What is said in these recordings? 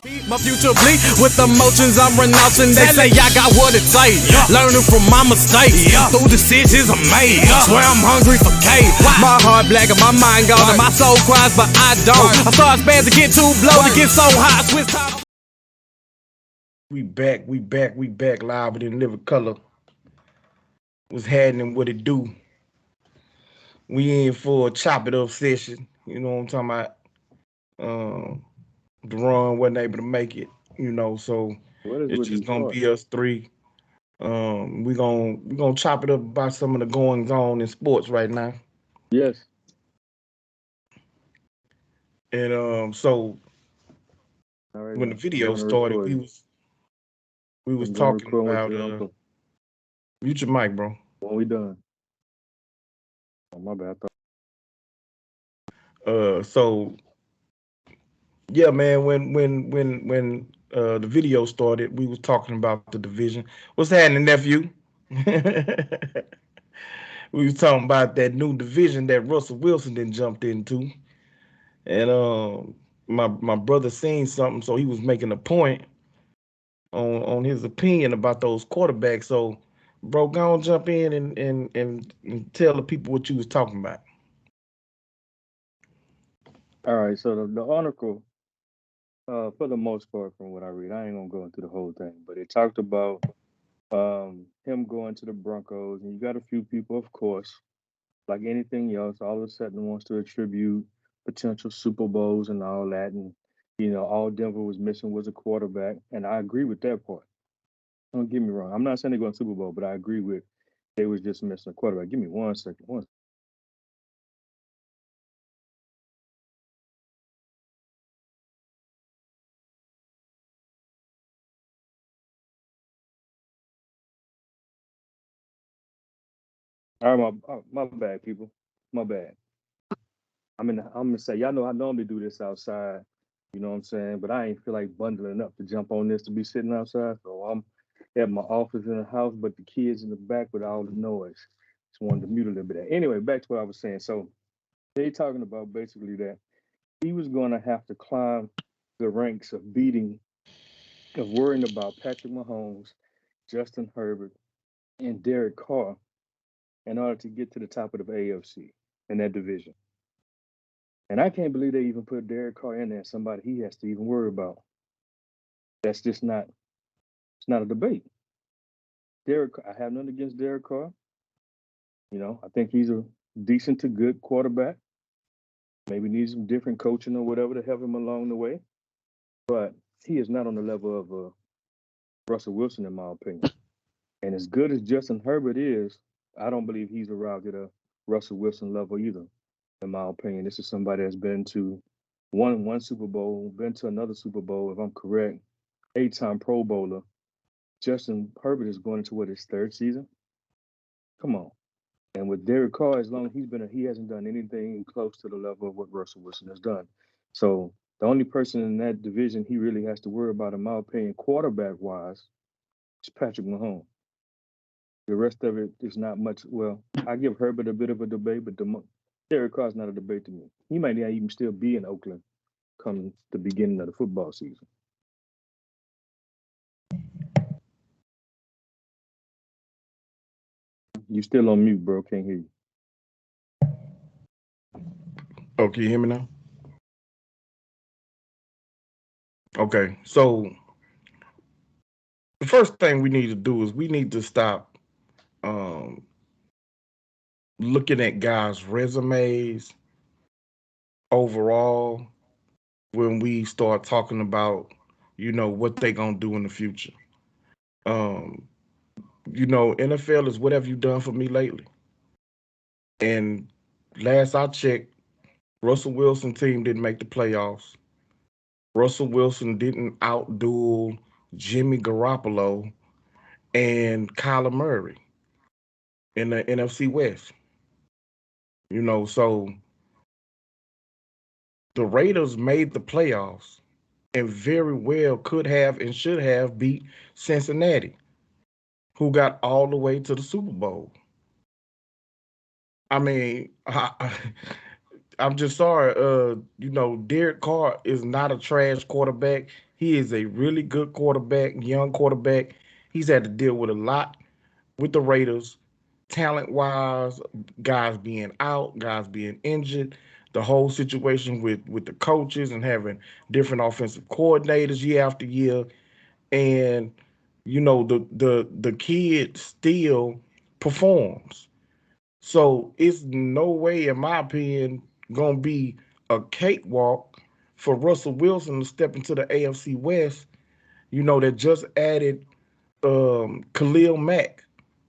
My future bleak with emotions I'm renouncing. They say I got what it takes. Learning from my mistakes. Through decisions I made. Swear I'm hungry for cake. My heart black and my mind gone and my soul cries, but I don't. I start spaz to get too blow to get so high. Switch time. We back live in living color. What's happening? What it do? We in for a chop it up session. You know what I'm talking about? Deron wasn't able to make it. So What is it's with just these gonna shorts? be us three. We gonna chop it up about some of the goings on in sports right now. Yes. And so All right, when the now. I'm video going to started, record you. we was I'm going to talking record with about your uncle mute your mic, bro. when we done. Oh, my bad. I thought, So yeah, man. When the video started, we was talking about the division. What's happening, nephew? We was talking about that new division that Russell Wilson then jumped into, and my brother seen something, so he was making a point on his opinion about those quarterbacks. So, bro, go on, jump in and tell the people what you was talking about. all right. So the article, for the most part, from what I read, I ain't gonna go into the whole thing, but it talked about him going to the Broncos, and you got a few people, of course, like anything else, all of a sudden wants to attribute potential Super Bowls and all that, and all Denver was missing was a quarterback, and I agree with that part. Don't get me wrong. I'm not saying they're going to Super Bowl, but I agree with they was just missing a quarterback. Give me 1 second. One. All right, my bad, people. My bad. I'm gonna say y'all know I normally do this outside. You know what I'm saying? But I ain't feel like bundling up to jump on this to be sitting outside. So I'm at my office in the house, but the kids in the back with all the noise. Just wanted to mute a little bit. Anyway, back to what I was saying. So they talking about basically that he was going to have to climb the ranks of worrying about Patrick Mahomes, Justin Herbert, and Derek Carr in order to get to the top of the AFC in that division. And I can't believe they even put Derek Carr in there, somebody he has to even worry about. That's just not it's not a debate. I have nothing against Derek Carr. I think he's a decent to good quarterback. Maybe needs some different coaching or whatever to help him along the way. But he is not on the level of Russell Wilson, in my opinion. And as good as Justin Herbert is, I don't believe he's arrived at a Russell Wilson level either, in my opinion. This is somebody that's been to one Super Bowl, been to another Super Bowl, if I'm correct, 8-time Pro Bowler. Justin Herbert is going into what, his third season? Come on. And with Derek Carr, as long as he hasn't done anything close to the level of what Russell Wilson has done. So the only person in that division he really has to worry about, in my opinion, quarterback wise, is Patrick Mahomes. The rest of it is not much. Well, I give Herbert a bit of a debate, but Derek Carr's not a debate to me. He might not even still be in Oakland come the beginning of the football season. You still on mute, bro. Can't hear you. Oh, can you hear me now? Okay, so the first thing we need to do is we need to stop um, looking at guys' resumes overall when we start talking about, what they gonna do in the future. Um, NFL is what have you done for me lately? And last I checked, Russell Wilson team didn't make the playoffs. Russell Wilson didn't outduel Jimmy Garoppolo and Kyler Murray in the NFC West. So the Raiders made the playoffs and very well could have and should have beat Cincinnati, who got all the way to the Super Bowl. I mean, I'm just sorry. Derek Carr is not a trash quarterback. He is a really good quarterback, young quarterback. He's had to deal with a lot with the Raiders, talent wise, guys being out, guys being injured, the whole situation with the coaches and having different offensive coordinators year after year. And the kid still performs. So it's no way, in my opinion, gonna be a cakewalk for Russell Wilson to step into the AFC West. That just added Khalil Mack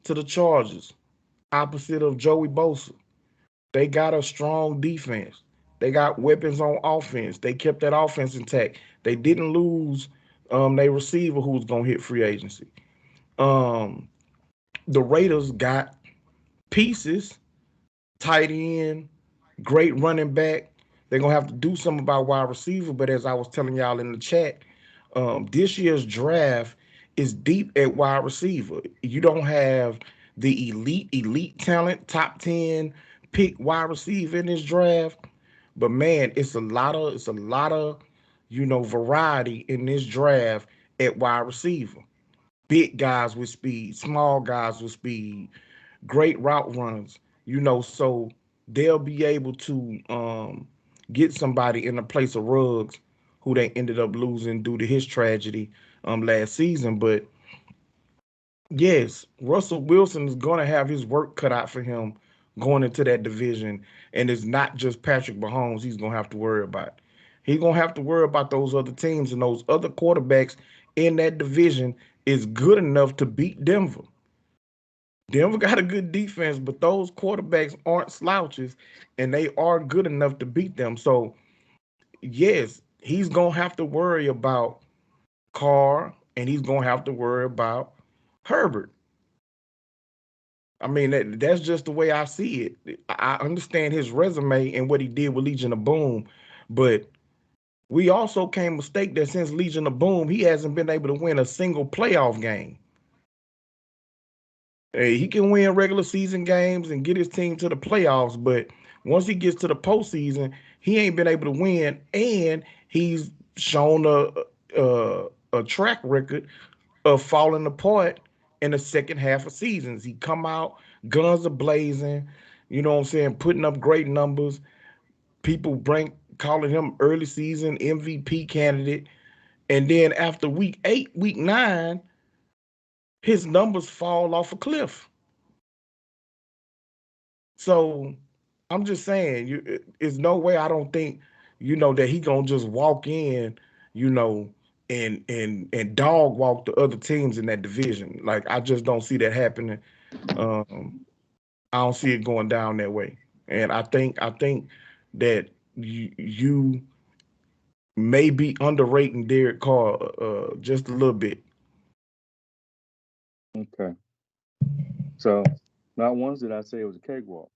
to the Chargers, opposite of Joey Bosa. They got a strong defense. They got weapons on offense. They kept that offense intact. They didn't lose their receiver who was gonna hit free agency. Um, the Raiders got pieces, tight end, great running back. They're gonna have to do something about wide receiver. But as I was telling y'all in the chat, this year's draft is deep at wide receiver. You don't have the elite talent, top 10 pick wide receiver in this draft. But man, it's a lot of variety in this draft at wide receiver. Big guys with speed, small guys with speed, great route runners. So they'll be able to get somebody in the place of Ruggs, who they ended up losing due to his tragedy last season. But yes, Russell Wilson is going to have his work cut out for him going into that division. And it's not just Patrick Mahomes he's going to have to worry about. He's going to have to worry about those other teams, and those other quarterbacks in that division is good enough to beat Denver. Denver got a good defense, but those quarterbacks aren't slouches, and they are good enough to beat them. So, yes, he's going to have to worry about Carr, and he's going to have to worry about Herbert. I mean, that's just the way I see it. I understand his resume and what he did with Legion of Boom, but we also can't mistake that since Legion of Boom, he hasn't been able to win a single playoff game. Hey, he can win regular season games and get his team to the playoffs, but once he gets to the postseason, he ain't been able to win, and he's shown a track record of falling apart in the second half of seasons. He come out, guns are blazing, you know what I'm saying, putting up great numbers. People calling him early season MVP candidate, and then after week 8, week 9, his numbers fall off a cliff. So I'm just saying, it's no way I don't think, that he gonna just walk in, you know, and dog walk the other teams in that division. Like I just don't see that happening. Um, I don't see it going down that way. And I think that you may be underrating Derek Carr just a little bit. Okay. So not once did I say it was a cakewalk.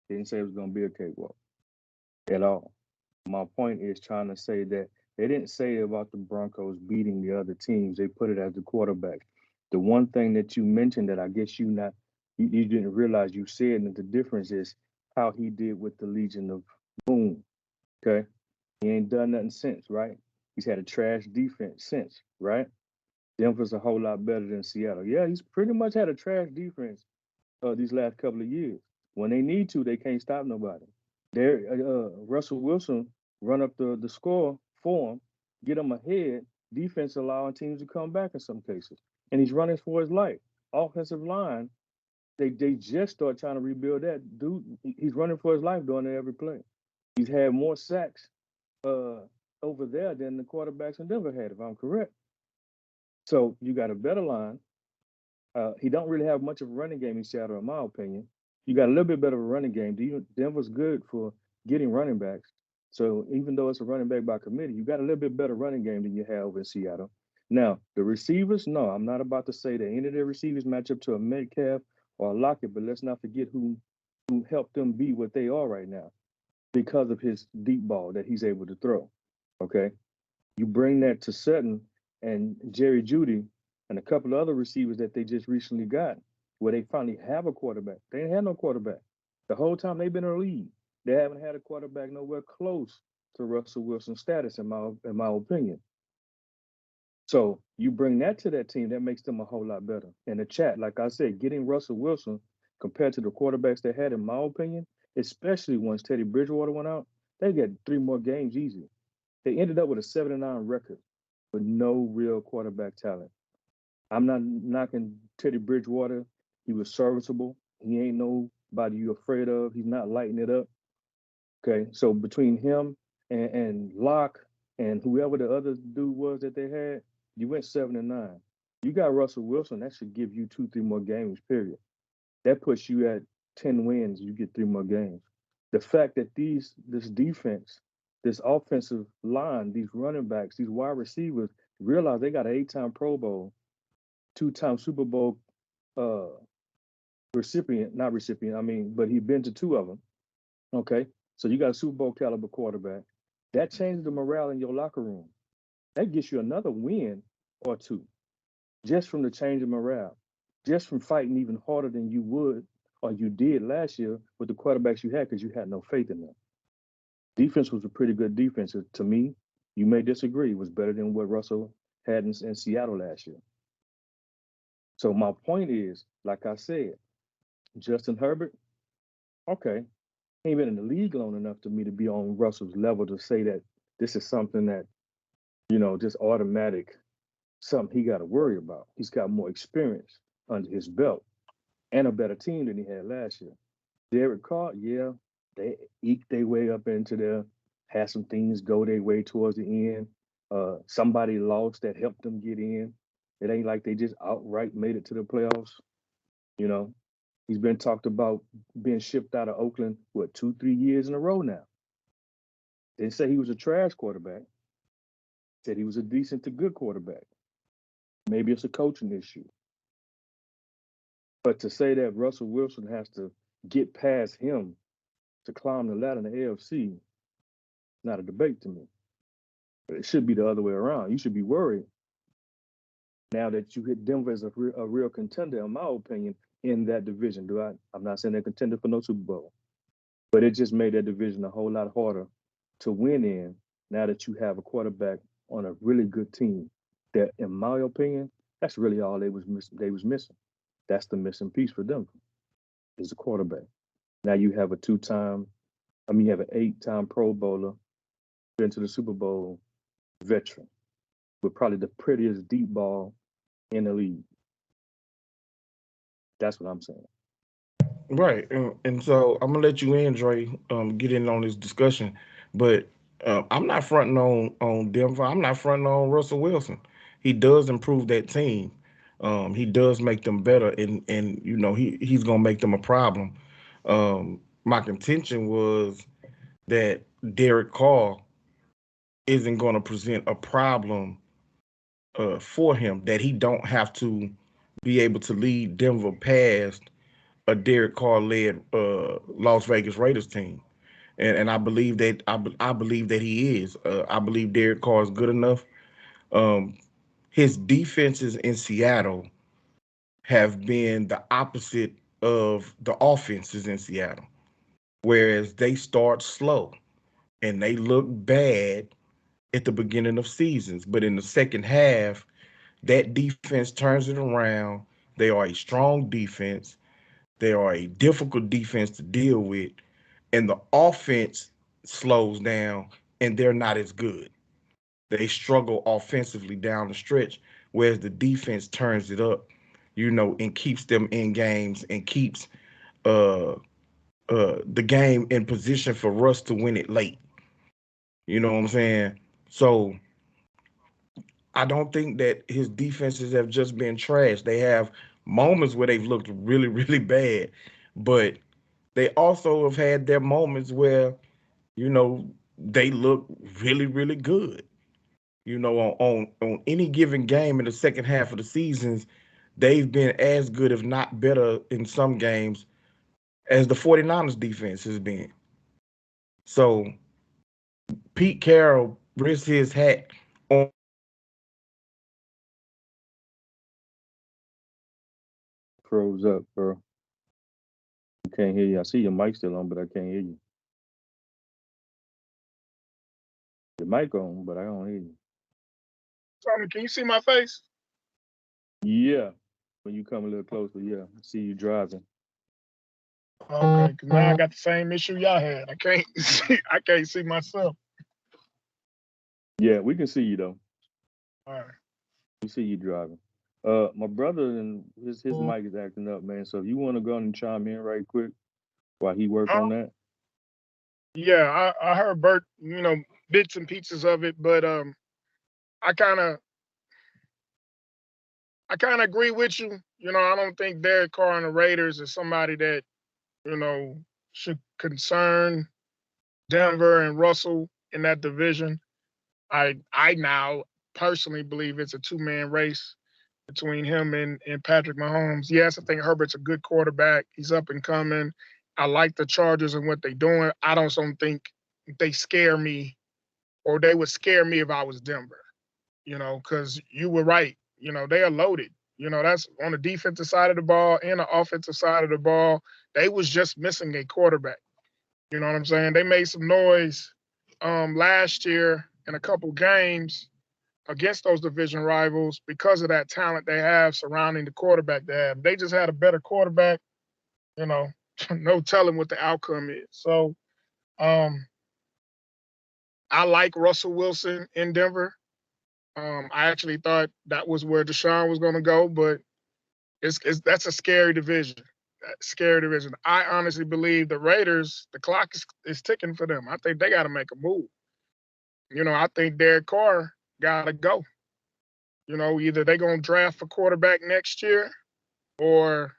Didn't say it was going to be a cakewalk at all. My point is trying to say that they didn't say about the Broncos beating the other teams. They put it as the quarterback. The one thing that you mentioned that I guess you didn't realize you said, and the difference is how he did with the Legion of Boom. Okay. He ain't done nothing since, right? He's had a trash defense since, right? Denver's a whole lot better than Seattle. Yeah, he's pretty much had a trash defense these last couple of years. When they need to, they can't stop nobody. Russell Wilson run up the score for him, get him ahead. Defense allowing teams to come back in some cases, and he's running for his life. Offensive line, they just start trying to rebuild that dude. He's running for his life doing it every play. He's had more sacks uh, over there than the quarterbacks in Denver had, if I'm correct. So you got a better line. He don't really have much of a running game in Seattle, in my opinion. You got a little bit better of a running game. Denver's good for getting running backs. So even though it's a running back by committee, you got a little bit better running game than you have in Seattle. Now, the receivers, no, I'm not about to say that any of their receivers match up to a Metcalf or a Lockett, but let's not forget who helped them be what they are right now because of his deep ball that he's able to throw. Okay. You bring that to Sutton and Jerry Judy and a couple of other receivers that they just recently got, where they finally have a quarterback. They ain't had no quarterback. The whole time they've been in the league, they haven't had a quarterback nowhere close to Russell Wilson's status, in my opinion. So you bring that to that team, that makes them a whole lot better. In the chat, like I said, getting Russell Wilson compared to the quarterbacks they had, in my opinion, especially once Teddy Bridgewater went out, they got 3 more games easy. They ended up with a 7-9 record with no real quarterback talent. I'm not knocking Teddy Bridgewater. He was serviceable. He ain't nobody you afraid of. He's not lighting it up. Okay, so between him and Locke and whoever the other dude was that they had, you went 7-9. You got Russell Wilson. That should give you 2, 3 more games. Period. That puts you at 10 wins. You get 3 more games. The fact that this defense, this offensive line, these running backs, these wide receivers realize they got an 8-time Pro Bowl, 2-time Super Bowl uh, recipient, not recipient. I mean, but he's been to 2 of them. Okay. So you got a Super Bowl caliber quarterback. That changes the morale in your locker room. That gets you another win or two just from the change of morale, just from fighting even harder than you would or you did last year with the quarterbacks you had because you had no faith in them. Defense was a pretty good defense. To me, you may disagree, it was better than what Russell had in Seattle last year. So my point is, like I said, Justin Herbert, okay, he ain't been in the league long enough to me to be on Russell's level to say that this is something that, just automatic, something he got to worry about. He's got more experience under his belt and a better team than he had last year. Derek Carr, yeah, they eked their way up into there, had some things go their way towards the end. Somebody lost that helped them get in. It ain't like they just outright made it to the playoffs. You know, he's been talked about being shipped out of Oakland, 2, 3 years in a row now. Didn't say he was a trash quarterback. Said he was a decent to good quarterback. Maybe it's a coaching issue. But to say that Russell Wilson has to get past him to climb the ladder in the AFC, not a debate to me. But it should be the other way around. You should be worried now that you hit Denver as a real contender, in my opinion, in that division. I'm not saying they're contender for no Super Bowl, but it just made that division a whole lot harder to win in now that you have a quarterback on a really good team. That, in my opinion, that's really all they was missing. That's the missing piece for Denver is a quarterback. Now you have you have an 8-time Pro Bowler, been to the Super Bowl veteran with probably the prettiest deep ball in the league. That's what I'm saying. Right, and so I'm gonna let you in, Dre, get in on this discussion. But I'm not fronting on Denver. I'm not fronting on Russell Wilson. He does improve that team. He does make them better, and he's gonna make them a problem. My contention was that Derek Carr isn't gonna present a problem for him. That he don't have to be able to lead Denver past a Derek Carr led Las Vegas Raiders team, and I believe that I believe that he is. I believe Derek Carr is good enough. Um, his defenses in Seattle have been the opposite of the offenses in Seattle, whereas they start slow and they look bad at the beginning of seasons, but in the second half, that defense turns it around. They are a strong defense. They are a difficult defense to deal with, and the offense slows down and they're not as good. They struggle offensively down the stretch, whereas the defense turns it up, and keeps them in games and keeps uh the game in position for Russ to win it late. You know what I'm saying? So I don't think that his defenses have just been trash. They have moments where they've looked really, really bad, but they also have had their moments where, you know, they look really, really good. On any given game in the second half of the seasons, they've been as good, if not better, in some games as the 49ers defense has been. So Pete Carroll risks his hat on. Froze up, bro. I can't hear you. I see your mic still on, but I can't hear you. Your mic on, but I don't hear you. Tommy, can you see my face? Yeah. When you come a little closer, yeah. I see you driving. Okay, because now I got the same issue y'all had. I can't see. I can't see myself. Yeah, we can see you though. All right. We see you driving. My brother and his mic is acting up, man. So if you want to go and chime in right quick while he work on that. Yeah, I heard Bert, bits and pieces of it, but I kind of agree with you. I don't think Derek Carr and the Raiders is somebody that should concern Denver and Russell in that division. I now personally believe it's a two-man race between him and Patrick Mahomes. Yes, I think Herbert's a good quarterback. He's up and coming. I like the Chargers and what they're doing. I don't think they scare me, or they would scare me if I was Denver, because you were right. They are loaded. That's on the defensive side of the ball and the offensive side of the ball. They was just missing a quarterback. You know what I'm saying? They made some noise last year in a couple games against those division rivals because of that talent they have surrounding the quarterback they have. They just had a better quarterback, no telling what the outcome is. So I like Russell Wilson in Denver. I actually thought that was where Deshaun was going to go, but that's a scary division. Scary division. I honestly believe the Raiders, the clock is ticking for them. I think they got to make a move. I think Derek Carr got to go. Either they're going to draft a quarterback next year or,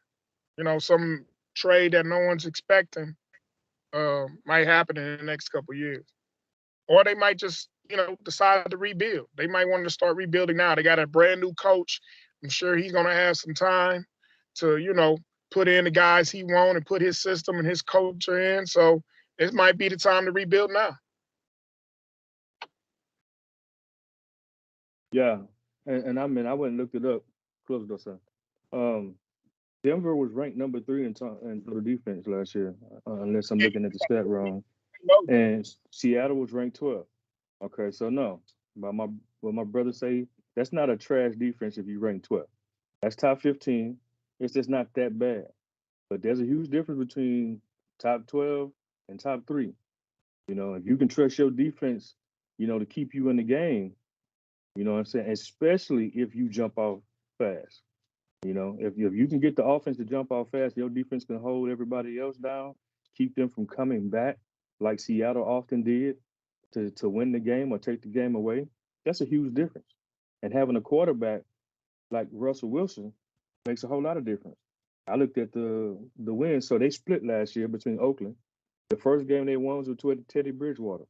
some trade that no one's expecting might happen in the next couple of years. Or they might just, decide to rebuild. They might want to start rebuilding now. They got a brand new coach. I'm sure he's going to have some time to, put in the guys he wants and put his system and his culture in. So it might be the time to rebuild now. Yeah. And I mean, I went and looked it up. Close the door, son. Denver was ranked number 3 in total defense last year, unless I'm looking at the stat wrong. And Seattle was ranked 12. Okay, so no, what my brother say, that's not a trash defense if you rank 12. That's top 15. It's just not that bad. But there's a huge difference between top 12 and top 3. If you can trust your defense, to keep you in the game, you know what I'm saying? Especially if you jump off fast. If you can get the offense to jump off fast, your defense can hold everybody else down, keep them from coming back like Seattle often did to win the game or take the game away. That's a huge difference. And having a quarterback like Russell Wilson makes a whole lot of difference. I looked at the wins. So they split last year between Oakland. The first game they won was with Teddy Bridgewater.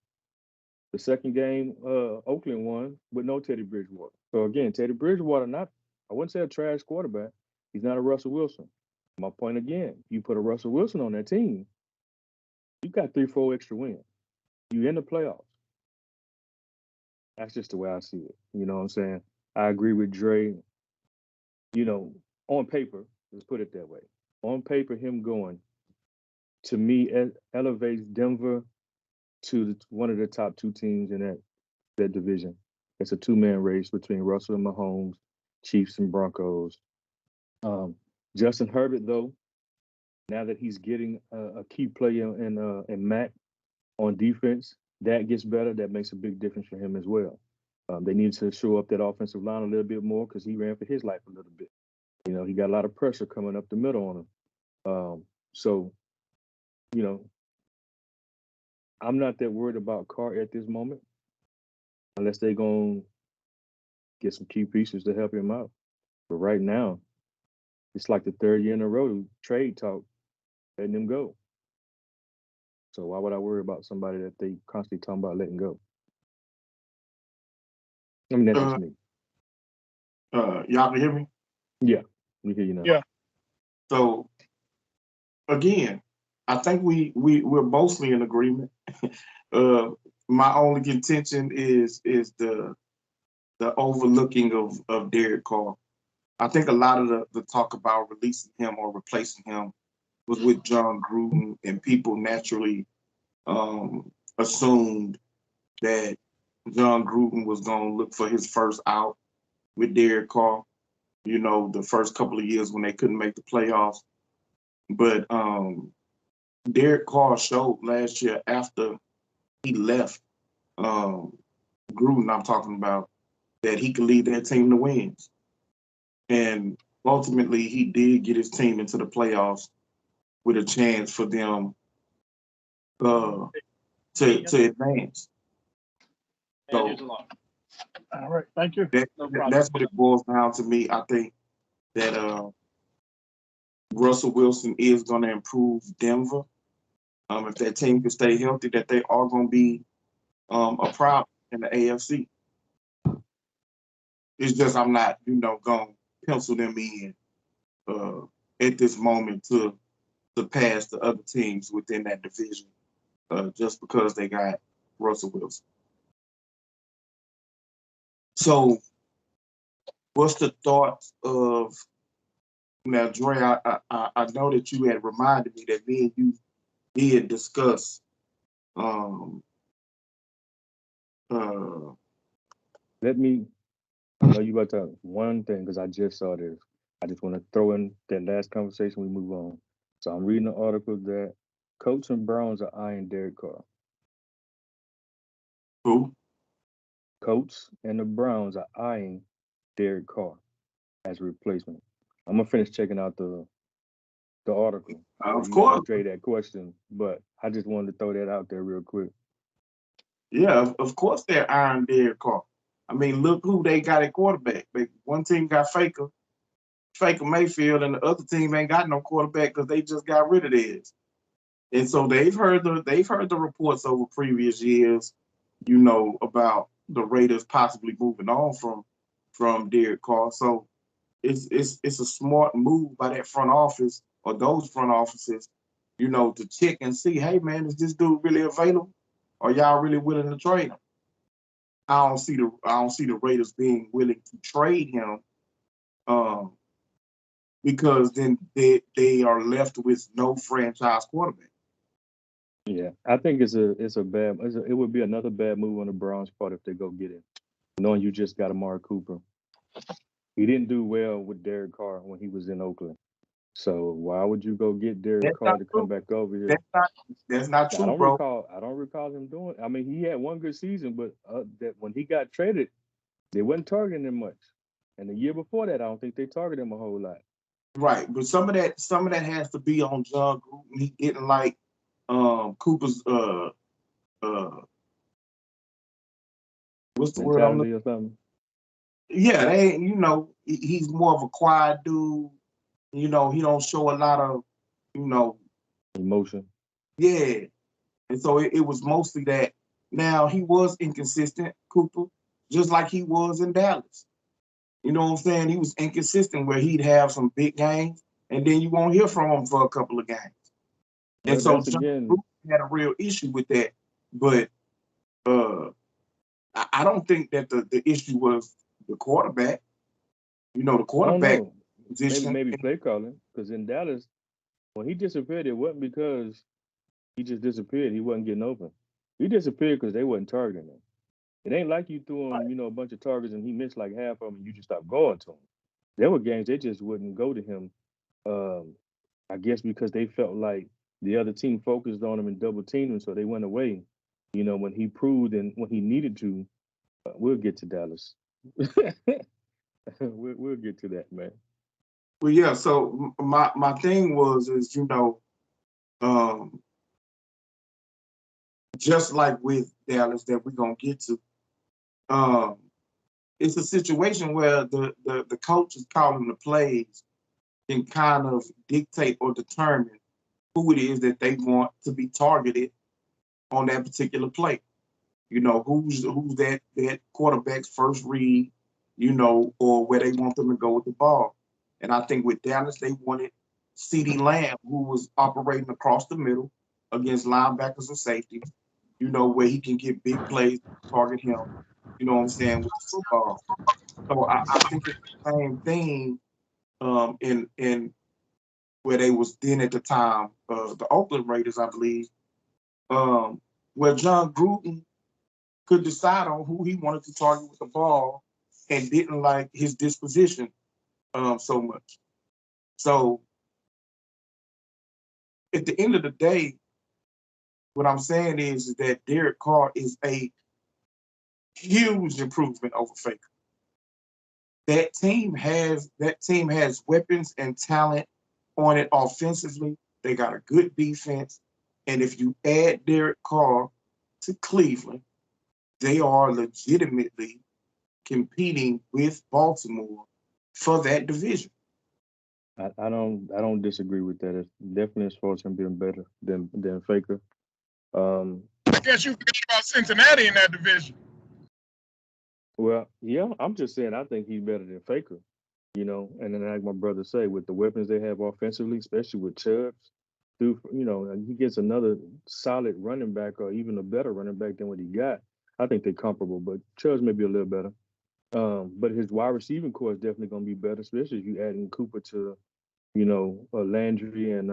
The second game, Oakland won with no Teddy Bridgewater. So again, Teddy Bridgewater, I wouldn't say a trash quarterback. He's not a Russell Wilson. My point again, you put a Russell Wilson on that team, you got 3-4 extra wins. You in the playoffs. That's just the way I see it. You know what I'm saying? I agree with Dre. On paper, let's put it that way. On paper, him going, to me, elevates Denver to one of the top 2 teams in that division. It's a 2-man race between Russell and Mahomes, Chiefs and Broncos. Justin Herbert, though, now that he's getting a key player in Mac on defense, that gets better. That makes a big difference for him as well. They need to show up that offensive line a little bit more because he ran for his life a little bit. He got a lot of pressure coming up the middle on him. So, I'm not that worried about Carr at this moment unless they're going to get some key pieces to help him out. But right now, it's like the 3rd year in a row, trade talk, letting him go. So why would I worry about somebody that they constantly talking about letting go? I mean, that's just me. Y'all can hear me? Yeah, we hear you now. Yeah. So again, I think we're mostly in agreement. My only contention is the overlooking of Derek Carr. I think a lot of the talk about releasing him or replacing him was with John Gruden, and people naturally assumed that John Gruden was going to look for his first out with Derek Carr, you know, the first couple of years when they couldn't make the playoffs. But Derek Carr showed last year after he left Gruden, I'm talking about, that he could lead that team to wins. And ultimately, he did get his team into the playoffs with a chance for them to advance. So All right, thank you. that's what it boils down to me. I think that Russell Wilson is going to improve Denver. If that team can stay healthy, that they are going to be a problem in the AFC. It's just I'm not, you know, going to pencil them in at this moment to pass the other teams within that division just because they got Russell Wilson. So what's the thoughts of now, Dre, I know that you had reminded me that me and you did discuss Let me, I know you about to one thing because I just saw this. I just want to throw in that last conversation. We move on. So I'm reading an article that Colts and Browns are eyeing Derek Carr. who? Colts and the Browns are eyeing Derek Carr as a replacement. I'm gonna finish checking out the article. So Of you course. asked Dre that question, but I just wanted to throw that out there real quick. Yeah, of course they're eyeing Derek Carr. I mean, look who they got at quarterback. One team got Faker Mayfield, and the other team ain't got no quarterback because they just got rid of theirs. And so they've heard the reports over previous years, you know, about the Raiders possibly moving on from Derek Carr. So it's a smart move by that front office or those front offices, you know, to check and see, hey man, is this dude really available? Or y'all really willing to trade him? I don't see the Raiders being willing to trade him, because then they are left with no franchise quarterback. Yeah, I think it would be another bad move on the Browns' part if they go get him, knowing you just got Amari Cooper. He didn't do well with Derek Carr when he was in Oakland. So why would you go get Derek That's Carr not to true. come back over here? That's not I true, don't bro. recall him doing. I mean, he had one good season, but that when he got traded, they wasn't targeting him much. And the year before that, I don't think they targeted him a whole lot. Right, but some of that has to be on John Gruden. He didn't like Cooper's what's the word I'm Mentality looking? or something. Yeah, he's more of a quiet dude. You know, he don't show a lot of, you know, Emotion. yeah. And so it was mostly that. Now he was inconsistent, Cooper, just like he was in Dallas. You know what I'm saying? He was inconsistent where he'd have some big games and then you won't hear from him for a couple of games. And Well, so that's John again. Gruden had a real issue with that. But I don't think that the issue was the quarterback. You know, the I don't quarterback know. position. Maybe play calling because in Dallas, when he disappeared, it wasn't because he just disappeared. He wasn't getting open. He disappeared because they wasn't targeting him. It ain't like you threw him, a bunch of targets and he missed like half of them and you just stopped going to him. There were games they just wouldn't go to him. I guess because they felt like the other team focused on him and double teamed him, so they went away. When he proved and when he needed to, we'll get to Dallas. we'll get to that, man. Well, yeah. So my thing is just like with Dallas that we're gonna get to, it's a situation where the coach is calling the plays can kind of dictate or determine who it is that they want to be targeted on that particular play. You know, who's that quarterback's first read, or where they want them to go with the ball. And I think with Dallas, they wanted CeeDee Lamb, who was operating across the middle against linebackers and safeties, where he can get big plays, target him, you know what I'm saying, with the football. So I think it's the same thing in where they was then at the time, the Oakland Raiders, I believe, where John Gruden could decide on who he wanted to target with the ball and didn't like his disposition so much. So at the end of the day, what I'm saying is that Derek Carr is a huge improvement over Faker. That team has weapons and talent on it offensively. They got a good defense. And if you add Derek Carr to Cleveland, they are legitimately competing with Baltimore for that division. I don't disagree with that. It's definitely as far as him being better than Faker. I guess you forgot about Cincinnati in that division. Well, yeah, I'm just saying I think he's better than Faker, you know. And then like my brother say, with the weapons they have offensively, especially with Chubbs, and he gets another solid running back or even a better running back than what he got. I think they're comparable, but Chubbs may be a little better. But his wide receiving core is definitely going to be better, especially if you add in Cooper to, Landry and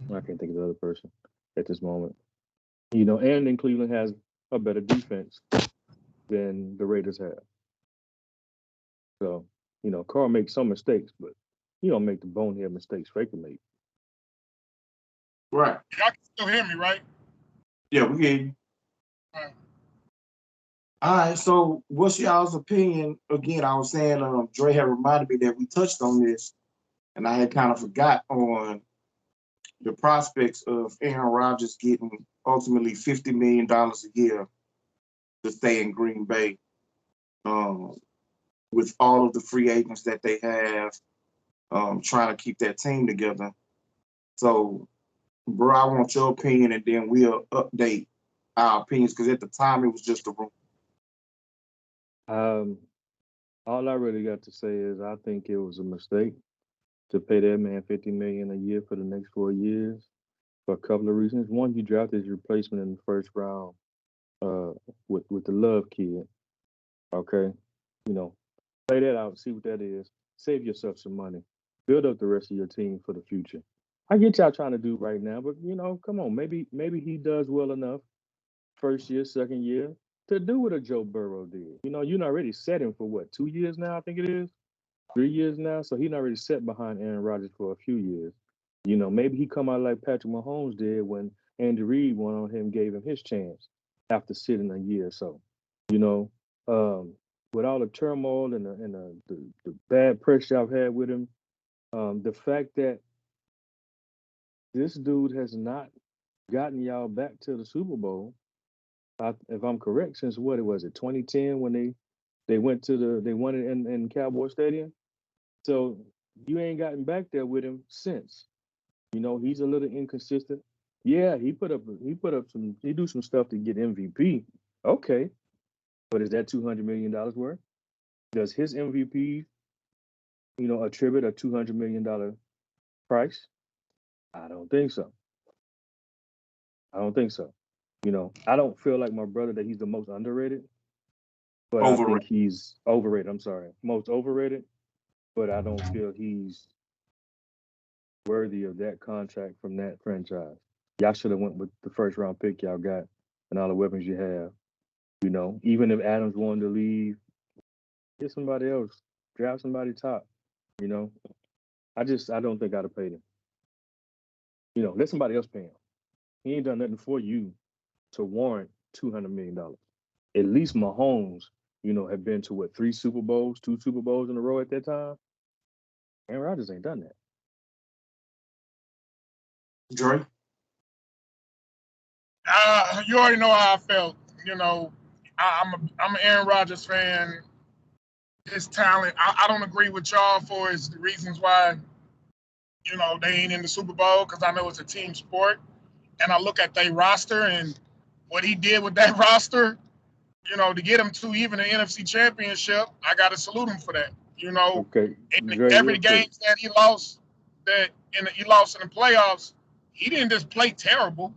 I can't think of the other person at this moment. And then Cleveland has a better defense than the Raiders have. So, Carr makes some mistakes, but he don't make the bonehead mistakes Faker made. Right. Y'all can still hear me, right? Yeah, we hear you. All right. All right, so what's y'all's opinion? Again, I was saying Dre had reminded me that we touched on this, and I had kind of forgot on the prospects of Aaron Rodgers getting ultimately $50 million a year to stay in Green Bay, with all of the free agents that they have, trying to keep that team together. So, bro, I want your opinion, and then we'll update our opinions, because at the time it was just a rumor. All I really got to say is I think it was a mistake to pay that man $50 million a year for the next 4 years for a couple of reasons. One, you drafted his replacement in the first round, with the Love kid. Okay, play that out, see what that is. Save yourself some money. Build up the rest of your team for the future. I get y'all trying to do right now, but come on, maybe he does well enough first year, second year to do what a Joe Burrow did. You're not already set him for what, 2 years now? I think it is 3 years now. So he's not already set behind Aaron Rodgers for a few years. Maybe he come out like Patrick Mahomes did when Andy Reid went on him, gave him his chance after sitting a year or so. With all the turmoil and the bad pressure I've had with him, the fact that this dude has not gotten y'all back to the Super Bowl, if I'm correct, since what it was, 2010 when they won it in Cowboy Stadium. So you ain't gotten back there with him since. He's a little inconsistent. Yeah, he do some stuff to get MVP. Okay, but is that $200 million worth? Does his MVP, attribute a $200 million price? I don't think so. I don't feel like my brother that he's the most underrated, but I think he's overrated. I'm sorry, most overrated, but I don't feel he's worthy of that contract from that franchise. Y'all should have went with the first round pick y'all got and all the weapons you have. Even if Adams wanted to leave, get somebody else, draft somebody top. I don't think I'd have paid him. Let somebody else pay him. He ain't done nothing for you to warrant $200 million. At least Mahomes, have been to 2 Super Bowls in a row at that time. Aaron Rodgers ain't done that. Dre? You already know how I felt. I'm an Aaron Rodgers fan. His talent, I don't agree with y'all for his reasons why, they ain't in the Super Bowl, because I know it's a team sport. And I look at their roster and what he did with that roster, to get him to even an NFC Championship, I got to salute him for that. Okay. Every game that he lost, he lost in the playoffs, he didn't just play terrible.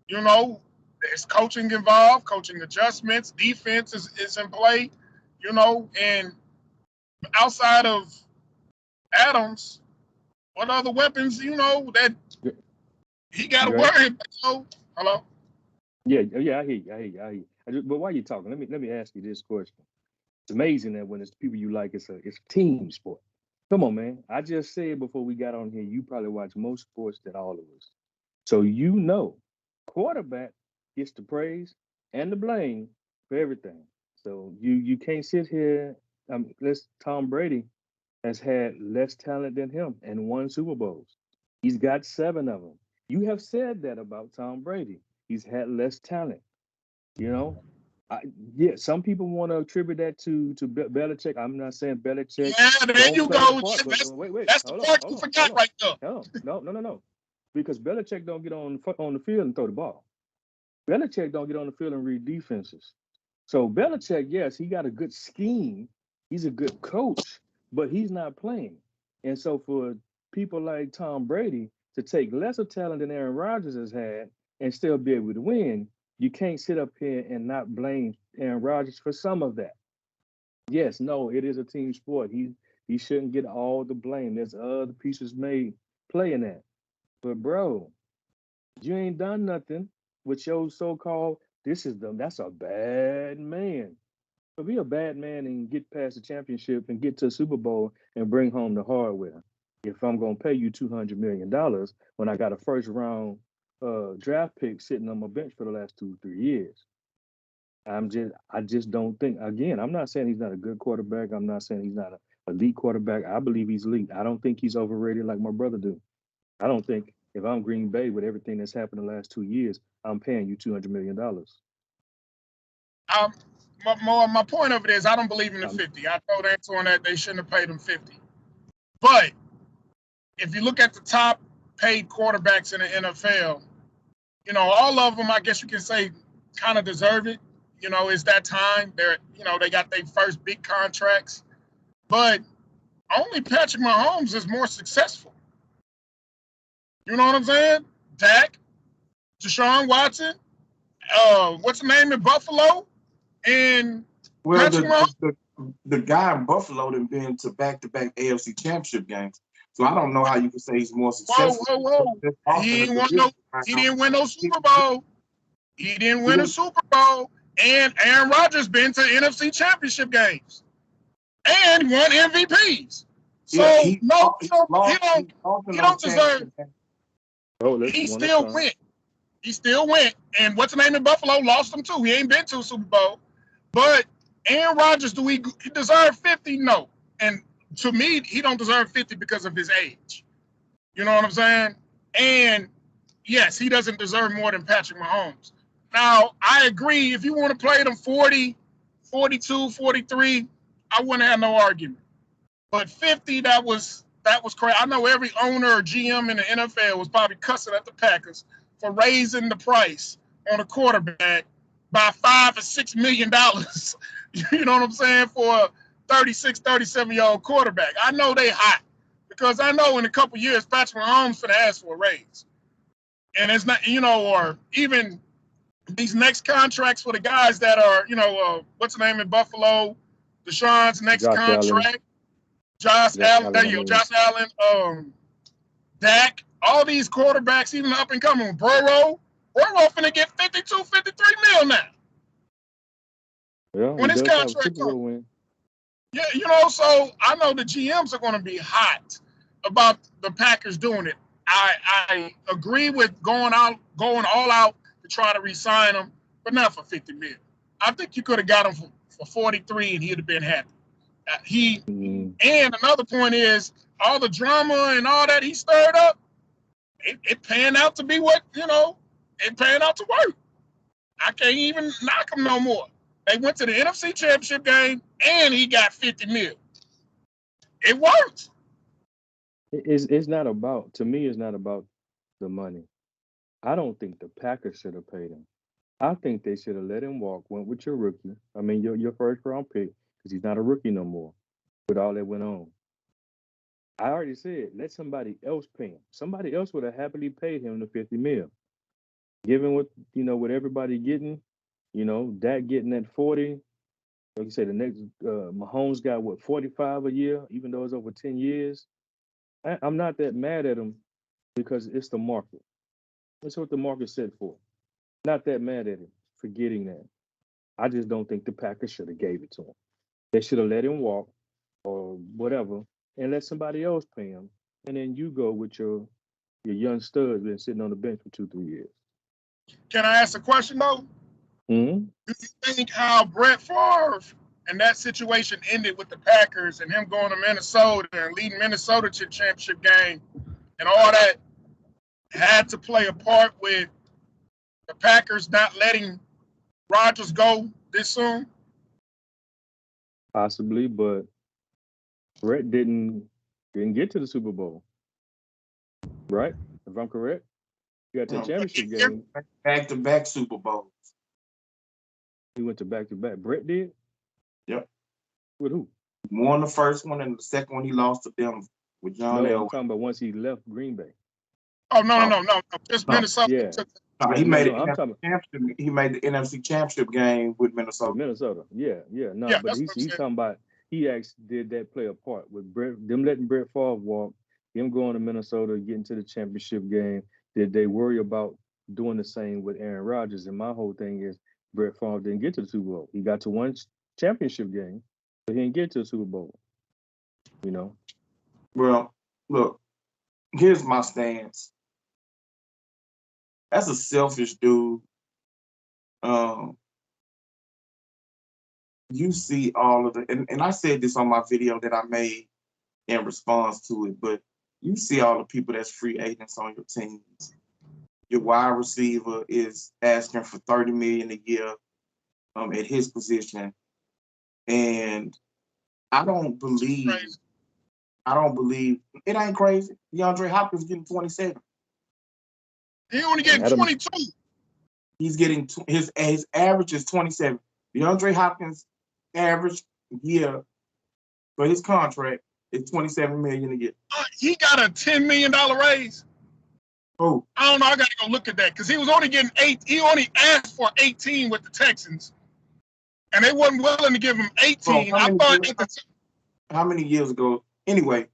There's coaching involved, coaching adjustments, defense is in play, and outside of Adams, what other weapons, that he got to worry about? Hello? Yeah, I hear you. But while you're talking, let me ask you this question. It's amazing that when it's people you like, it's a team sport. Come on, man. I just said before we got on here, you probably watch more sports than all of us. So you know, quarterback gets the praise and the blame for everything. So you can't sit here. Let's Tom Brady has had less talent than him and won Super Bowls. He's got 7 of them. You have said that about Tom Brady. He's had less talent. You know, I, yeah. Some people want to attribute that to Belichick. I'm not saying Belichick Yeah, there don't you play a go. part, but wait, That's the hold on, part hold you on, forgot hold on, right there. hold on. No. Because Belichick don't get on the field and throw the ball. Belichick don't get on the field and read defenses. So Belichick, yes, he got a good scheme. He's a good coach, but he's not playing. And so for people like Tom Brady to take lesser talent than Aaron Rodgers has had and still be able to win, you can't sit up here and not blame Aaron Rodgers for some of that. Yes, no, it is a team sport. He shouldn't get all the blame. There's other pieces made playing that. But bro, you ain't done nothing with your so-called that's a bad man. So be a bad man and get past the championship and get to a Super Bowl and bring home the hardware. If I'm gonna pay you $200 million when I got a first round draft pick sitting on my bench for the last 2 3 years. I just don't think, again, I'm not saying he's not a good quarterback. I'm not saying he's not a elite quarterback. I believe he's elite. I don't think he's overrated like my brother do. I don't think if I'm Green Bay with everything that's happened the last 2 years, I'm paying you $200 million. Um, my point of it is, I don't believe in the Um, 50. I told Antoine that they shouldn't have paid him 50. But if you look at the top paid quarterbacks in the NFL, all of them, I guess you can say, kind of deserve it. It's that time. They got their first big contracts. But only Patrick Mahomes is more successful. You know what I'm saying? Dak, Deshaun Watson, what's the name in Buffalo, and Well, Patrick Mahomes. the guy in Buffalo done been to back-to-back AFC Championship games, so I don't know how you can say he's more Whoa, successful. whoa, whoa! He ain't won no. He didn't win no Super Bowl. He didn't win a Super Bowl. And Aaron Rodgers been to NFC Championship games and won MVPs. So Yeah, no, he's lost in he those don't deserve. championship games. oh, let's He one at a still time. went. He still went. And what's the name in Buffalo? Lost him too. He ain't been to a Super Bowl. But Aaron Rodgers, do he deserve 50? No. And to me, he don't deserve 50 because of his age. You know what I'm saying? And yes, he doesn't deserve more than Patrick Mahomes. Now, I agree. If you want to play them 40, 42, 43, I wouldn't have no argument. But 50, that was crazy. I know every owner or GM in the NFL was probably cussing at the Packers for raising the price on a quarterback by $5 or $6 million. You know what I'm saying? For a 36, 37-year-old quarterback. I know they hot because I know in a couple years Patrick Mahomes finna ask for a raise. And it's not, or even these next contracts for the guys that are, what's the name in Buffalo? Deshaun's next Josh Allen, contract. Josh Josh Allen, there Allen. I you go. mean, Josh Allen, Dak, all these quarterbacks, even up and coming. Burrow finna get 52, 53 mil now yeah, he when his does have a contract Super comes. Bowl win. Yeah, so I know the GMs are going to be hot about the Packers doing it. I agree with going all out to try to re-sign him, but not for 50 mil. I think you could have got him for 43 and he'd have been happy. He Mm, And another point is all the drama and all that he stirred up. It panned out to be it panned out to work. I can't even knock him no more. They went to the NFC Championship game and he got 50 mil. It worked. it's not about, to me, it's not about the money. I don't think the Packers should have paid him. I think they should have let him walk, went with your rookie. I mean, your first round pick, because he's not a rookie no more with all that went on. I already said, let somebody else pay him. Somebody else would have happily paid him the 50 mil. Given what everybody getting, Dak getting at 40. Like you said, the next Mahomes got what, 45 a year, even though it's over 10 years. I'm not that mad at him because it's the market. That's what the market said for. Not that mad at him for getting that. I just don't think the Packers should have gave it to him. They should have let him walk or whatever and let somebody else pay him. And then you go with your young studs been sitting on the bench for 2-3 years. Can I ask a question though? Mm-hmm. Do you think how Brett Favre and that situation ended with the Packers and him going to Minnesota and leading Minnesota to the championship game and all that had to play a part with the Packers not letting Rodgers go this soon? Possibly, but Brett didn't get to the Super Bowl, right? If I'm correct, you got to the championship game. Back-to-back Super Bowls. He went to back-to-back. Brett did? Yep. With who? Won the first one, and the second one he lost to them with John No, Elway. I'm talking about once he left Green Bay. Oh, no. Just No. Minnesota. Yeah. He made I'm talking championship. He made the NFC Championship game with Minnesota. Minnesota. Yeah. No, Yeah, but that's what I'm he's saying. talking about he actually did that play a part with Brett, them letting Brett Favre walk, him going to Minnesota, getting to the championship game. Did they worry about doing the same with Aaron Rodgers? And my whole thing is Brett Favre didn't get to the Super Bowl. He got to one championship game, but he didn't get to the Super Bowl. You know? Well, look, here's my stance. That's a selfish dude. You see all of the, and I said this on my video that I made in response to it, but you see all the people that's free agents on your teams. Your wide receiver is asking for $30 million a year at his position. And I don't believe it ain't crazy. DeAndre Hopkins getting 27. He only getting 22. He's getting his average is 27. DeAndre Hopkins' average year for his contract is $27 million a year. He got a $10 million raise. Oh, I don't know. I got to go look at that because he was only getting 8. He only asked for 18 with the Texans, and they wasn't willing to give him 18. How many years ago? Anyway,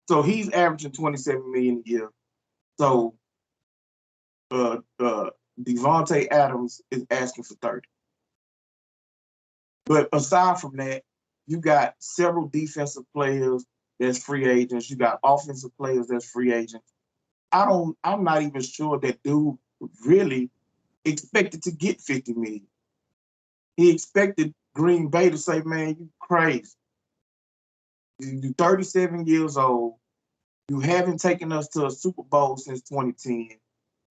so he's averaging 27 million a year. So Devontae Adams is asking for 30. But aside from that, you got several defensive players that's free agents. You got offensive players that's free agents. I'm not even sure that dude really expected to get 50 million. He expected Green Bay to say, man, you crazy. You're 37 years old. You haven't taken us to a Super Bowl since 2010.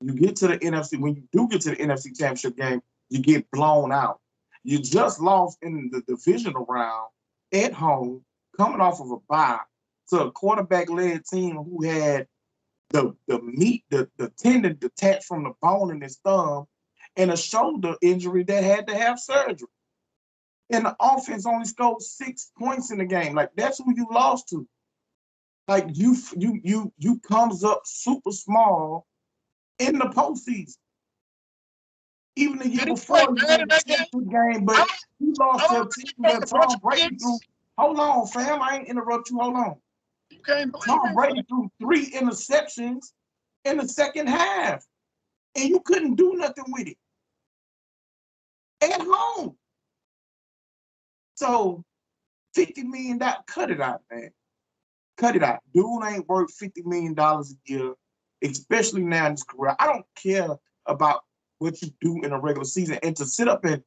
You get to the NFC. When you do get to the NFC Championship game, you get blown out. You just lost in the divisional round at home, coming off of a bye to a quarterback-led team who had the meat, the tendon detached from the bone in his thumb, and a shoulder injury that had to have surgery. And the offense only scored 6 points in the game. Like, that's who you lost to. Like, you comes up super small in the postseason. Even the year before, you won the game, but you lost to a team that Tom Brady threw. Hold on, fam. I ain't interrupt you. Hold on. You can't believe Tom Brady threw 3 interceptions in the second half, and you couldn't do nothing with it at home. So, $50 million, cut it out, man. Cut it out. Dude ain't worth $50 million a year, especially now in his career. I don't care about what you do in a regular season. And to sit up and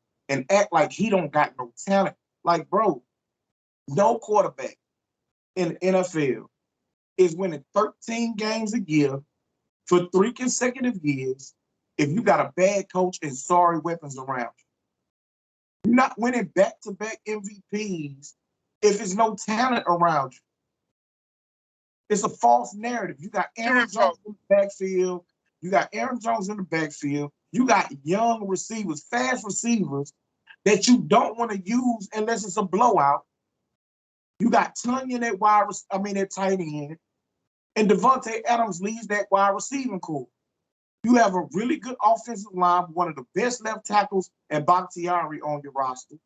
act like he don't got no talent. Like, bro, no quarterback in the NFL is winning 13 games a year for 3 consecutive years if you got a bad coach and sorry weapons around you. You're not winning back-to-back MVPs if there's no talent around you. It's a false narrative. You got Aaron Jones in the backfield. You got young receivers, fast receivers that you don't want to use unless it's a blowout. You got Tunyon at tight end, and Devontae Adams leads that wide receiving core. You have a really good offensive line, one of the best left tackles, and Bakhtiari on your roster.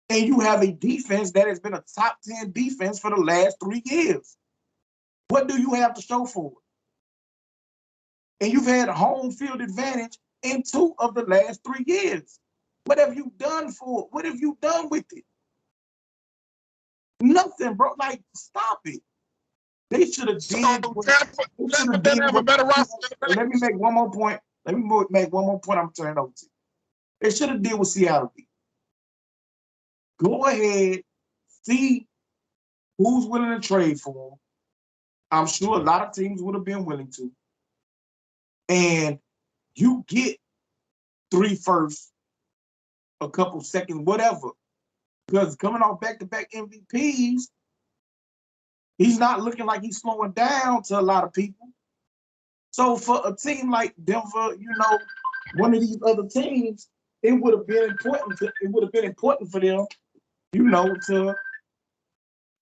And you have a defense that has been a top 10 defense for the last 3 years. What do you have to show for it? And you've had home field advantage in 2 of the last 3 years. What have you done for it? What have you done with it? Nothing, bro. Like, stop it. They should have So did. Tampa doesn't have a better roster than the Let me make one more point. I'm gonna turn it over to you. They should have did what Seattle did. Go ahead, see who's willing to trade for them. I'm sure a lot of teams would have been willing to. And you get 3 firsts, a couple seconds, whatever. Because coming off back-to-back MVPs, he's not looking like he's slowing down to a lot of people. So for a team like Denver, one of these other teams, it would have been important for them, to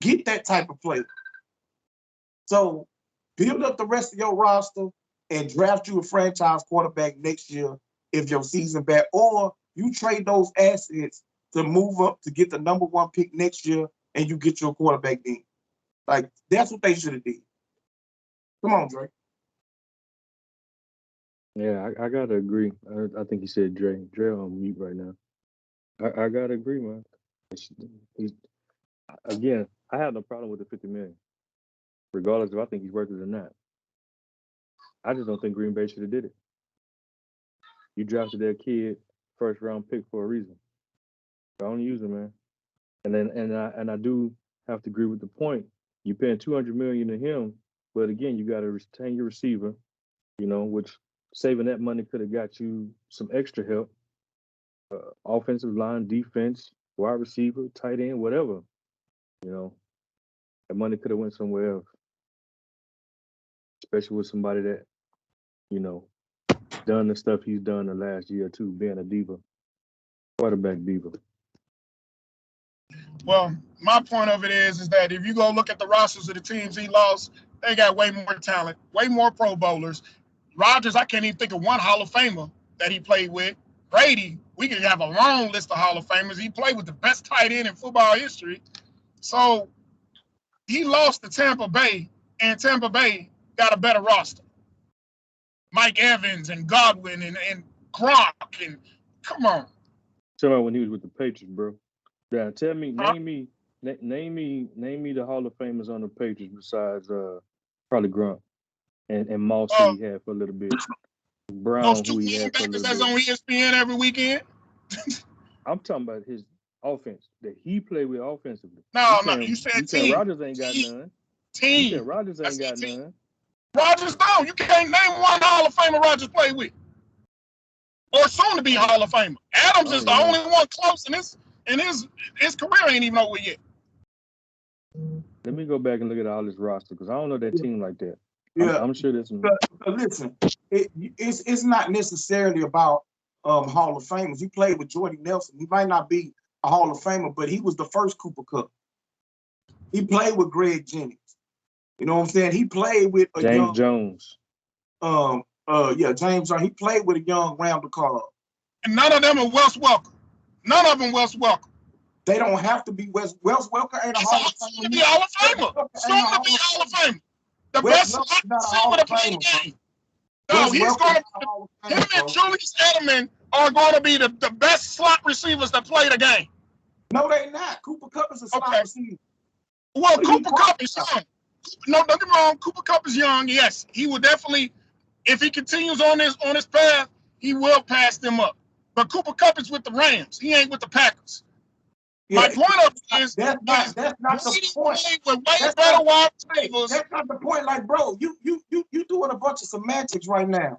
get that type of player. So build up the rest of your roster and draft you a franchise quarterback next year if your season bad, or you trade those assets to move up to get the number 1 pick next year and you get your quarterback then. Like, that's what they should have did. Come on, Dre. Yeah, I gotta agree. I think he said Dre. Dre on mute right now. I gotta agree, man. Again, I have no problem with the $50 million, regardless if I think he's worth it or not. I just don't think Green Bay should have did it. You drafted their kid first round pick for a reason. Don't use him, man. And I do have to agree with the point. You're paying $200 million to him, but again, you got to retain your receiver. Which saving that money could have got you some extra help. Offensive line, defense, wide receiver, tight end, whatever. That money could have went somewhere else. Especially with somebody that, done the stuff he's done the last year or two, being a diva, quarterback diva. Well, my point of it is that if you go look at the rosters of the teams he lost, they got way more talent, way more Pro Bowlers. Rodgers, I can't even think of one Hall of Famer that he played with. Brady, we could have a long list of Hall of Famers. He played with the best tight end in football history. So he lost to Tampa Bay, and Tampa Bay got a better roster. Mike Evans and Godwin and Gronk, and come on. Somebody when he was with the Patriots, bro. Yeah, tell me, name me the Hall of Famers on the Patriots besides probably Gronk and Moss who he had for a little bit. Brown Those 2 who he had for a linebackers little that's bit. on ESPN every weekend. I'm talking about his offense that he played with offensively. You said team. Rodgers ain't got none. Team. You said Rodgers ain't got none. Rodgers, no, you can't name one Hall of Famer Rodgers played with, or soon to be Hall of Famer. Adams is the only one close in his career ain't even over yet. Let me go back and look at all this roster because I don't know that team like that. Yeah, I'm sure there's some. Listen, it's not necessarily about Hall of Famers. He played with Jordy Nelson. He might not be a Hall of Famer, but he was the first Cooper Kupp. He played with Greg Jennings. You know what I'm saying? He played with a James Jones. James Jones. He played with a young Randall Cobb. And none of them are Wes Welker. None of them Wes Welker. They don't have to be Wes Welker ain't a Hall of Famer. Soon to be Hall of Famer. Soon to be Hall of Famer. The best receiver to play the game. No, he's going to. Him and Julius Edelman are going to be the best slot receivers that play the game. No, they're not. Cooper Kupp is a slot receiver. Well, Cooper Kupp is young. No, don't get me wrong. Cooper Kupp is young. Yes, he will definitely, if he continues on his path, he will pass them up. But Cooper Kupp is with the Rams. He ain't with the Packers. Yeah, my point of it is that's not the point. With way better wide receivers. That's not the point. Like, bro, you doing a bunch of semantics right now.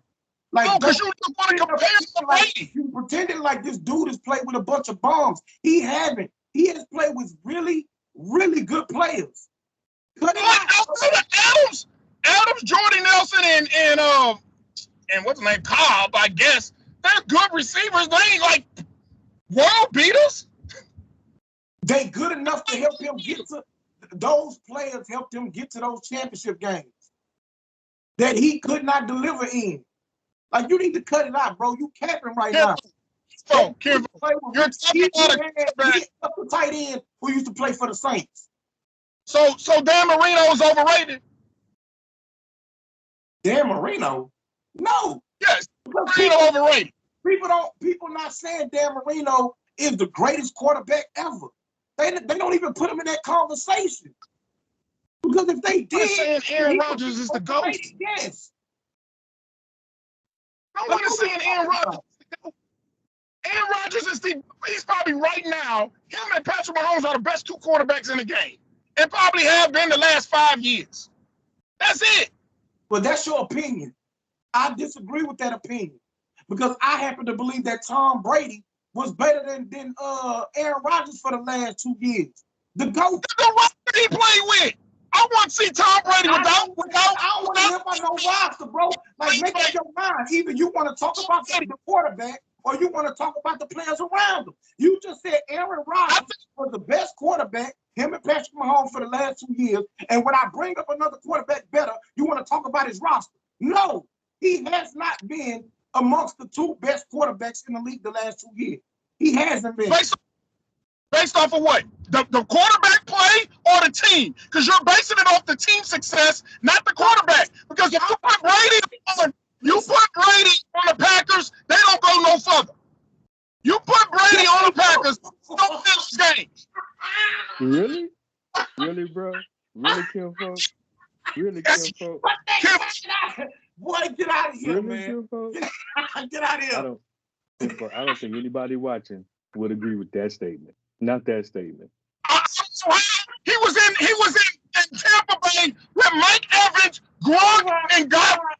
Like, no, because you want to compare the Brady. You pretending like this dude has played with a bunch of bums. He haven't. He has played with really, really good players. Adams, Jordy Nelson, and what's his name, Cobb, I guess. They're good receivers. They ain't like world beaters. They good enough to help him get to those players. Helped him get to those championship games that he could not deliver in. Like, you need to cut it out, bro. You capping right now. Oh, Kevin, you're talking about a tight end who used to play for the Saints. So Dan Marino is overrated. Dan Marino? No. Yes, Marino overrated. People not saying Dan Marino is the greatest quarterback ever. They don't even put him in that conversation. Because if they did, saying Aaron Rodgers is the GOAT. Yes. Nobody's saying Aaron Rodgers is the GOAT. Aaron Rodgers is he's probably right now, him and Patrick Mahomes are the best two quarterbacks in the game. And probably have been the last 5 years. That's it. Well, that's your opinion. I disagree with that opinion. Because I happen to believe that Tom Brady was better than Aaron Rodgers for the last 2 years. The GOAT. The roster he played with. I want to see Tom Brady without. I don't want to live by no roster, bro. Like, make up your mind. Either you want to talk about the quarterback or you want to talk about the players around him. You just said Aaron Rodgers was the best quarterback, him and Patrick Mahomes for the last 2 years. And when I bring up another quarterback better, you want to talk about his roster. No, he has not been amongst the 2 best quarterbacks in the league the last 2 years. He hasn't been. Based off of what? The quarterback play or the team? Because you're basing it off the team success, not the quarterback. Because if you put Brady on the Packers, they don't go no further. You put Brady on the Packers, don't finish games. Really? Really, bro? Really, Kim folks? Really, Kim folks? Boy, get out of here, Really, man. Kim folks? Get out of here. I don't think anybody watching would agree with that statement. Not that statement. He was in Tampa Bay with Mike Evans, Gronk, and Godwin.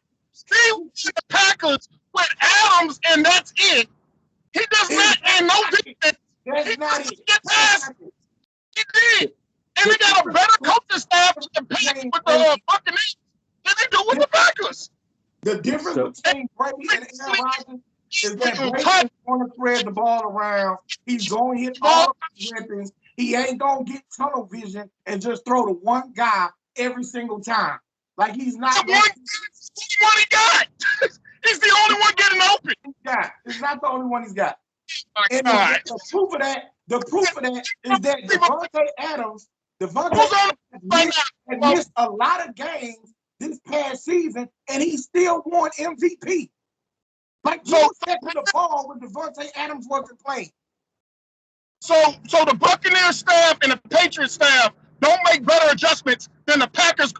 He was in the Packers with Adams, and that's it. He does not, and no defense. That's not it. Get past. He did. And they got a better coaching staff with the Buccaneers than they do with the Packers. The difference between Brady and Aaron Rodgers is that Brady is going to spread the ball around. He's going to hit all the weapons. He ain't going to get tunnel vision and just throw to one guy every single time. Like, he's not. What he got. He's the only one getting open. It's not the only one he's got. And the proof of that is that Devontae Adams missed a lot of games this past season, and he still won MVP. Like, so second the ball when Devontae Adams wasn't playing. So the Buccaneers staff and the Patriots staff don't make better adjustments than the Packers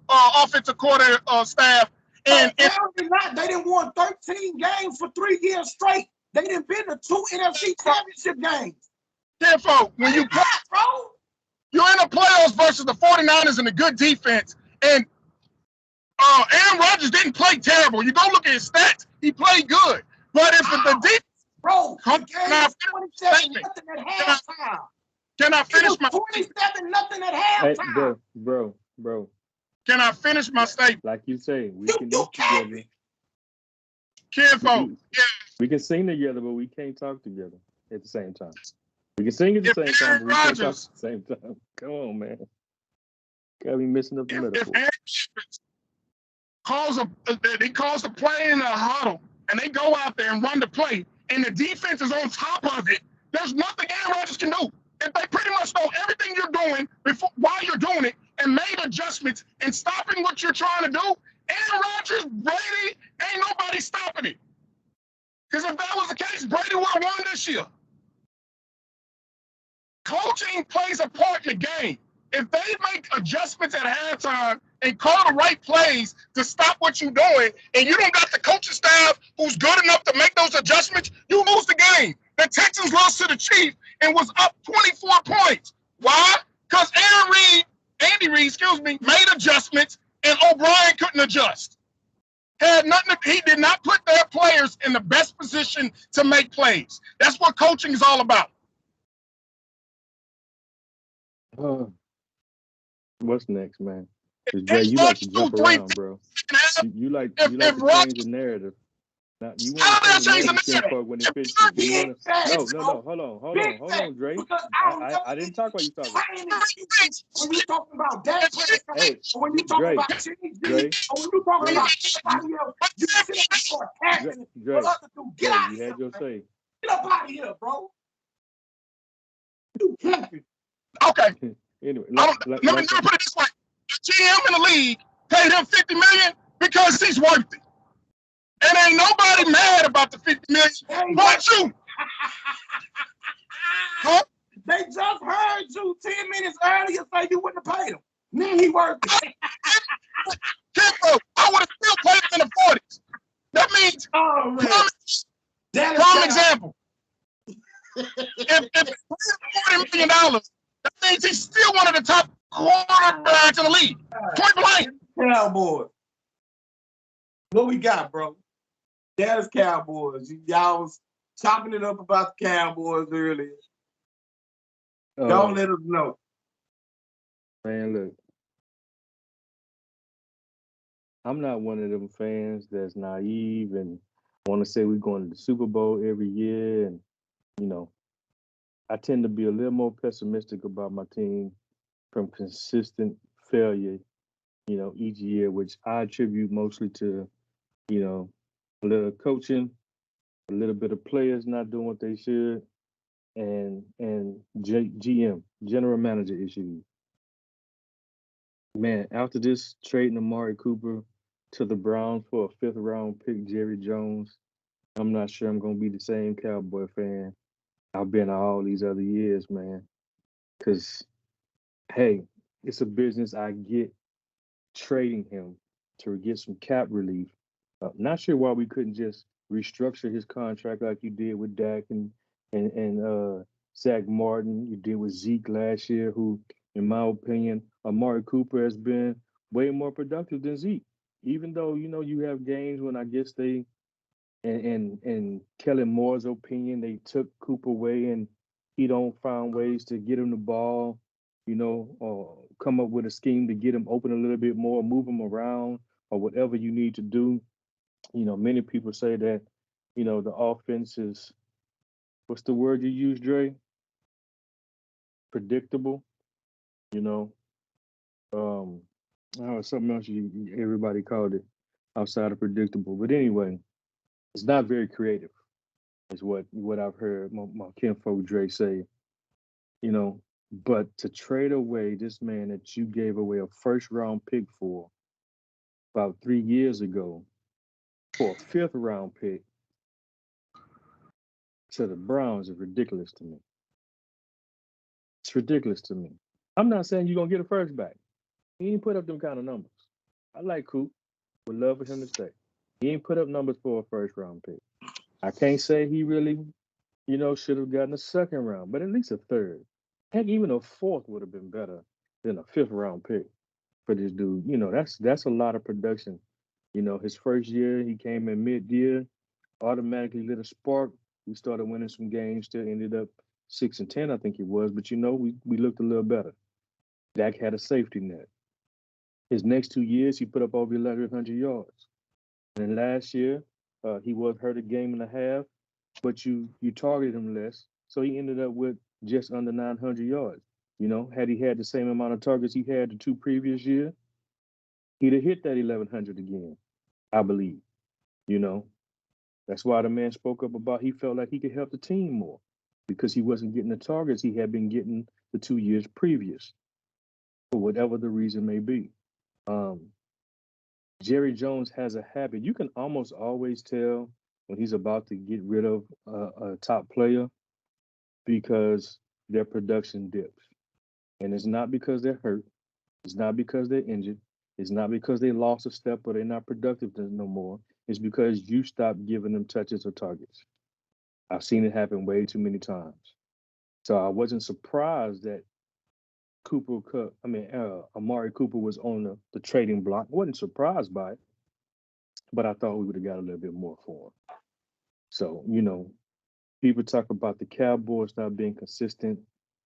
offensive coordinator staff. And not. They didn't won 13 games for 3 years straight. They didn't been to 2 NFC championship games. Therefore, when you play, you're in the playoffs versus the 49ers and a good defense. And Aaron Rodgers didn't play terrible. You go look at his stats. He played good. But if the defense... Bro, can I finish my 27-0 at halftime? Hey, bro. Can I finish my statement? Like you say, we can do together. Kinfolk, yeah. We can sing together, but we can't talk together at the same time. We can sing at the same time, but we can't talk at the same time. Come on, man. Gotta be missing up the metaphor. If Aaron calls a play in a huddle, and they go out there and run the play, and the defense is on top of it, there's nothing Aaron Rodgers can do. If they pretty much know everything you're doing while you're doing it and made adjustments and stopping what you're trying to do, Aaron Rodgers, Brady, ain't nobody stopping it. Because if that was the case, Brady would have won this year. Coaching plays a part in the game. If they make adjustments at halftime and call the right plays to stop what you're doing, and you don't got the coaching staff who's good enough to make those adjustments, you lose the game. The Texans lost to the Chiefs and was up 24 points. Why? Because Andy Reid, made adjustments and O'Brien couldn't adjust. He did not put their players in the best position to make plays. That's what coaching is all about. What's next, man? Jay, you like to jump around, bro. You like to change the narrative. Now, you want to change the narrative when it fits you. No, hold on, Dre. I didn't talk while you talking. When you talking about that, when you talking about Dre, when you talking about somebody else, you sit up and start attacking the other dude. Get out of here. You had your say. Get up out of here, bro. You capping. Okay. Anyway, let me put it this way: the GM in the league paid him $50 million because he's worth it, and ain't nobody mad about the $50 million. But you, huh? They just heard you 10 minutes earlier say you wouldn't have paid him. Now he working. Kimbo, I would have still paid him in the 40s. That means, Oh man. prime example. If it's $40 million, that means he's still one of the top quarterbacks in the league. Point blank. Cowboys. What we got, bro? Dallas Cowboys. Y'all was chopping it up about the Cowboys earlier. Don't let us know. Man, look. I'm not one of them fans that's naive and want to say we're going to the Super Bowl every year. And, you know, I tend to be a little more pessimistic about my team from consistent failure, you know, each year, which I attribute mostly to, you know, a little coaching, a little bit of players not doing what they should, and GM, general manager issues. Man, after this trading Amari Cooper to the Browns for a 5th round pick, Jerry Jones, I'm not sure I'm gonna be the same Cowboy fan I've been all these other years, man. Cause hey, it's a business. I get trading him to get some cap relief. Not sure why we couldn't just restructure his contract like you did with Dak and Zach Martin. You did with Zeke last year, who, in my opinion, Amari Cooper has been way more productive than Zeke. Even though, you know, you have games when I guess they and Kellen Moore's opinion, they took Cooper away and he don't find ways to get him the ball, you know, or come up with a scheme to get him open a little bit more, move him around, or whatever you need to do. You know, many people say that, you know, the offense is, what's the word you use, Dre? Predictable, you know. Something else everybody called it outside of predictable. But anyway, it's not very creative, is what I've heard my kinfolk Dre say. You know, but to trade away this man that you gave away a 1st round pick for about 3 years ago for a 5th round pick to the Browns is ridiculous to me. It's ridiculous to me. I'm not saying you're gonna get a first back. He ain't put up them kind of numbers. I like Coop. Would love for him to stay. He ain't put up numbers for a 1st round pick. I can't say he really, you know, should have gotten a 2nd round, but at least a 3rd. Heck, even a 4th would have been better than a 5th round pick for this dude. You know, that's a lot of production. You know, his first year, he came in mid-year, automatically lit a spark. We started winning some games, still ended up 6-10, I think it was. But, you know, we looked a little better. Dak had a safety net. His next 2 years, he put up over 1,100 yards. And then last year, he was hurt a game and a half, but you targeted him less. So he ended up with just under 900 yards. You know, had he had the same amount of targets he had the 2 previous years, he'd have hit that 1,100 again, I believe. You know, that's why the man spoke up about he felt like he could help the team more because he wasn't getting the targets he had been getting the 2 years previous, for whatever the reason may be. Jerry Jones has a habit. You can almost always tell when he's about to get rid of a top player because their production dips. And it's not because they're hurt. It's not because they're injured. It's not because they lost a step or they're not productive no more. It's because you stopped giving them touches or targets. I've seen it happen way too many times. So I wasn't surprised that Amari Cooper was on the trading block. I wasn't surprised by it, but I thought we would have got a little bit more for him. So, you know, people talk about the Cowboys not being consistent,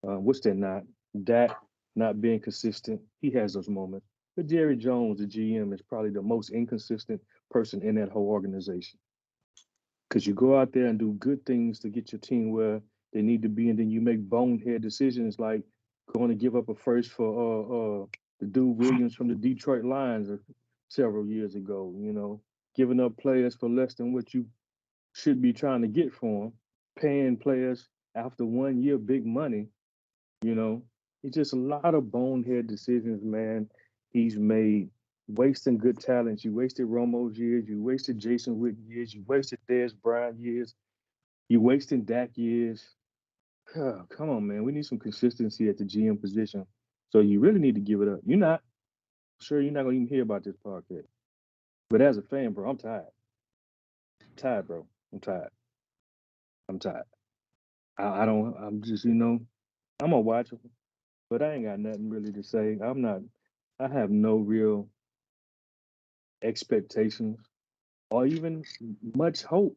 which they're not. Dak not being consistent. He has those moments. But Jerry Jones, the GM, is probably the most inconsistent person in that whole organization. Because you go out there and do good things to get your team where they need to be, and then you make bonehead decisions like going to give up a first for the dude Williams from the Detroit Lions several years ago, you know, giving up players for less than what you should be trying to get for them, paying players after 1 year big money, you know. It's just a lot of bonehead decisions, man, he's made, wasting good talents. You wasted Romo's years, you wasted Jason Witten years, you wasted Dez Bryant years, you wasting Dak years. Oh, come on, man. We need some consistency at the GM position. So you really need to give it up. You're not sure you're not gonna even hear about this podcast. But as a fan, bro, I'm tired. Tired, bro. I'm tired. I'm tired. I don't. I'm just, I'm gonna watch them, but I ain't got nothing really to say. I'm not. I have no real expectations or even much hope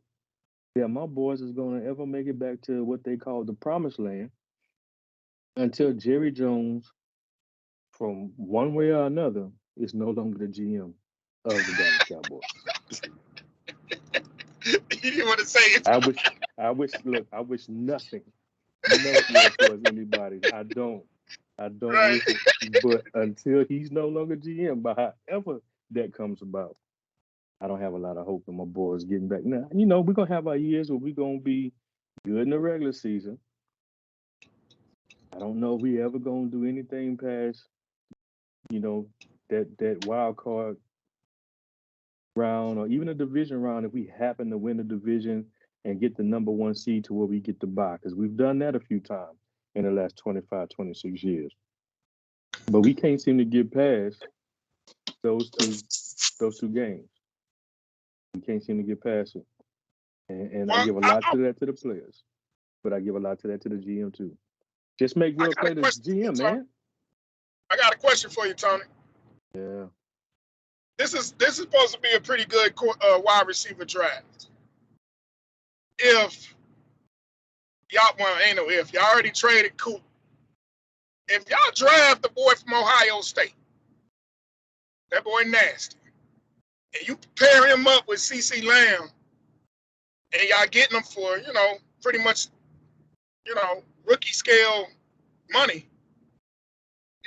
that my boys is gonna ever make it back to what they call the promised land until Jerry Jones, from one way or another, is no longer the GM of the Dallas Cowboys. You didn't want to say it. Look, I wish nothing, no ill towards anybody. I don't Right. wish it. But until he's no longer GM, but however that comes about, I don't have a lot of hope in my boys getting back. Now, we're going to have our years where we're going to be good in the regular season. I don't know if we ever going to do anything past, that wild card round or even a division round if we happen to win the division and get the number one seed to where we get the bye, because we've done that a few times in the last 25, 26 years. But we can't seem to get past those two games. We can't seem to get past it. And I Well, give a lot to that to the players, but I give a lot to that to the GM too. Just make Will play the GM, man. I got a question for you, Tony. Yeah. This is supposed to be a pretty good wide receiver draft. If ain't no if, y'all already traded Coop. If y'all draft the boy from Ohio State, that boy nasty, and you pair him up with CeCe Lamb, and y'all getting him for, pretty much, rookie scale money,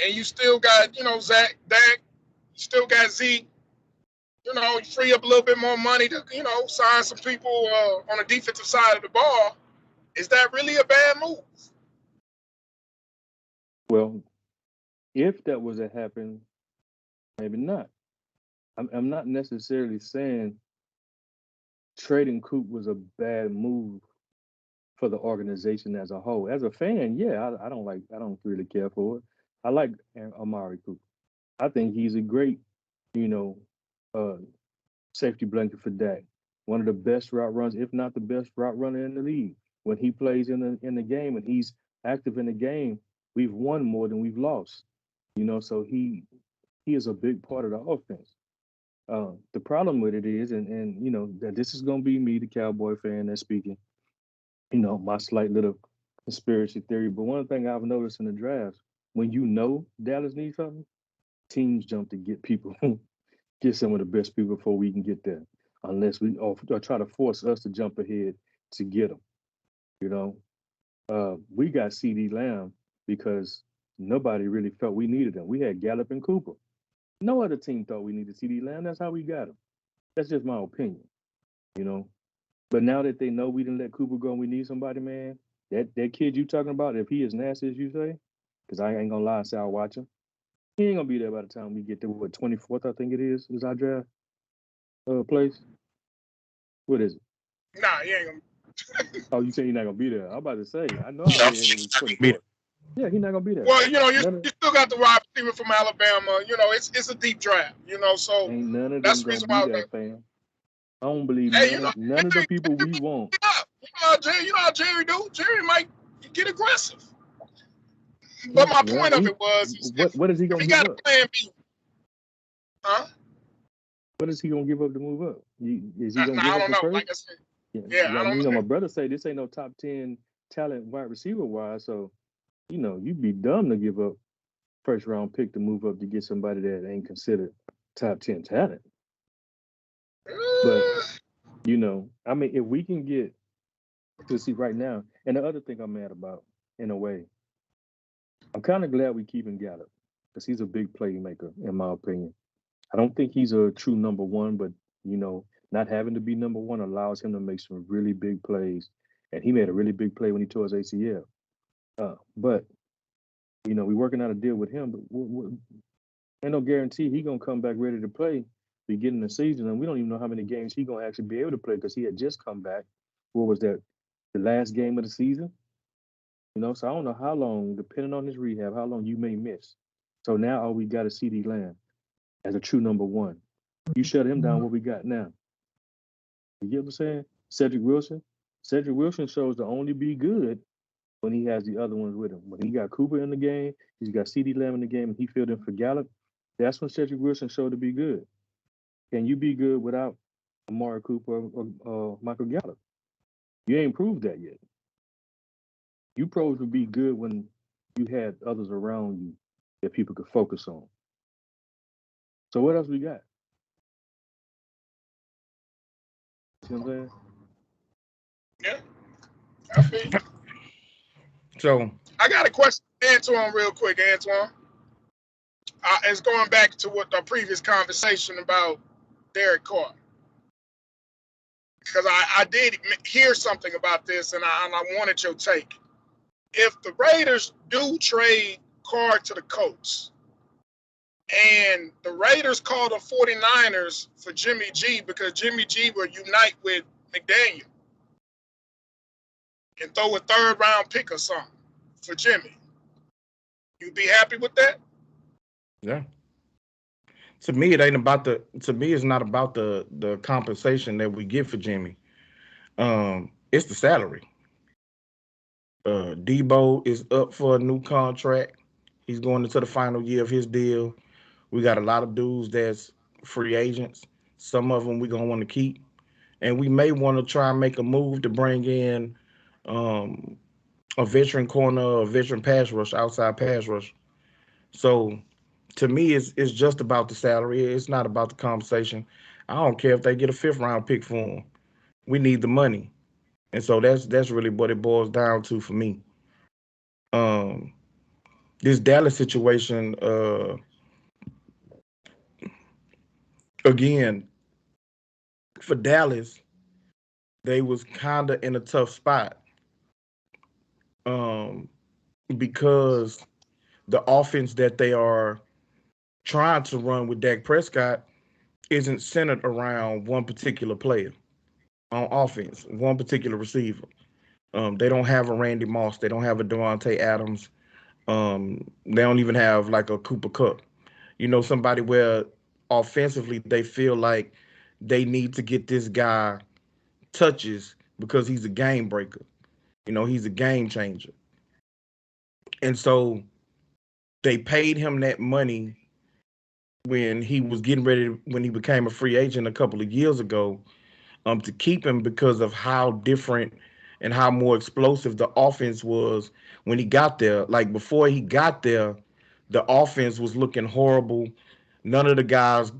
and you still got, Zach, Dak, you still got Zeke, you free up a little bit more money to, sign some people on the defensive side of the ball. Is that really a bad move? Well, if that was to happen, maybe not. I'm not necessarily saying trading Coop was a bad move for the organization as a whole. As a fan, yeah, I don't really care for it. I like Amari Cooper. I think he's a great, safety blanket for Dak. One of the best route runs, if not the best route runner in the league. When he plays in the game and he's active in the game, we've won more than we've lost. So he is a big part of the offense. The problem with it is, and that this is going to be me, the Cowboy fan, that's speaking. My slight little conspiracy theory. But one thing I've noticed in the drafts, when Dallas needs something, teams jump to get people, get some of the best people before we can get there. Unless we or try to force us to jump ahead to get them. We got CD Lamb because nobody really felt we needed him. We had Gallup and Cooper. No other team thought we needed CD Lamb. That's how we got him. That's just my opinion. But now that they know we didn't let Cooper go and we need somebody, man, that kid you talking about, if he is nasty as you say, because I ain't gonna lie and say I'll watch him, he ain't gonna be there by the time we get to 24th, I think it is our draft place. What is it? Nah, he ain't gonna. Oh, you say he's not gonna be there? I'm about to say, I know I read it was 24th. Yeah, he's not gonna be there. Well, you still got the wide receiver from Alabama. It's a deep draft. So ain't none of that's them the reason gonna why be I there, was fam. I don't believe hey, none of the people we want. You know how Jerry do? Jerry might get aggressive. But my point of it was, what is he if gonna he give got a up? plan B, huh? What is he gonna give up to move up? Is he gonna I give up don't the know. first? Like I said, Yeah, I don't know. my brother say this ain't no top 10 talent wide receiver wise, so you'd be dumb to give up first round pick to move up to get somebody that ain't considered top 10 talent. But I mean, if we can get to see right now, and the other thing I'm mad about, in a way, I'm kind of glad we keeping Gallup because he's a big playmaker, in my opinion. I don't think he's a true number one, but not having to be number one allows him to make some really big plays. And he made a really big play when he tore his ACL. But we're working out a deal with him, but ain't no guarantee he gonna come back ready to play beginning of the season, and we don't even know how many games he gonna actually be able to play because he had just come back. What was that? The last game of the season. So I don't know how long, depending on his rehab, how long you may miss. So now all we got is CD Lamb as a true number one. You shut him down, what we got now? You get what I'm saying? Cedric Wilson. Cedric Wilson shows to only be good when he has the other ones with him. When he got Cooper in the game, he's got CD Lamb in the game, and he filled in for Gallup. That's when Cedric Wilson showed to be good. Can you be good without Amari Cooper or Michael Gallup? You ain't proved that yet. You proved to be good when you had others around you that people could focus on. So what else we got? See what I'm saying? Yeah, I feel you. So I got a question, Antoine, real quick, Antoine. It's going back to what the previous conversation about Derek Carr. Because I did hear something about this, and I wanted your take. If the Raiders do trade Carr to the Colts, and the Raiders call the 49ers for Jimmy G because Jimmy G will unite with McDaniel and throw a third-round pick or something for Jimmy, you'd be happy with that? yeah. To me, it ain't about the. To me, it's not about the compensation that we get for Jimmy. It's the salary. Debo is up for a new contract. He's going into the final year of his deal. We got a lot of dudes that's free agents. Some of them we gonna want to keep, and we may want to try and make a move to bring in um, a veteran corner, a veteran pass rush, outside pass rush. So to me, it's just about the salary. It's not about the compensation. I don't care if they get a fifth round pick for him. We need the money, and so that's really what it boils down to for me. Um, this Dallas situation, again, for Dallas, they was kind of in a tough spot um, because the offense that they are trying to run with Dak Prescott isn't centered around one particular player on offense, one particular receiver. They don't have a Randy Moss. They don't have a Devontae Adams. They don't even have like a Cooper Kupp. Somebody where offensively they feel like they need to get this guy touches because he's a game breaker. He's a game changer. And so they paid him that money when he was getting ready, when he became a free agent a couple of years ago, to keep him because of how different and how more explosive the offense was when he got there. Like before he got there, the offense was looking horrible. None of the guys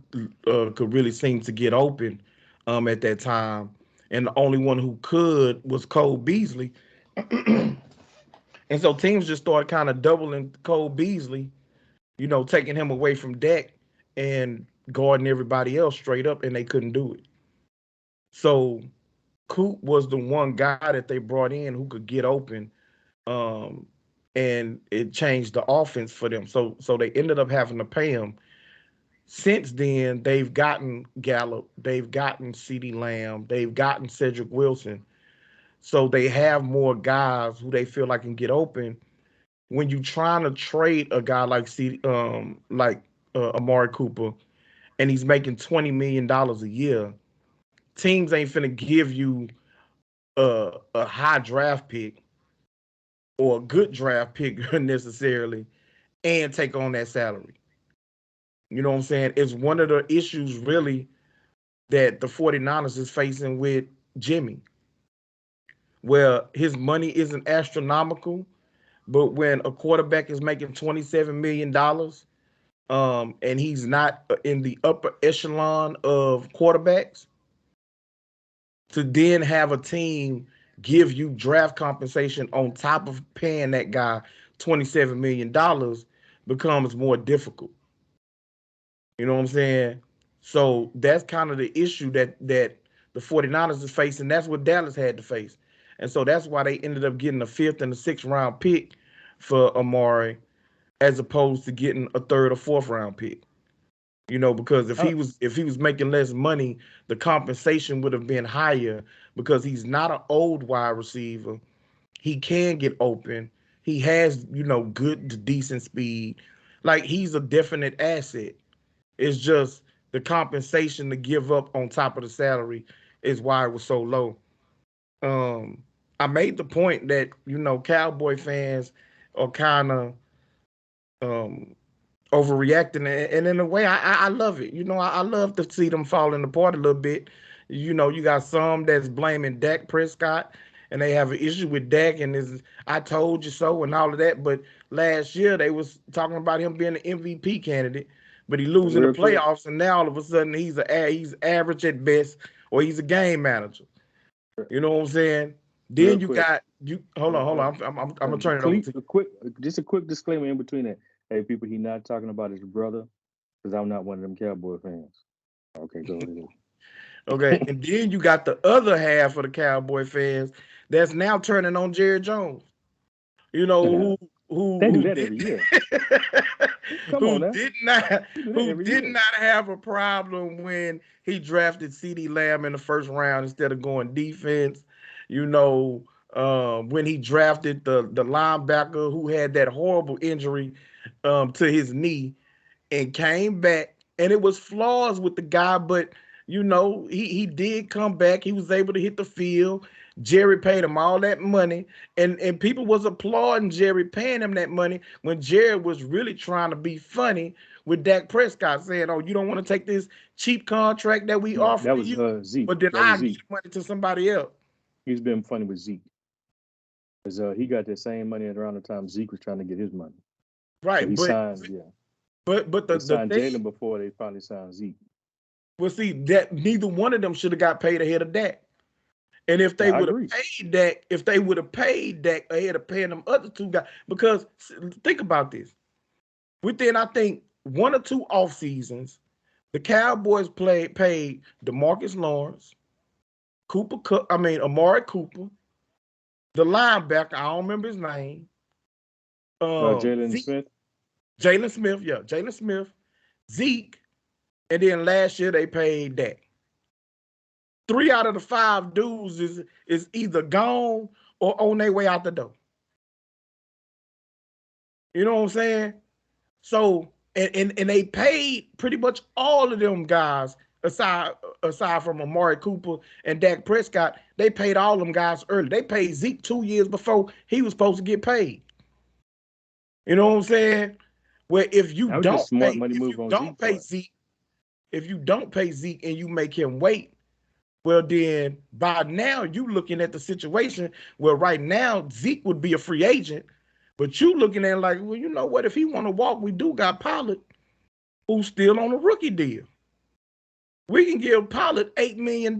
could really seem to get open at that time. And the only one who could was Cole Beasley. And so teams just started kind of doubling Cole Beasley, taking him away from Dak and guarding everybody else straight up, and they couldn't do it. So Coop was the one guy that they brought in who could get open, um, and it changed the offense for them. So they ended up having to pay him. Since then, they've gotten Gallup, they've gotten CeeDee Lamb, they've gotten Cedric Wilson. So they have more guys who they feel like can get open. When you're trying to trade a guy like Amari Cooper, and he's making $20 million a year, teams ain't finna give you a high draft pick or a good draft pick necessarily and take on that salary. You know what I'm saying? It's one of the issues really that the 49ers is facing with Jimmy, where his money isn't astronomical, but when a quarterback is making $27 million, and he's not in the upper echelon of quarterbacks, to then have a team give you draft compensation on top of paying that guy $27 million becomes more difficult. You know what I'm saying? So that's kind of the issue that the 49ers is facing. That's what Dallas had to face. And so that's why they ended up getting a fifth and a sixth round pick for Amari as opposed to getting a third or fourth round pick. Because if he was making less money, the compensation would have been higher because he's not an old wide receiver. He can get open, He has, good to decent speed. Like, he's a definite asset. It's just the compensation to give up on top of the salary is why it was so low. I made the point that, Cowboy fans are kind of um overreacting, and in a way, I love it. I love to see them falling apart a little bit. You got some that's blaming Dak Prescott, and they have an issue with Dak and his "I told you so" and all of that. But last year they was talking about him being an MVP candidate, but he losing the Real quick, playoffs, and now all of a sudden he's average at best, or he's a game manager. You know what I'm saying? real Then you quick. got you. Hold on. I'm gonna turn it over to you. Just a quick disclaimer in between that. Hey, people, he's not talking about his brother, because I'm not one of them Cowboy fans. Okay, go ahead. Okay, and then you got the other half of the Cowboy fans that's now turning on Jerry Jones. You know They do who that did every year. Come on who now. did not They do that who every did year. not have a problem when he drafted CeeDee Lamb in the first round instead of going defense. When he drafted the linebacker who had that horrible injury to his knee and came back, and it was flaws with the guy, but he did come back. He was able to hit the field. Jerry paid him all that money, and people was applauding Jerry paying him that money when Jerry was really trying to be funny with Dak Prescott, saying, "Oh, you don't want to take this cheap contract that we No, offer that to was you, Zeke. but then That was I give Zeke. money to somebody else." He's been funny with Zeke. Because he got that same money at around the time Zeke was trying to get his money. So Right, he but signed, the they signed thing, Jalen before they probably signed Zeke. well, see that neither one of them should have got paid ahead of Dak. And if they I would have agree. paid Dak, ahead of paying them other two guys, because think about this. Within, I think, one or two off seasons, the Cowboys paid DeMarcus Lawrence, Amari Cooper, the linebacker, I don't remember his name, Jalen Zeke, Smith. Jalen Smith, Zeke, and then last year they paid Dak. 3 out of the 5 dudes is either gone or on their way out the door. You know what I'm saying? So and they paid pretty much all of them guys aside from Amari Cooper and Dak Prescott. They paid all them guys early. They paid Zeke 2 years before he was supposed to get paid. You know what I'm saying? Where if you That was just don't smart pay, money if move you on don't Zeke's pay part. Zeke, if you don't pay Zeke and you make him wait, well, then by now you looking at the situation where right now Zeke would be a free agent, but you looking at it like, well, you know what? If he want to walk, we do got Pollard, who's still on a rookie deal. We can give Pollard $8 million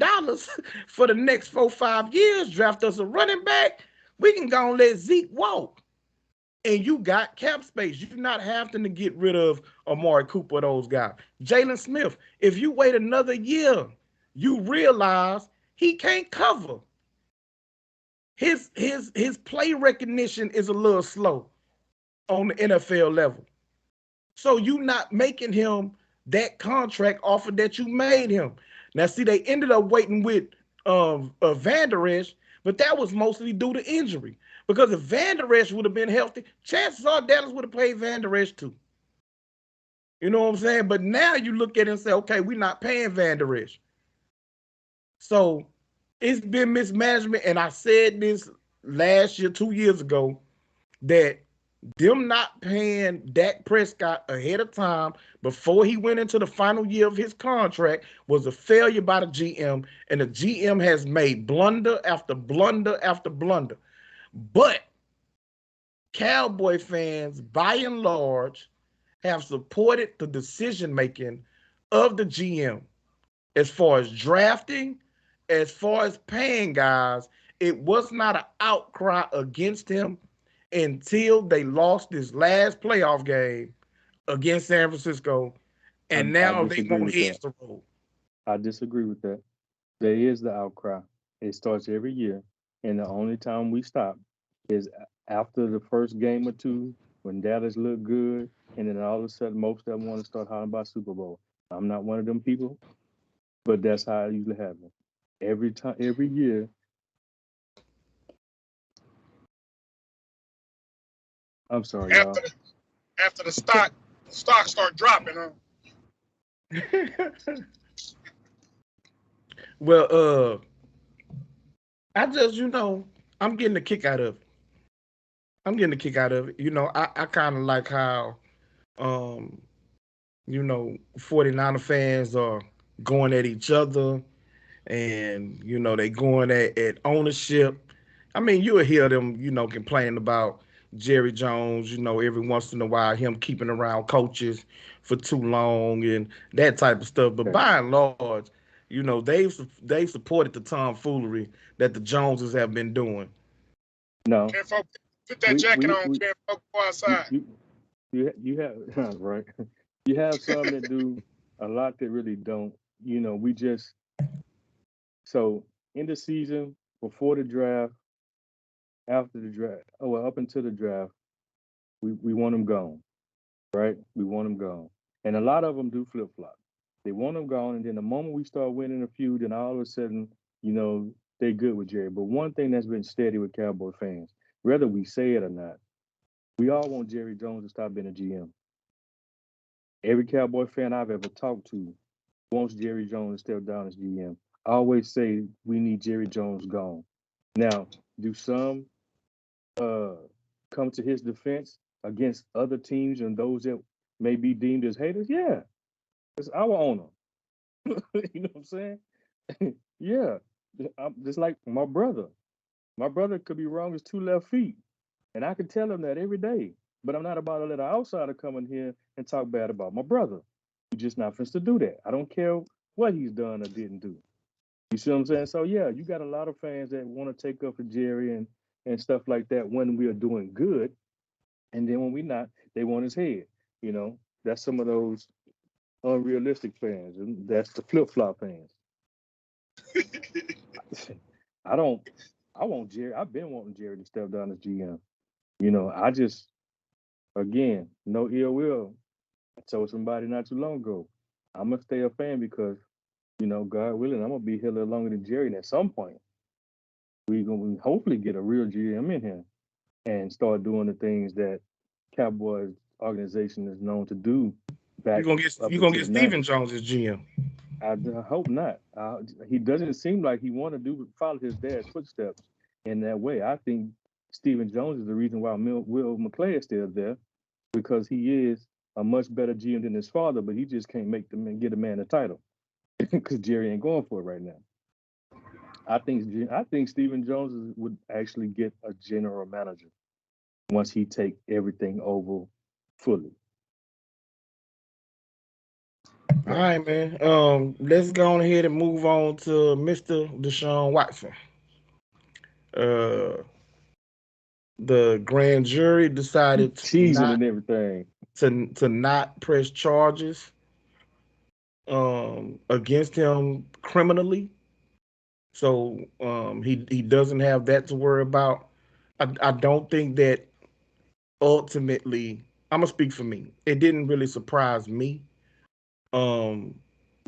for the next 4-5 years, draft us a running back. We can go and let Zeke walk. And you got cap space. You're not having to get rid of Amari Cooper, those guys. Jalen Smith, if you wait another year, you realize he can't cover. His play recognition is a little slow on the NFL level. So you not making him that contract offer that you made him. Now, see, they ended up waiting with Van Der Esch, but that was mostly due to injury. Because if Van Der Esch would have been healthy, chances are Dallas would have paid Van Der Esch too. You know what I'm saying? But now you look at it and say, okay, we're not paying Van Der Esch. So it's been mismanagement. And I said this last year, 2 years ago, that them not paying Dak Prescott ahead of time before he went into the final year of his contract was a failure by the GM, and the GM has made blunder after blunder after blunder. But Cowboy fans, by and large, have supported the decision making of the GM as far as drafting, as far as paying guys. It was not an outcry against him until they lost this last playoff game against San Francisco, and I now they disagree want with heads that. to roll. I disagree with that. There is the outcry. It starts every year, and the only time we stop is after the first game or two when Dallas look good, and then all of a sudden most of them want to start hollering about Super Bowl. I'm not one of them people, but that's how it usually happens. Every time, every year, I'm sorry, After y'all. the after the stock start dropping, Well, I just, I'm getting a kick out of it. I'm getting a kick out of it. I kind of like how, um, 49er fans are going at each other and, they going at ownership. I mean, you'll hear them, complaining about Jerry Jones, every once in a while, him keeping around coaches for too long and that type of stuff. But Okay. by and large, they've supported the tomfoolery that the Joneses have been doing. No, can't folk put that we jacket we on, we can't folk go you outside. you you have right. You have some that do, a lot that really don't. We just so in the season, before the draft, after the draft, oh well, up until the draft, we want them gone, right? We want them gone, and a lot of them do flip flop. They want them gone, and then the moment we start winning a few, then all of a sudden, they good with Jerry. But one thing that's been steady with Cowboy fans, whether we say it or not, we all want Jerry Jones to stop being a GM. Every Cowboy fan I've ever talked to wants Jerry Jones to step down as GM. I always say we need Jerry Jones gone. Now, do some uh, come to his defense against other teams and those that may be deemed as haters? Yeah, it's our owner. You know what I'm saying? Yeah, I'm just like my brother. My brother could be wrong as two left feet, and I can tell him that every day. But I'm not about to let an outsider come in here and talk bad about my brother. You're just not supposed to do that. I don't care what he's done or didn't do. You see what I'm saying? So yeah, you got a lot of fans that want to take up for Jerry and stuff like that when we are doing good, and then when we're not, they want his head. That's some of those unrealistic fans, and that's the flip flop fans. I don't. I want Jerry. I've been wanting Jerry to step down as GM. I just, again, no ill will. I told somebody not too long ago, I'm gonna stay a fan because, God willing, I'm gonna be here a little longer than Jerry. And at some point, we gonna hopefully get a real GM in here and start doing the things that Cowboys organization is known to do You're back gonna get up you're gonna into get the Stephen 90s. Jones as GM. I hope not. He doesn't seem like he want to follow his dad's footsteps in that way. I think Stephen Jones is the reason why Will McClay is still there because he is a much better GM than his father, but he just can't make the man get a man a title because Jerry ain't going for it right now. I think Stephen Jones would actually get a general manager once he take everything over fully. All But right, man. Let's go on ahead and move on to Mr. Deshaun Watson. Uh, the grand jury decided to cheesing not and everything. to not press charges against him criminally. So he doesn't have that to worry about. I don't think that ultimately I'm gonna speak for me. It didn't really surprise me. Um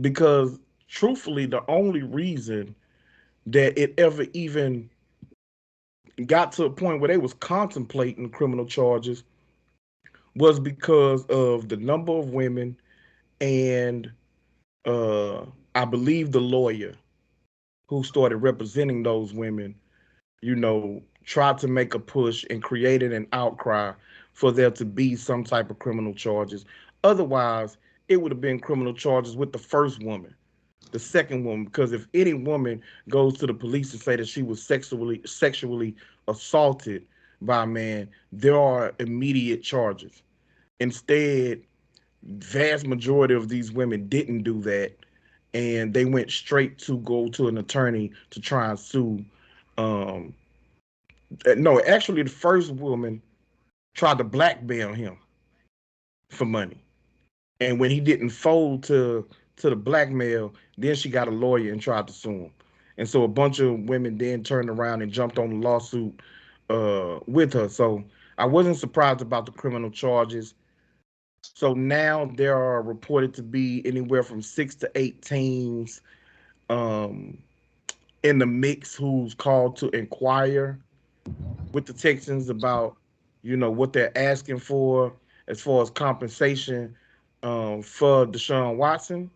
because truthfully the only reason that it ever even got to a point where they was contemplating criminal charges was because of the number of women and uh I believe the lawyer who started representing those women, tried to make a push and created an outcry for there to be some type of criminal charges. Otherwise, it would have been criminal charges with the first woman, the second woman, because if any woman goes to the police to say that she was sexually assaulted by a man, there are immediate charges. Instead, vast majority of these women didn't do that, and they went straight to go to an attorney to try and sue. Um, no, actually, the first woman tried to blackmail him for money, and when he didn't fold to the blackmail, then she got a lawyer and tried to sue him. And so a bunch of women then turned around and jumped on the lawsuit with her. So I wasn't surprised about the criminal charges. So now there are reported to be anywhere from 6 to 8 teams um, in the mix who's called to inquire with the Texans about, what they're asking for as far as compensation for Deshaun Watson.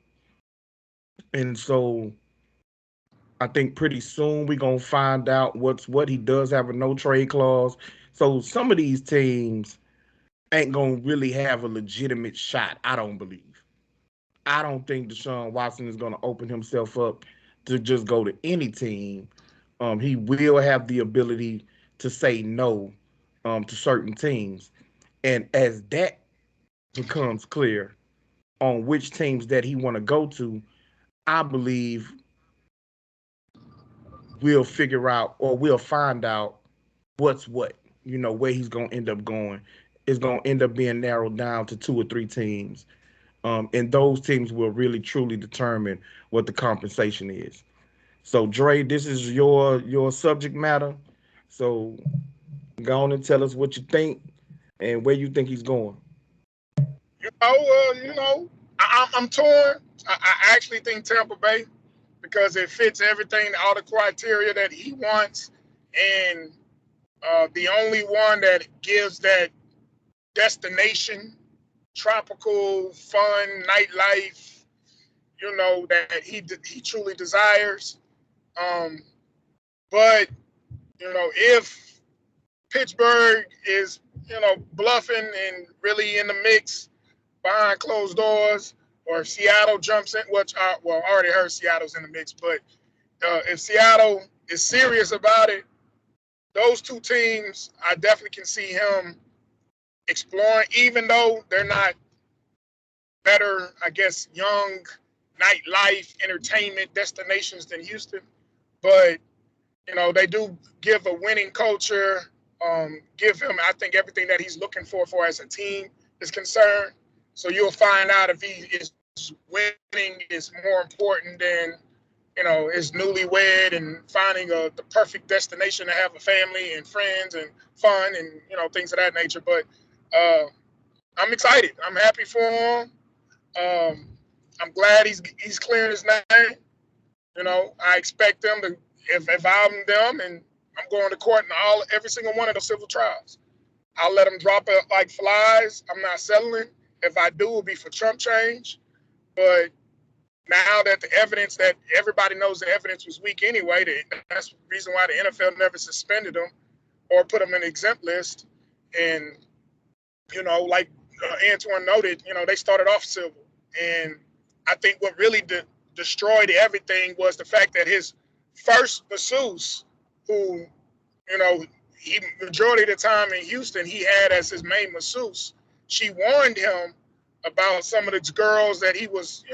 And so I think pretty soon we're gonna find out what he does have a no trade clause. So some of these teams ain't gonna really have a legitimate shot, I don't believe. I don't think Deshaun Watson is gonna open himself up to just go to any team. He will have the ability to say no to certain teams. And as that becomes clear on which teams that he want to go to, I believe we'll figure out or we'll find out what's what, where he's going to end up going. It's going to end up being narrowed down to 2 or 3 teams. And those teams will really truly determine what the compensation is. So, Dre, this is your subject matter. So, go on and tell us what you think and where you think he's going. I'm torn. I actually think Tampa Bay because it fits everything, all the criteria that he wants, and the only one that gives that destination, tropical, fun, nightlife, that he truly desires. Um, but if Pittsburgh is bluffing and really in the mix behind closed doors, or if Seattle jumps in, which I already heard Seattle's in the mix, but if Seattle is serious about it, those 2 teams, I definitely can see him exploring, even though they're not better, I guess, young nightlife entertainment destinations than Houston. But, they do give a winning culture, give him, I think, everything that he's looking for as a team is concerned. So you'll find out if he is winning is more important than is newlywed and finding the perfect destination to have a family and friends and fun and things of that nature. But I'm excited. I'm happy for him. I'm glad he's clearing his name. I expect them to if I'm them and I'm going to court in every single one of those civil trials, I'll let them drop it like flies. I'm not settling. If I do, it'll be for Trump change. But now that the evidence that everybody knows the evidence was weak anyway, that's the reason why the NFL never suspended them or put them in the exempt list. And, like Antoine noted, they started off civil. And I think what really destroyed everything was the fact that his first masseuse, who, he majority of the time in Houston, he had as his main masseuse, she warned him about some of the girls that he was,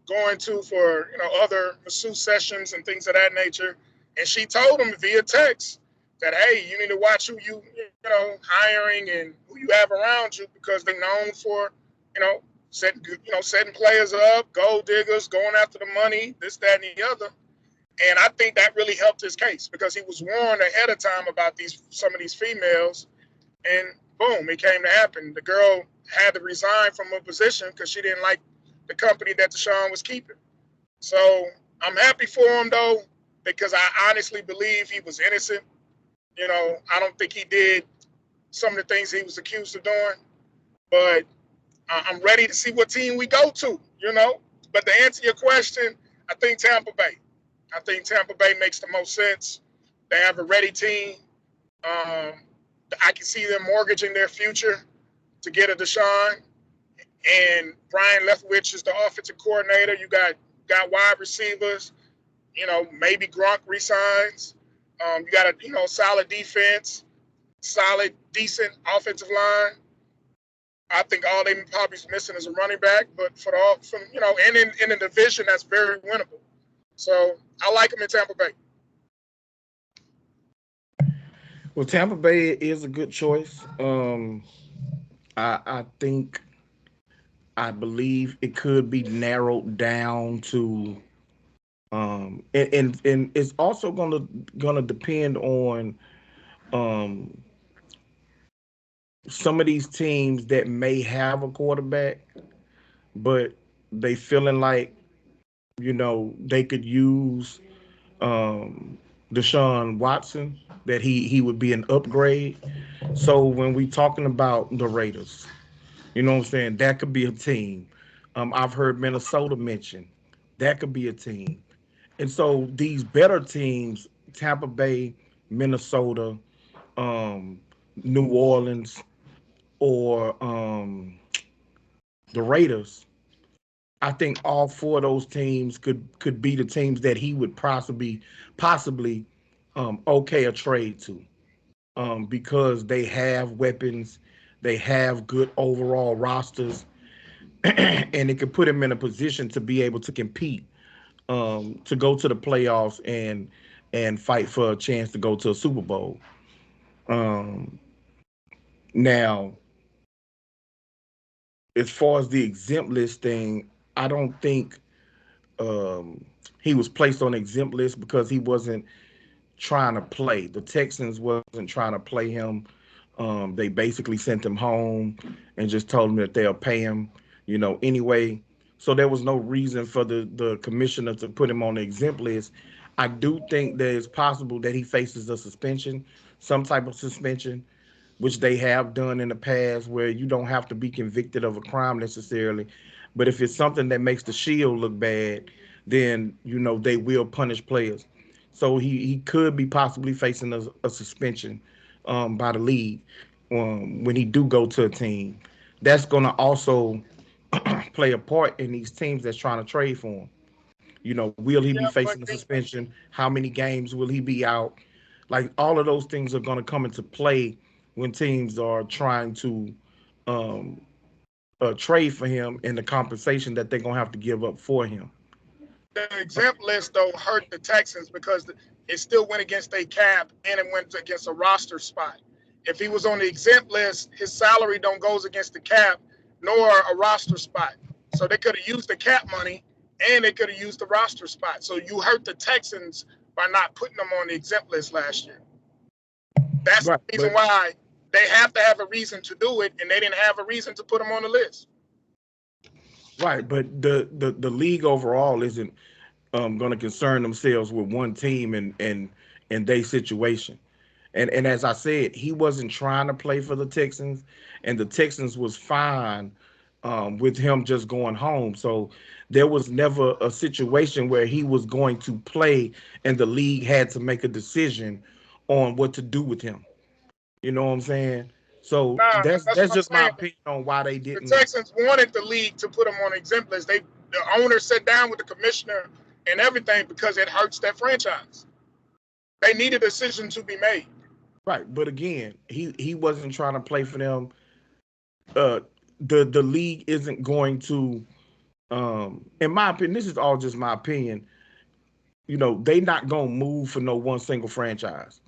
going to for, other masseuse sessions and things of that nature. And she told him via text that, hey, you need to watch who hiring and who you have around you because they're known for, setting players up, gold diggers, going after the money, this, that, and the other. And I think that really helped his case because he was warned ahead of time about some of these females, and boom, it came to happen. The girl had to resign from her position because she didn't like the company that Deshaun was keeping. So I'm happy for him though, because I honestly believe he was innocent. I don't think he did some of the things he was accused of doing, but I'm ready to see what team we go to, But to answer your question, I think Tampa Bay. I think Tampa Bay makes the most sense. They have a ready team. I can see them mortgaging their future to get a Deshaun. And Brian Leftwich is the offensive coordinator. You got wide receivers. Maybe Gronk resigns. You got a solid defense, solid, decent offensive line. I think all they probably is missing is a running back, but and in a division that's very winnable. So I like him in Tampa Bay. Well, Tampa Bay is a good choice. I think I believe it could be narrowed down to and it's also gonna depend on um some of these teams that may have a quarterback, but they feeling like they could use um Deshaun Watson, that he would be an upgrade. So when we talking about the Raiders, you know what I'm saying, that could be a team. I've heard Minnesota mentioned. That could be a team. And so these better teams, Tampa Bay, Minnesota, um, New Orleans, or the Raiders, I think all four of those teams could be the teams that he would possibly okay a trade to, because they have weapons, they have good overall rosters, and it could put him in a position to be able to compete, to go to the playoffs and fight for a chance to go to a Super Bowl. Um, Now, as far as the exempt list thing, I don't think um, he was placed on the exempt list because he wasn't trying to play. The Texans wasn't trying to play him. They basically sent him home and just told him that they'll pay him, anyway. So there was no reason for the commissioner to put him on the exempt list. I do think that it's possible that he faces a suspension, some type of suspension, which they have done in the past, where you don't have to be convicted of a crime necessarily. But if it's something that makes the shield look bad, then they will punish players. So he could be possibly facing a suspension by the league when he do go to a team. That's going to also play a part in these teams that's trying to trade for him. Will he be Yeah, facing but a they, suspension? How many games will he be out? Like all of those things are going to come into play when teams are trying to um, trade for him and the compensation that they're going to have to give up for him. the exempt list though hurt the Texans because it still went against a cap and it went against a roster spot. If he was on the exempt list, his salary don't goes against the cap nor a roster spot. So they could have used the cap money and they could have used the roster spot. So you hurt the Texans by not putting them on the exempt list last year. That's the Right, reason why they have to have a reason to do it, and they didn't have a reason to put them on the list. but the league overall isn't going to concern themselves with one team and their situation. And as I said, he wasn't trying to play for the Texans, and the Texans was fine with him just going home. So there was never a situation where he was going to play, and the league had to make a decision on what to do with him. You know what I'm saying? So Nah, that's that's what that's I'm just my saying. opinion on why they The didn't. Texans wanted the league to put them on exempt list. The owner sat down with the commissioner and everything because it hurts their franchise. They need a decision to be made. Right, but again, he wasn't trying to play for them. Uh, the league isn't going to, in my opinion, this is all just my opinion. They not gonna move for no one single franchise.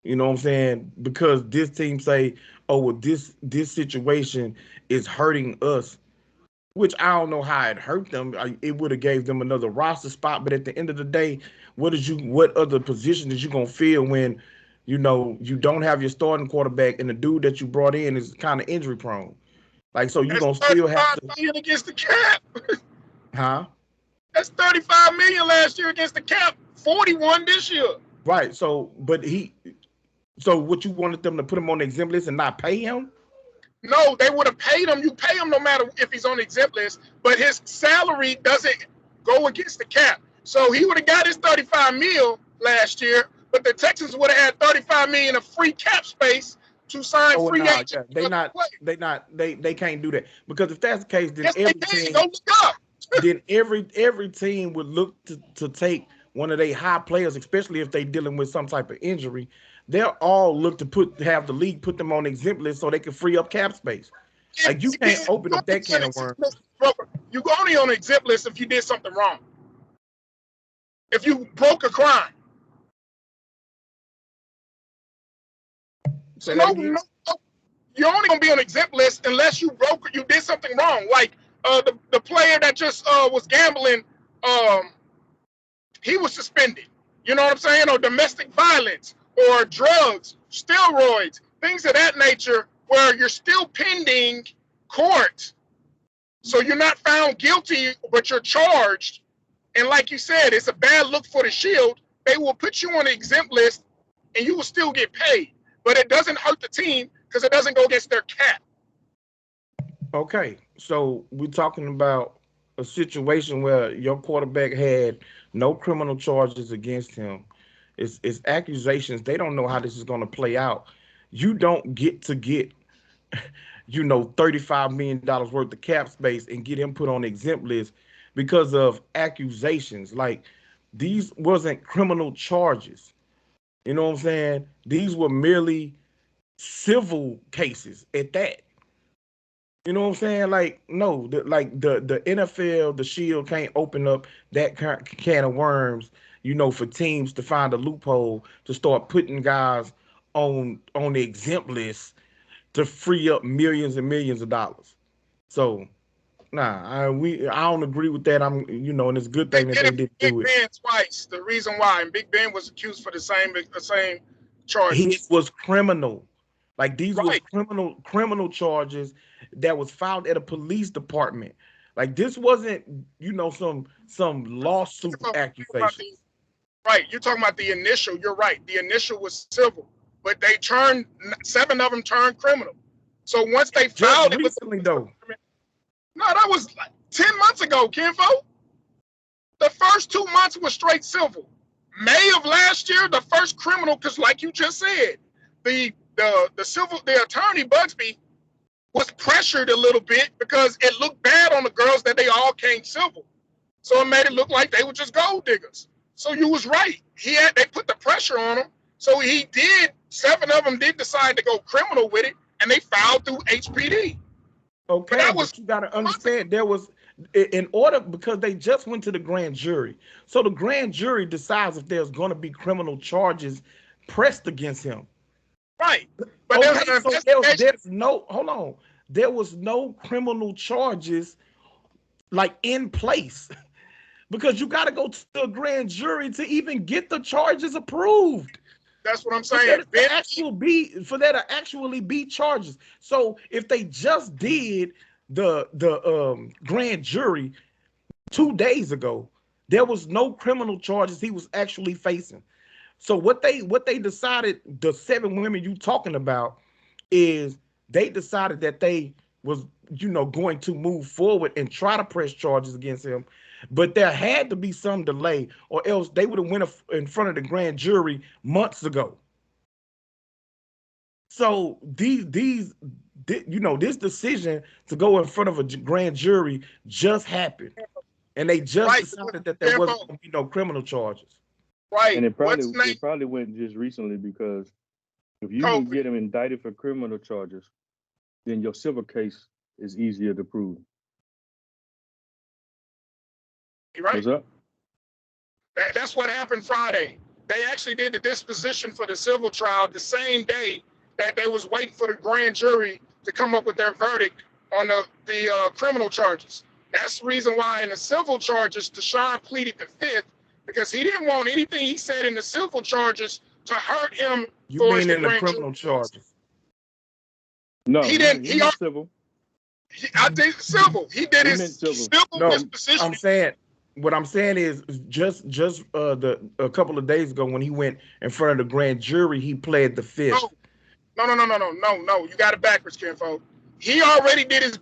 You know what I'm saying? Because this team say, oh well, this situation is hurting us, which I don't know how it hurt them. It would have gave them another roster spot, but at the end of the day, what other position is you gonna fill when you don't have your starting quarterback and the dude that you brought in is kind of injury prone. Like, so you That's gonna still have 35 to, million against the cap. huh? That's 35 million last year against the cap. 41 this year. Right. So what you wanted them to put him on the exempt list and not pay him? No, they would have paid him. You pay him no matter if he's on the exempt list, but his salary doesn't go against the cap. So he would have got his 35 mil last year, but the Texans would have had 35 million of free cap space to sign Oh free no, agents yeah, and other players. they can't do that, because if that's the case, then Yes, they can. Go look up. every team would look to take one of their high players, especially if they dealing with some type of injury. They'll all look to have the league put them on exempt list so they can free up cap space. Like, you can't open up that can of worms. You go only on the exempt list if you did something wrong. If you broke a crime. So Say that again. you're only gonna be on the exempt list unless you did something wrong. Like the player that just was gambling, um, he was suspended. You know what I'm saying? Or domestic violence, or drugs, steroids, things of that nature, where you're still pending court. So you're not found guilty, but you're charged. And like you said, it's a bad look for the Shield they will put you on the exempt list and you will still get paid. But it doesn't hurt the team because it doesn't go against their cap. Okay, so we're talking about a situation where your quarterback had no criminal charges against him. It's accusations. They don't know how this is going to play out. You don't get to get, $35 million worth of cap space and get him put on the exempt list because of accusations. Like, these wasn't criminal charges. You know what I'm saying? These were merely civil cases at that. You know what I'm saying? Like, no, the NFL, the Shield can't open up that can of worms, for teams to find a loophole to start putting guys on the exempt list to free up millions and millions of dollars. So, nah, I don't agree with that. And it's a good They thing that did they it did with Big do it. Ben twice. The reason why, and Big Ben was accused for the same charges. His was criminal. Like, these was Right. criminal charges that was filed at a police department. Like, this wasn't, some lawsuit accusations. Right. You're talking about the initial. You're right. The initial was civil, but 7 of them turned criminal. So once they filed it recently, though. No, that was like 10 months ago, Kenfo. The first 2 months was straight civil. May of last year, the first criminal, because like you just said, the attorney Bugsby was pressured a little bit because it looked bad on the girls that they all came civil. So it made it look like they were just gold diggers. So you was right. They put the pressure on him. So 7 of them did decide to go criminal with it, and they filed through HPD. Okay, but you got to understand there was, because they just went to the grand jury. So the grand jury decides if there's going to be criminal charges pressed against him. Right. But there's no, hold on. There was no criminal charges like in place because you got to go to a grand jury to even get the charges approved. That's what I'm saying. For there to actually be charges. So if they just did the grand jury 2 days ago, there was no criminal charges he was actually facing. So what they decided, the 7 women you talking about, is they decided that they was going to move forward and try to press charges against him. But there had to be some delay, or else they would have went in front of the grand jury months ago. So this decision to go in front of a grand jury just happened, and they just decided that there wasn't going to be no criminal charges. Right, and it probably went just recently because if you can get them indicted for criminal charges, then your civil case is easier to prove. Right. What's up? That's what happened Friday. They actually did the disposition for the civil trial the same day that they was waiting for the grand jury to come up with their verdict on the criminal charges. That's the reason why in the civil charges, Deshaun pleaded the fifth, because he didn't want anything he said in the civil charges to hurt him. You mean in the criminal charges? No, he didn't. He civil. I did civil. He did his civil disposition. What I'm saying is just a couple of days ago when he went in front of the grand jury, he pled the fifth. No. You got it backwards, Kenfo. He already did his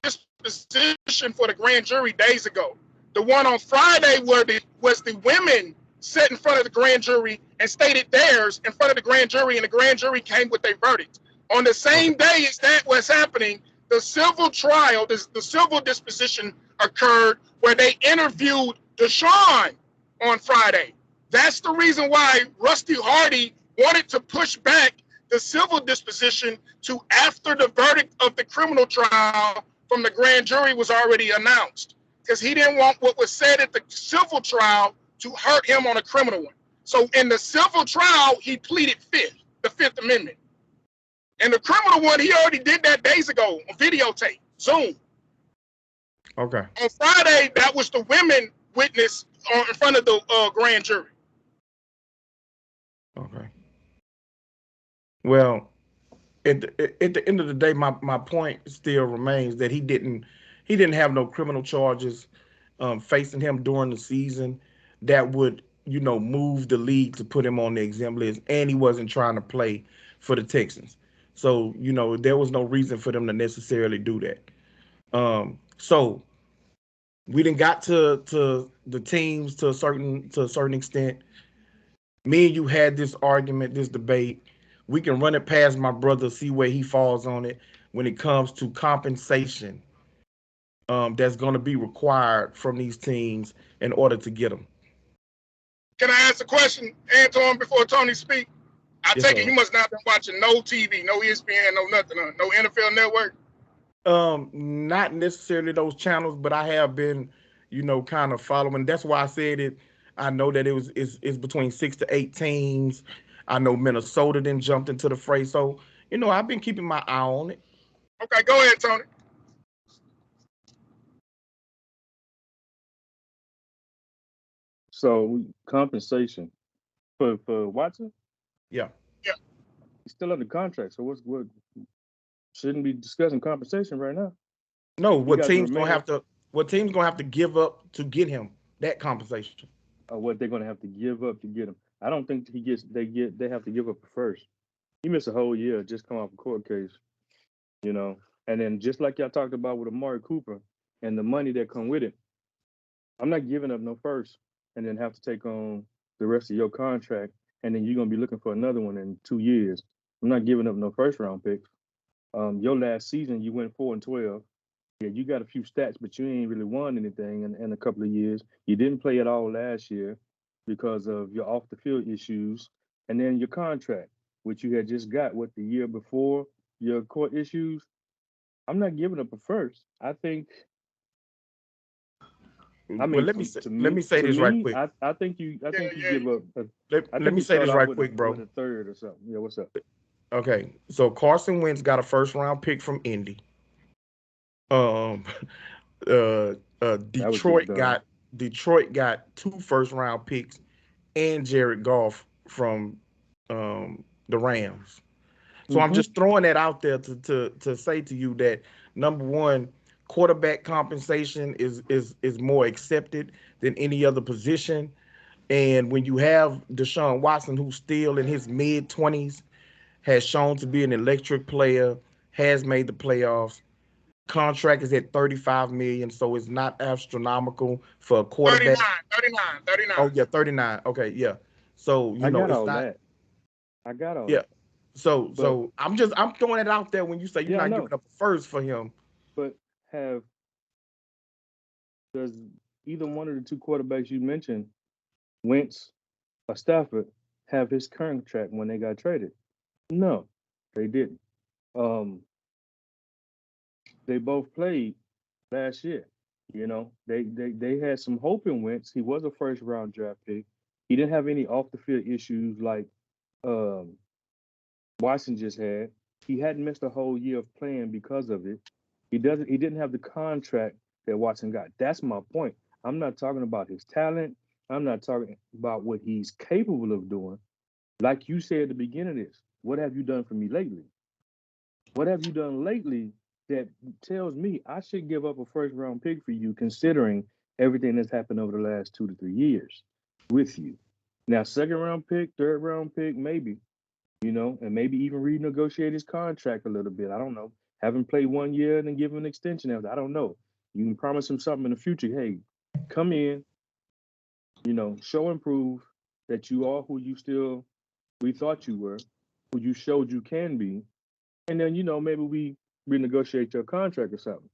disposition for the grand jury days ago. The one on Friday was the women sat in front of the grand jury and stated theirs in front of the grand jury, and the grand jury came with their verdict. On the same day as that was happening, the civil trial, the civil disposition occurred where they interviewed Deshaun on Friday. That's the reason why Rusty Hardy wanted to push back the civil disposition to after the verdict of the criminal trial from the grand jury was already announced, because he didn't want what was said at the civil trial to hurt him on a criminal one. So in the civil trial, he pleaded the Fifth Amendment. And the criminal one, he already did that days ago on videotape, Zoom. Okay. On Friday, that was the women witness in front of the grand jury. Okay. Well, at the end of the day, my point still remains that he didn't have no criminal charges facing him during the season that would moved the league to put him on the exempt list, and he wasn't trying to play for the Texans. So, there was no reason for them to necessarily do that. So we didn't got to the teams to a certain extent. Me and you had this argument, this debate. We can run it past my brother, see where he falls on it when it comes to compensation that's going to be required from these teams in order to get them. Can I ask a question, Antoine, before Tony speak? I Yes, take sir. it you must not been watching no TV, no ESPN, no nothing, no NFL Network. Not necessarily those channels, but I have been, kind of following. That's why I said it. I know that it's between 6 to 8 teams. I know Minnesota then jumped into the fray. So, I've been keeping my eye on it. Okay, go ahead, Tony. So compensation for Watson, Yeah. Yeah. he's still under contract. So what shouldn't be discussing compensation right now. No, You got the remaining what team's gonna have to give up to get him that compensation? what they're gonna have to give up to get him. I don't think they have to give up a first. He missed a whole year just come off a court case, you know. And then just like y'all talked about with Amari Cooper and the money that come with it, I'm not giving up no first and then have to take on the rest of your contract and then you're gonna be looking for another one in 2 years. I'm not giving up no first round picks. Your last season you went 4-12. Yeah, you got a few stats, but you ain't really won anything in a couple of years. You didn't play at all last year because of your off the field issues, and then your contract, which you had just got the year before your court issues. I'm not giving up a first. I think. I Well, mean, let me say this right quick. I think you Yeah. give up. I Let think me you say start this out right with quick, bro. with a third or something. Yeah, what's up? Okay, so Carson Wentz got a first round pick from Indy. Um, That was just dumb. Detroit got 2 first round picks and Jared Goff from the Rams. So I'm Mm-hmm. just throwing that out there to say to you that number one, quarterback compensation is more accepted than any other position. And when you have Deshaun Watson, who's still in his mid-20s, has shown to be an electric player, has made the playoffs. Contract is at 35 million, so it's not astronomical for a 39, quarterback. 39, 39. Oh yeah, 39. Okay, yeah. So I got it's all not. that. I got all Yeah. that. So But I'm throwing it out there when you say you're yeah, I not know. giving up a first for him. But does either one of the two quarterbacks you mentioned, Wentz or Stafford, have his contract when they got traded? No, they didn't. Um, they both played last year. You know, they had some hope in Wentz. He was a first round draft pick. He didn't have any off the field issues like um, Watson just had. He hadn't missed a whole year of playing because of it. He didn't have the contract that Watson got. That's my point. I'm not talking about his talent. I'm not talking about what he's capable of doing. Like you said at the beginning of this, what have you done for me lately? What have you done lately that tells me I should give up a first round pick for you, considering everything that's happened over the last 2 to 3 years with you? Now, second round pick, third round pick, maybe, and maybe even renegotiate his contract a little bit. I don't know. Have him play 1 year and then give him an extension. I don't know. You can promise him something in the future. Hey, come in, show and prove that you are who we thought you were, who you showed you can be. And then, maybe we renegotiate your contract or something.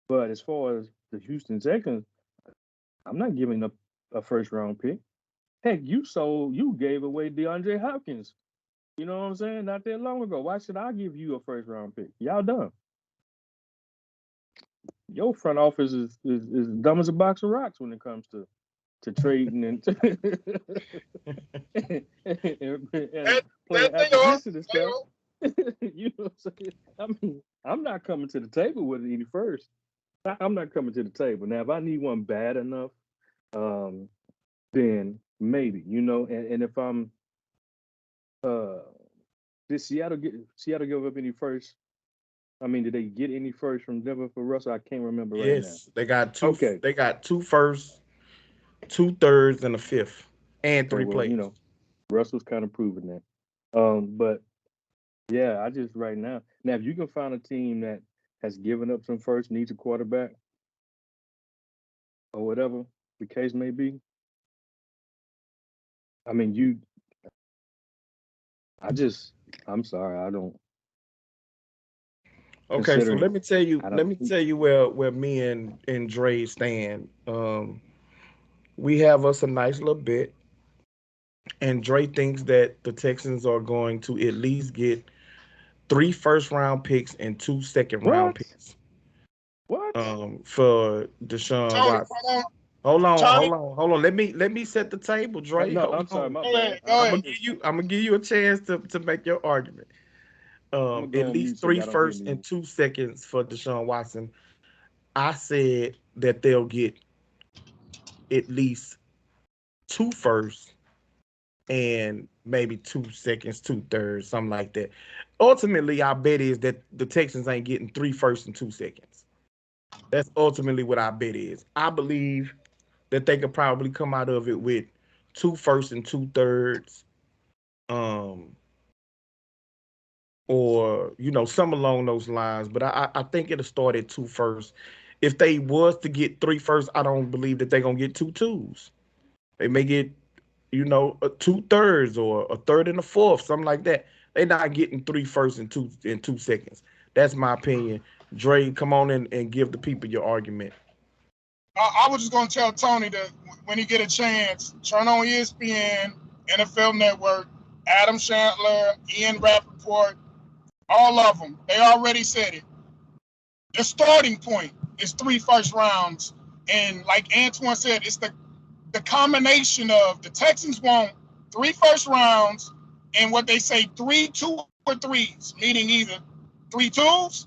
But as far as the Houston Texans, I'm not giving up a first round pick. Heck, you gave away DeAndre Hopkins. You know what I'm saying? Not that long ago. Why should I give you a first round pick? Y'all done. Your front office is dumb as a box of rocks when it comes to trading and, and player They are. acquisition and stuff. You know what I'm saying? I mean, I'm not coming to the table with any first. I'm not coming to the table. Now, if I need one bad enough, then maybe, and if I'm did Seattle give up any first? I mean, did they get any first from Denver for Russell? I can't remember right now. Yes, they got two. Okay. They got 2 firsts, 2 thirds, and a fifth. and Okay, 3 well, players. Russell's kind of proven that. But yeah, I just right now. Now, if you can find a team that has given up some first, needs a quarterback, or whatever the case may be, I mean, I'm sorry, I don't. Okay, so Considering, let me tell you, I let don't. me tell you where me and Dre stand. We have us a nice little bit, and Dre thinks that the Texans are going to at least get 3 first-round picks and 2 second-round What? picks. What? For Deshaun Tony, Watson. hold on. Hold on, Tony, hold on, hold on. Let me set the table, Dre. No, Hold I'm sorry, on. my go bad. ahead. Go ahead. I'm gonna give you a chance to make your argument. I'm gonna At go on least mute so three y'all don't hear firsts me. and 2 seconds for Deshaun Watson. I said that they'll get at least 2 firsts and maybe 2 seconds, 2 thirds, something like that. Ultimately, our bet is that the Texans ain't getting 3 firsts and 2 seconds. That's ultimately what our bet is. I believe that they could probably come out of it with 2 firsts and 2 thirds, um, or some along those lines. But I think it'll start at 2 firsts. If they was to get 3 firsts, I don't believe that they're gonna get 2 twos. They may get 2 thirds or a third and a fourth, something like that. They're not getting 3 firsts and 2 seconds. That's my opinion. Dre, come on in and give the people your argument. I was just gonna tell Tony that when he get a chance, turn on ESPN, NFL Network, Adam Chandler, Ian Rappaport, all of them. They already said it. The starting point is 3 first rounds, and like Antoine said, it's the combination of the Texans want 3 first rounds and what they say 3 2 or 3s, meaning either 3 twos,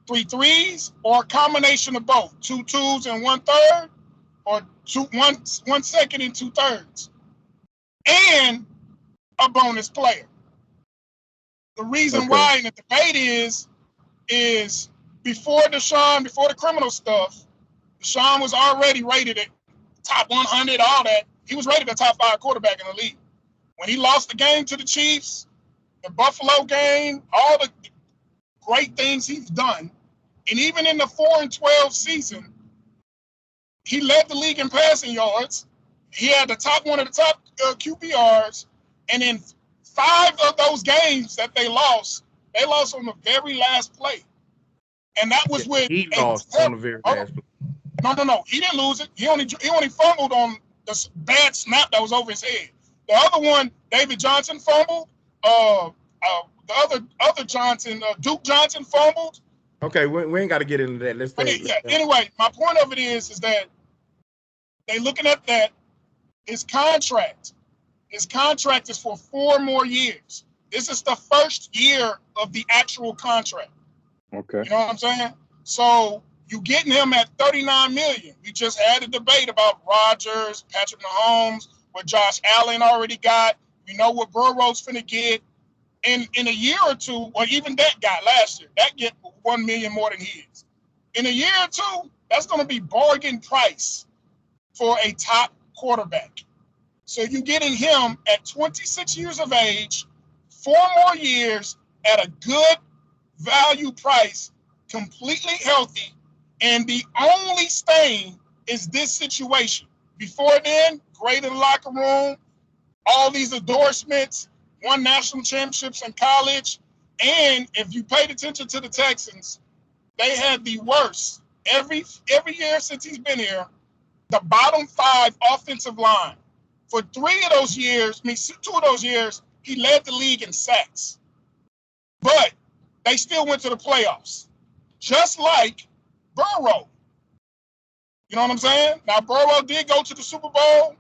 3 threes, or a combination of both, 2 twos and 1 third, or 1 second and 2 thirds, and a bonus player. The reason Okay. why in the debate is before the criminal stuff, Deshaun was already rated at top 100, all that. He was rated a top 5 quarterback in the league. When he lost the game to the Chiefs, the Buffalo game, all the great things he's done, and even in the 4-12 season, he led the league in passing yards. He had one of the top QBRs, and in 5 of those games that they lost on the very last play, and that was with He a lost on the very last play. no. He didn't lose it. He only fumbled on the bad snap that was over his head. The other one, David Johnson fumbled. The other Johnson, Duke Johnson fumbled. Okay, we ain't got to get into that. Let's say. Anyway, my point of it is that they looking at that. His contract is for 4 more years. This is the first year of the actual contract. Okay. You know what I'm saying? So you getting him at $39 million. We just had a debate about Rodgers, Patrick Mahomes, what Josh Allen already got. We know what Burrow's finna get. In a year or two, or even that guy last year, that get $1 million more than he is. In a year or two, that's gonna be bargain price for a top quarterback. So you're getting him at 26 years of age, 4 more years at a good value price, completely healthy, and the only stain is this situation. Before then, great in the locker room, all these endorsements, won national championships in college, and if you paid attention to the Texans, they had the worst every year since he's been here, the bottom 5 offensive line. For 3 of those years, 2 of those years, he led the league in sacks. But they still went to the playoffs, just like Burrow. You know what I'm saying? Now, Burrow did go to the Super Bowl.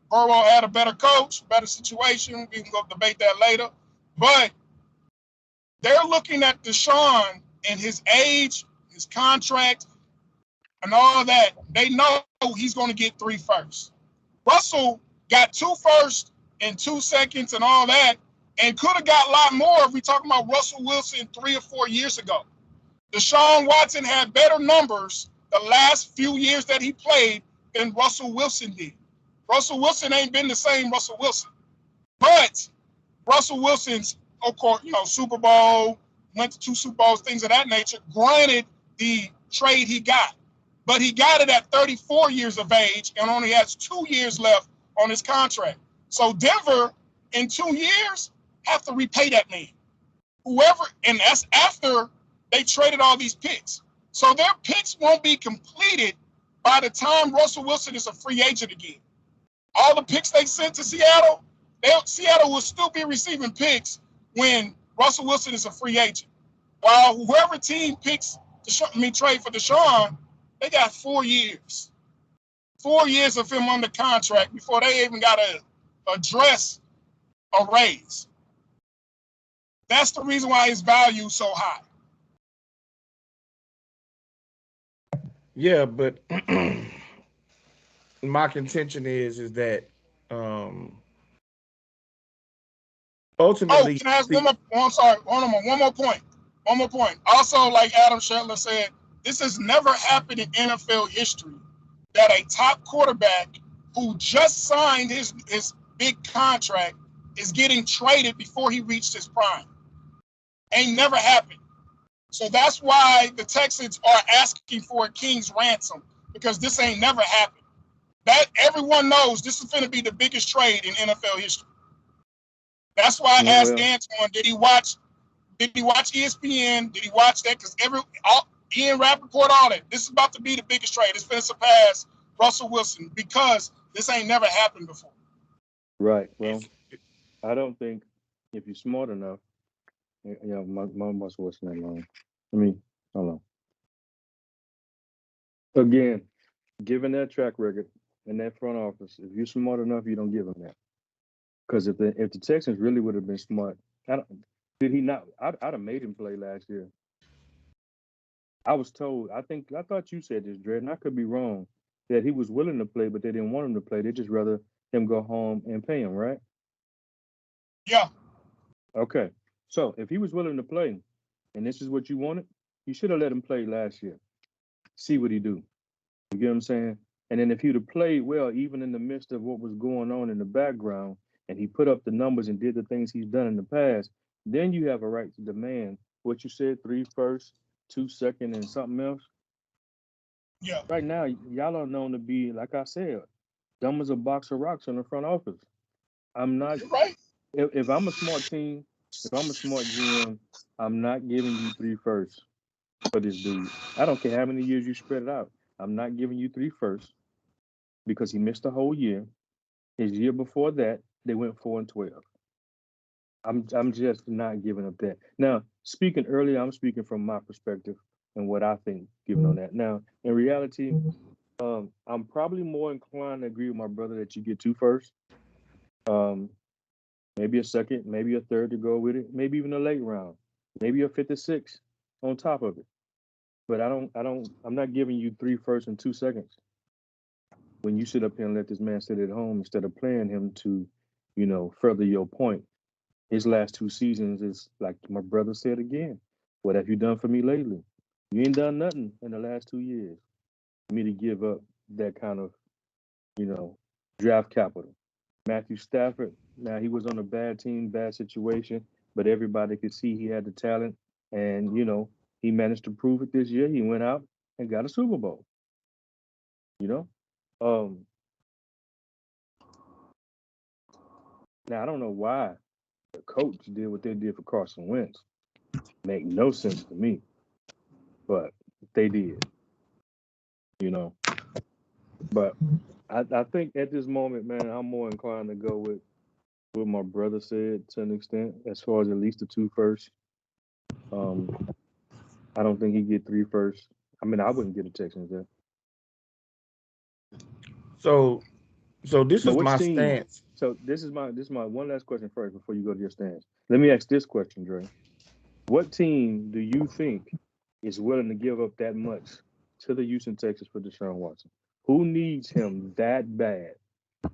Burrow had a better coach, better situation. We can go debate that later. But they're looking at Deshaun and his age, his contract, and all that. They know he's going to get 3 firsts. Russell got 2 firsts and 2 seconds and all that, and could have got a lot more if we talking about Russell Wilson 3 or 4 years ago. Deshaun Watson had better numbers the last few years that he played than Russell Wilson did. Russell Wilson ain't been the same Russell Wilson. But Russell Wilson's, of course, Super Bowl, went to 2 Super Bowls, things of that nature, granted the trade he got. But he got it at 34 years of age and only has 2 years left on his contract. So Denver, in 2 years, have to repay that man. Whoever, and that's after they traded all these picks. So their picks won't be completed by the time Russell Wilson is a free agent again. All the picks they sent to Seattle, Seattle will still be receiving picks when Russell Wilson is a free agent. While whoever team picks trade for Deshaun, they got 4 years. 4 years of him under contract before they even got to address a raise. That's the reason why his value is so high. Yeah, but my contention is that ultimately. Can I ask one more? Oh, I'm sorry. One more point. One more point. Also, like Adam Shetler said, this has never happened in NFL history that a top quarterback who just signed his big contract is getting traded before he reached his prime. Ain't never happened. So that's why the Texans are asking for a king's ransom, because this ain't never happened. That everyone knows this is going to be the biggest trade in NFL history. That's why I asked Antoine, did he watch ESPN? Did he watch that? Because Ian Rappaport, all that. This is about to be the biggest trade. It's going to surpass Russell Wilson because this ain't never happened before. Right. Well, I don't think if you're smart enough, my Russell Wilson ain't long. I mean, I don't know. Again, given that track record and that front office, if you're smart enough, you don't give him that. Because if the Texans really would have been smart, did he not? I'd have made him play last year. I was told. I thought you said this, Dred, and I could be wrong. That he was willing to play, but they didn't want him to play. They just rather him go home and pay him, right? Yeah. Okay. So if he was willing to play, and this is what you wanted, you should have let him play last year. See what he do. You get what I'm saying? And then if he'd have played well, even in the midst of what was going on in the background, and he put up the numbers and did the things he's done in the past, then you have a right to demand what you said, 3 first, 2 second, and something else. Yeah. Right now, y'all are known to be, like I said, dumb as a box of rocks in the front office. I'm not. You're right. If I'm a smart team, if I'm a smart GM, I'm not giving you 3 firsts for this dude. I don't care how many years you spread it out. I'm not giving you 3 firsts because he missed a whole year. His year before that, they went 4-12. I'm just not giving up that. Now, speaking earlier, I'm speaking from my perspective and what I think given on that. Now, in reality, I'm probably more inclined to agree with my brother that you get 2 firsts. Maybe a second, maybe a third to go with it, maybe even a late round, maybe a 56 on top of it. But I'm not giving you 3 firsts and 2 seconds when you sit up here and let this man sit at home instead of playing him to, further your point. His last 2 seasons is like my brother said again. What have you done for me lately? You ain't done nothing in the last 2 years for me to give up that kind of, draft capital. Matthew Stafford, now he was on a bad team, bad situation, but everybody could see he had the talent. And, he managed to prove it this year. He went out and got a Super Bowl. Now, I don't know why the coach did what they did for Carson Wentz. Make no sense to me, but they did, But I think at this moment, man, I'm more inclined to go with what my brother said to an extent, as far as at least the 2 firsts. I don't think he'd get 3 firsts. I mean, I wouldn't get a Texans there. So this is my stance. So this is my one last question first before you go to your stance. Let me ask this question, Dre. What team do you think is willing to give up that much to the Houston Texans for Deshaun Watson? Who needs him that bad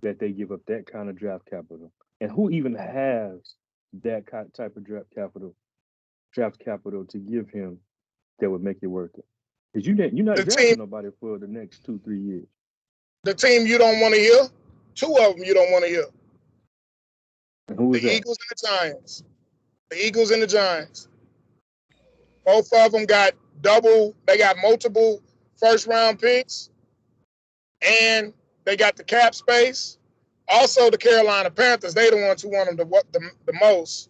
that they give up that kind of draft capital? And who even has that type of draft capital to give him that would make it worth it? Because you're not drafting nobody for the next 2-3 years. The team you don't want to hear, Two of them you don't want to hear. And who was The that? Eagles and the Giants. The Eagles and the Giants. Both of them got they got multiple first-round picks, and they got the cap space. Also, the Carolina Panthers, they the ones who want them the most.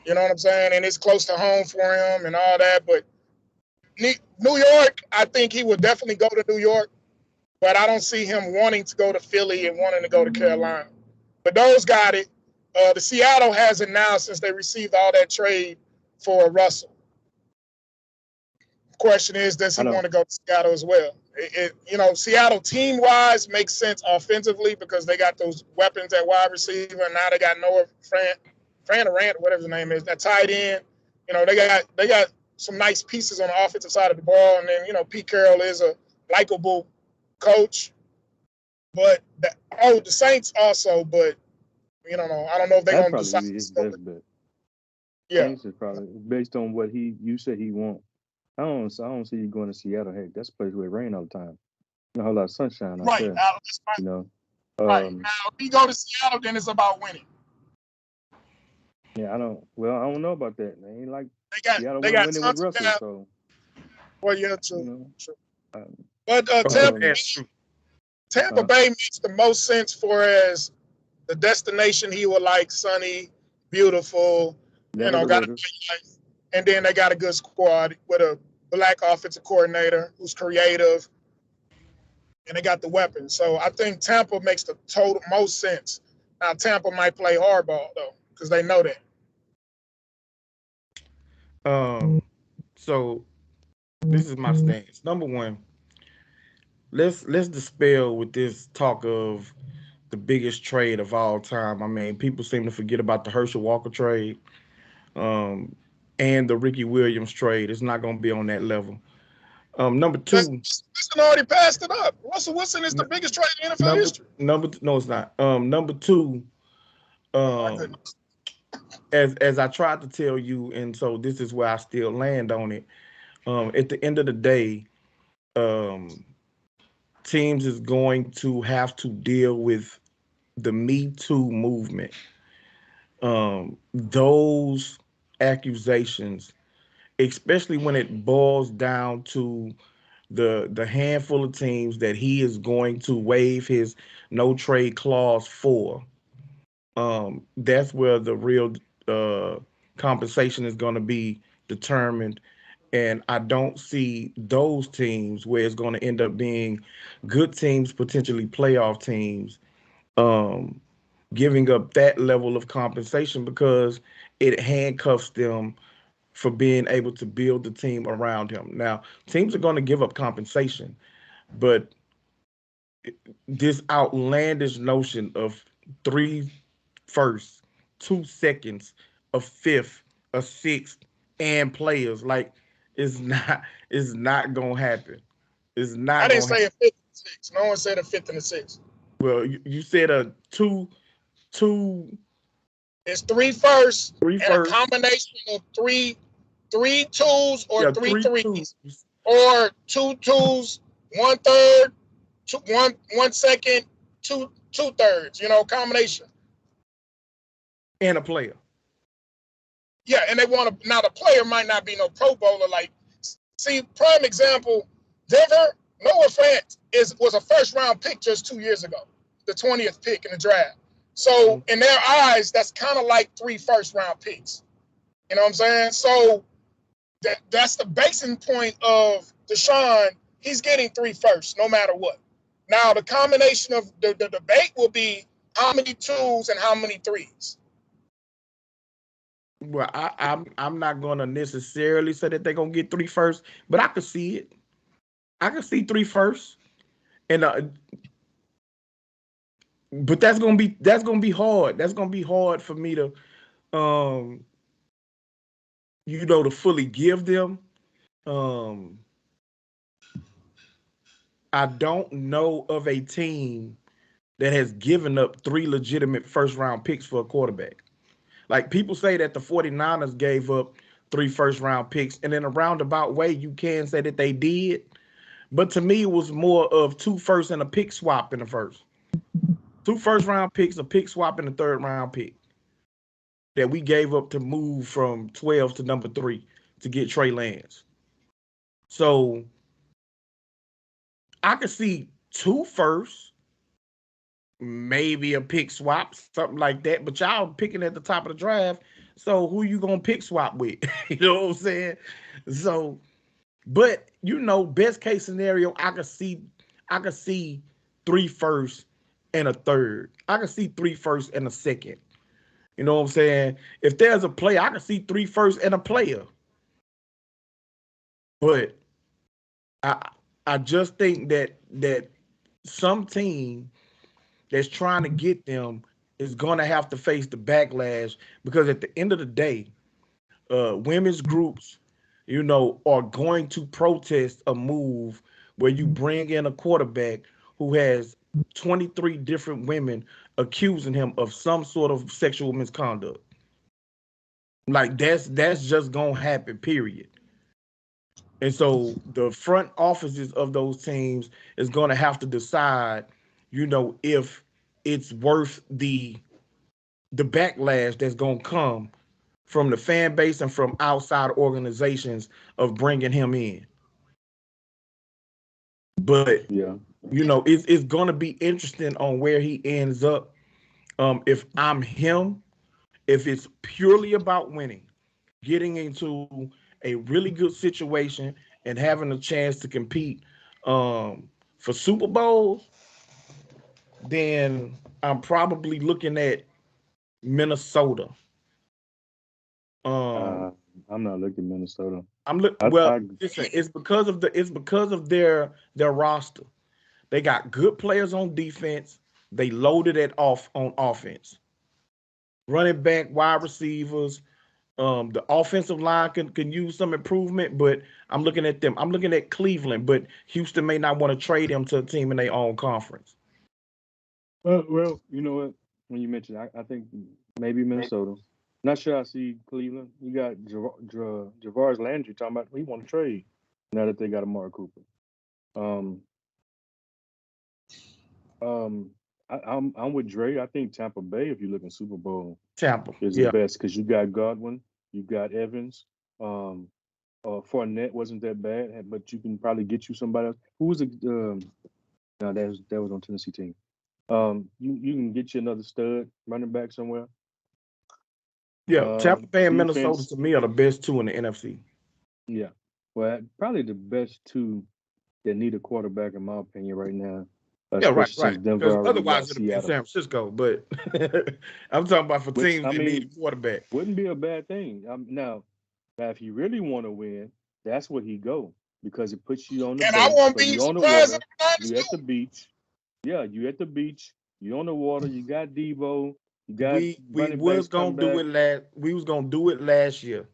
You know what I'm saying? And it's close to home for him and all that. But New York, I think he would definitely go to New York, but I don't see him wanting to go to Philly and wanting to go to Carolina. But those got it. The Seattle has it now since they received all that trade for Russell. The question is, does he want to go to Seattle as well? Seattle team-wise makes sense offensively because they got those weapons at wide receiver, and now they got Noah Fran Durant, whatever his name is, that tight end. They got some nice pieces on the offensive side of the ball, and then Pete Carroll is a likable coach. But the Saints also, but I don't know if they're gonna decide. Probably his best bet. Yeah, Saints is probably based on what you said he want. I don't see you going to Seattle. Heck, that's a place where it rain all the time. Not a whole lot of sunshine out there. Alex, right. Right now, if you go to Seattle, then it's about winning. Yeah, I don't know about that. They ain't like Seattle they got winning with Russell. Cap. So, well, yeah, true. But Tampa Bay makes the most sense for as the destination he would like, sunny, beautiful. And then they got a good squad with a black offensive coordinator who's creative, and they got the weapons. So I think Tampa makes the total most sense. Now Tampa might play hardball though, because they know that. So this is my stance. Number one, let's dispel with this talk of the biggest trade of all time. I mean, people seem to forget about the Herschel Walker trade, and the Ricky Williams trade. It's not going to be on that level. Number two, Wilson already passed it up. Russell Wilson is the biggest trade in NFL history. No, it's not. Number two, as I tried to tell you, and so this is where I still land on it. At the end of the day, teams is going to have to deal with the Me Too movement. Those accusations, especially when it boils down to the handful of teams that he is going to waive his no trade clause for, that's where the real compensation is going to be determined. And I don't see those teams where it's going to end up being good teams, potentially playoff teams, giving up that level of compensation because it handcuffs them for being able to build the team around him. Now, teams are going to give up compensation, but this outlandish notion of 3 firsts, 2 seconds, a 5th, a 6th, and players, like, it's not gonna happen. It's not. I didn't say a 5th and 6th. No one said a 5th and a 6th. Well, you said a two. It's 3 firsts, 3 and a combination of three twos or three threes, or 2 twos, 1/3, 1 second, 2/3. Combination. And a player. Yeah, and they want to. Now the player might not be no Pro Bowler. Like, see, prime example, Denver. Noah Fant was a first-round pick just 2 years ago, the 20th pick in the draft. So in their eyes, that's kind of like 3 first-round picks. You know what I'm saying? So that's the basing point of Deshaun. He's getting 3 firsts, no matter what. Now the combination of the debate will be how many 2s and how many 3s. Well, I'm not gonna necessarily say that they're gonna get 3 firsts, but I could see it. I could see 3 firsts, and but that's gonna be hard. That's gonna be hard for me to, to fully give them. I don't know of a team that has given up 3 legitimate first-round picks for a quarterback. Like, people say that the 49ers gave up 3 first-round picks, and in a roundabout way, you can say that they did. But to me, it was more of 2 firsts and a pick swap in the first. 2 first-round picks, a pick swap, and a third-round pick that we gave up to move from 12 to number 3 to get Trey Lance. So I could see 2 firsts, maybe a pick swap, something like that. But y'all picking at the top of the draft, so who you gonna pick swap with? You know what I'm saying? So, but best case scenario, I could see 3 firsts and a third. I could see 3 firsts and a second. You know what I'm saying? If there's a player, I could see 3 firsts and a player. But I just think that some team that's trying to get them is going to have to face the backlash, because at the end of the day, women's groups, are going to protest a move where you bring in a quarterback who has 23 different women accusing him of some sort of sexual misconduct. Like that's just going to happen, period. And so the front offices of those teams is going to have to decide, if it's worth the backlash that's going to come from the fan base and from outside organizations of bringing him in. But it's going to be interesting on where he ends up. If I'm him, if it's purely about winning, getting into a really good situation and having a chance to compete for Super Bowls, then I'm probably looking at Minnesota. I'm not looking at Minnesota. Listen, it's because of their roster. They got good players on defense. They loaded it off on offense. Running back, wide receivers. The offensive line can use some improvement, but I'm looking at them. I'm looking at Cleveland, but Houston may not want to trade him to a team in their own conference. Well, you know what? When you mentioned, I think maybe Minnesota. Not sure I see Cleveland. You got Javarius Landry talking about he want to trade now that they got Amari Cooper. I'm with Dre. I think Tampa Bay, if you look in Super Bowl, is the best because you got Godwin, you got Evans. Fournette wasn't that bad, but you can probably get you somebody else. Who was no, that was on Tennessee team. You can get you another stud running back somewhere. Yeah, Tampa Bay and Minnesota to me are the best 2 in the NFC. Yeah, well, probably the best 2 that need a quarterback in my opinion right now. Yeah, right. Because otherwise it'd be San Francisco. But I'm talking about for teams that need a quarterback. Wouldn't be a bad thing. Now, if you really want to win, that's where he go, because it puts you on the bench. I won't be you on the water. You at the beach. Yeah, you at the beach. You on the water. You got Debo. You got we was gonna do it We was gonna do it last year.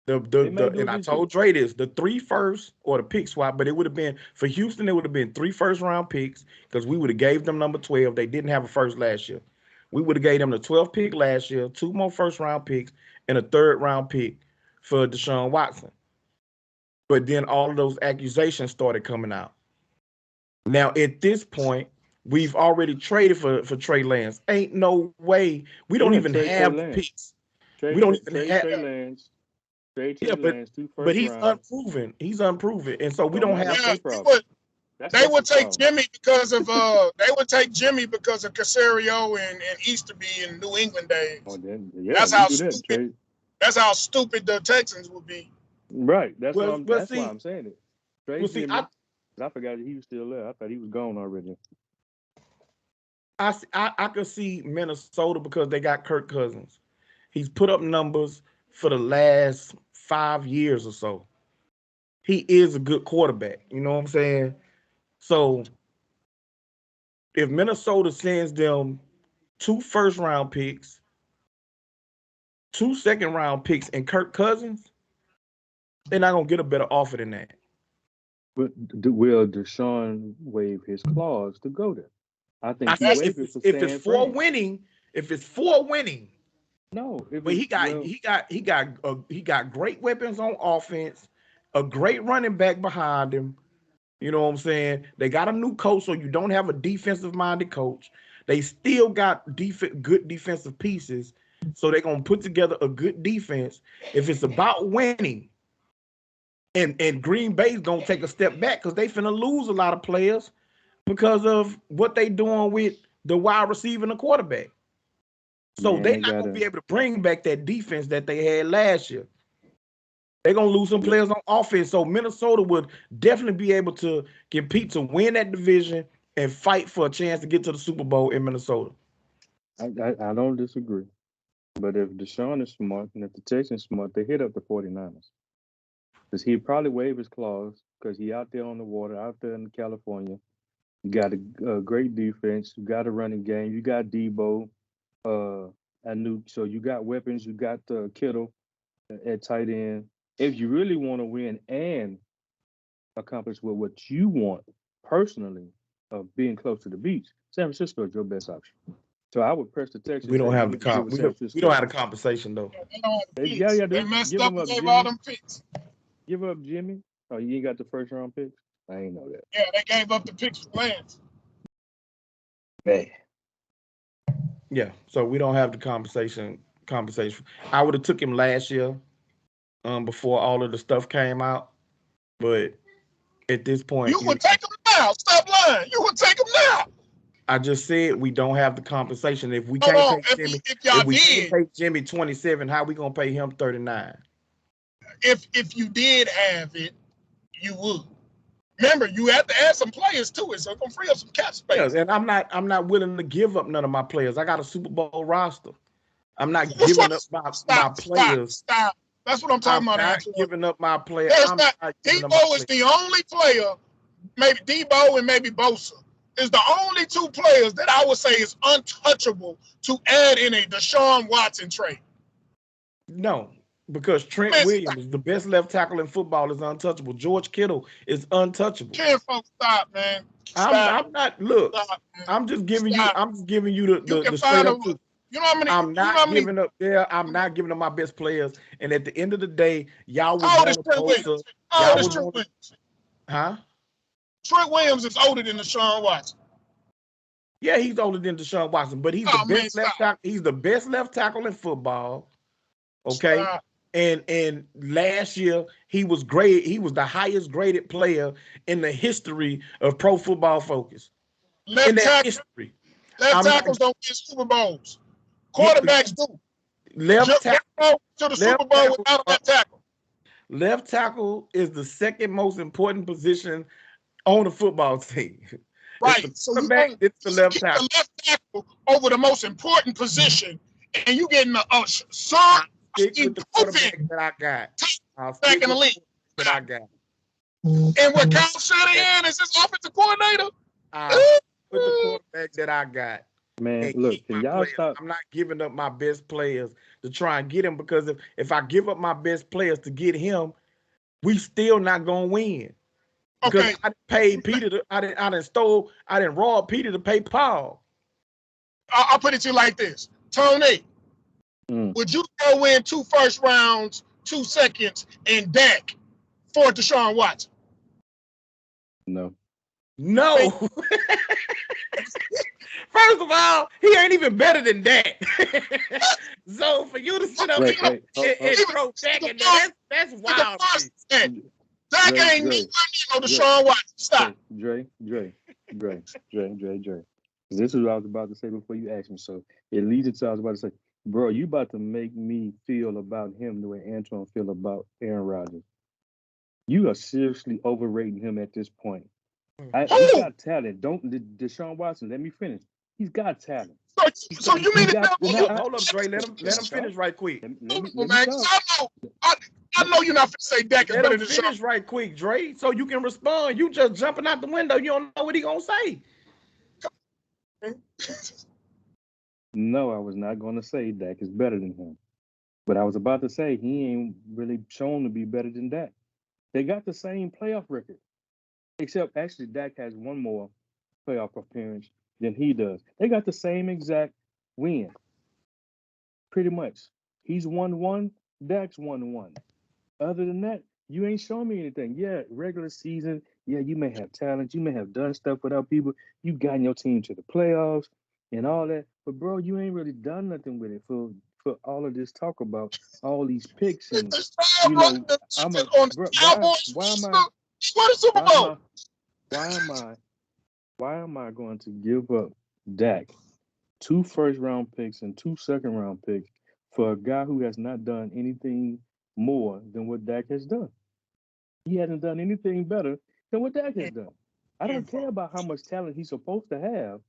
And I told Dre this, the 3 firsts or the pick swap, but it would have been for Houston. It would have been 3 first-round picks because we would have gave them number 12. They didn't have a first last year. We would have gave them the 12th pick last year, 2 more first-round picks, and a third-round pick for Deshaun Watson. But then all of those accusations started coming out. Now at this point, we've already traded for Trey Lance. Ain't no way. We don't even have picks. We don't even have Trey Lance. But he's unproven. He's unproven, and so we don't have. They would take Jimmy because of Caserio and Easterby in New England days. That's how stupid. That's how stupid the Texans would be. Right. That's why I'm saying it. Jimmy, I forgot he was still there. I thought he was gone already. I could see Minnesota because they got Kirk Cousins. He's put up numbers for the last 5 years or so. He is a good quarterback. You know what I'm saying? So if Minnesota sends them 2 first-round picks, 2 second-round picks, and Kirk Cousins, they're not going to get a better offer than that. But will Deshaun waive his clause to go there? I think if it's for winning. No, but he got great weapons on offense, a great running back behind him. You know what I'm saying? They got a new coach, so you don't have a defensive-minded coach. They still got good defensive pieces, so they're gonna put together a good defense. If it's about winning, and Green Bay's gonna take a step back because they finna lose a lot of players because of what they doing with the wide receiver and the quarterback. So Man, they're they not gonna gotta. be able to bring back that defense that they had last year. They're gonna lose some players on offense. So Minnesota would definitely be able to compete to win that division and fight for a chance to get to the Super Bowl in Minnesota. I don't disagree. But if Deshaun is smart and if the Texans smart, they hit up the 49ers. Because he'd probably waive his clause because he out there on the water, out there in California. You got a great defense. You got a running game. You got Debo, so you got weapons. You got Kittle at tight end. If you really want to win and accomplish what you want personally of being close to the beach, San Francisco is your best option. So I would press the Texans. We don't have the get with San we Francisco. don't have the compensation though. They don't have the They, picks. yeah, They dude. messed Give up them and up, gave all Jimmy. them picks. Give up Jimmy. Oh, you ain't got the first round picks? I ain't know that. Yeah, they gave up the picks for Lance. Man. Yeah, so we don't have the compensation. I would have took him last year, before all of the stuff came out, but at this point, You would take them now. Stop lying. You would take them now. I just said we don't have the compensation. If we Hold can't on. pay Jimmy, If y'all if we can't did, pay Jimmy 27, how we gonna pay him 39? if you did have it, you would. Remember, you have to add some players to it, so it's gonna free up some cap space. Yes, and I'm not willing to give up none of my players. I got a Super Bowl roster. I'm not What's giving wrong? up my players. Stop. That's what I'm talking I'm about. not Actually, giving up my players. there's I'm not. not giving up my Debo is players. the only player. Maybe Debo and maybe Bosa is the only two players that I would say is untouchable to add in a Deshaun Watson trade. No, because Trent Man, Williams, the best left tackle in football, is untouchable. George Kittle is untouchable. Can't folks stop, man. Stop. I'm not. Look, Stop, man. I'm just giving Stop. you. I'm just giving you You can the straight find up a. truth. You know how many? I'm You know how not many? giving up there. I'm not giving up my best players. And at the end of the day, y'all would How old is want to Trent Williams? post How y'all old is would Trent want, Williams? huh? Trent Williams is older than Deshaun Watson. Yeah, he's older than Deshaun Watson, but he's the Oh man, best left tackle. He's the best left tackle in football. Okay. Stop. And last year he was great. He was the highest graded player in the history of Pro Football Focus. In that history. Left tackles don't win Super Bowls. Quarterbacks do. Left tackle to the Super Bowl without a left tackle. Left tackle is the second most important position on the football team. Right. It's So it's the left tackle. The left tackle over the most important position, and you getting a stick with the quarterback that I got. I'll stick in the league that I got. And what Kyle Shanahan is his offensive coordinator. With the quarterback that I got. Man, look, can y'all stop? I'm not giving up my best players to try and get him, because if I give up my best players to get him, we still not gonna win. Because Okay. I paid Peter. I didn't rob Peter to pay Paul. I'll put it to you like this, Tony. Would you go win 2 first rounds, 2 seconds, and Dak for Deshaun Watson? No. First of all, he ain't even better than that. So for you to sit up and throw Dak in there, that's wild. Dak ain't no Deshaun Watson. Stop. Dre. This is what I was about to say before you asked me. So it leads into what I was about to say. Bro, you about to make me feel about him the way Antoine feel about Aaron Rodgers. You are seriously overrating him at this point. He got talent. Deshaun Watson, let me finish. He's got talent. So you mean hold up, Dre. Let him finish right quick. I know you're not finna say Dak is better than Deshaun. Finish right quick, Dre, so you can respond. You just jumping out the window. You don't know what he gonna say. No, I was not going to say Dak is better than him. But I was about to say he ain't really shown to be better than Dak. They got the same playoff record. Except actually Dak has one more playoff appearance than he does. They got the same exact win. Pretty much. He's 1-1, Dak's 1-1. Other than that, you ain't showing me anything. Yeah, regular season, yeah, you may have talent, you may have done stuff without people. You've gotten your team to the playoffs. and all that. But bro, you ain't really done nothing with it for all of this talk about all these picks If and Deshaun you know, Watson I'm a on the bro, Cowboys why am roster, I he won a Super why am Bowl. I why am I why am I going to give up Dak 2 first-round picks and 2 second-round picks for a guy who has not done anything more than what Dak has done? He hasn't done anything better than what Dak has done. I don't care about how much talent he's supposed to have.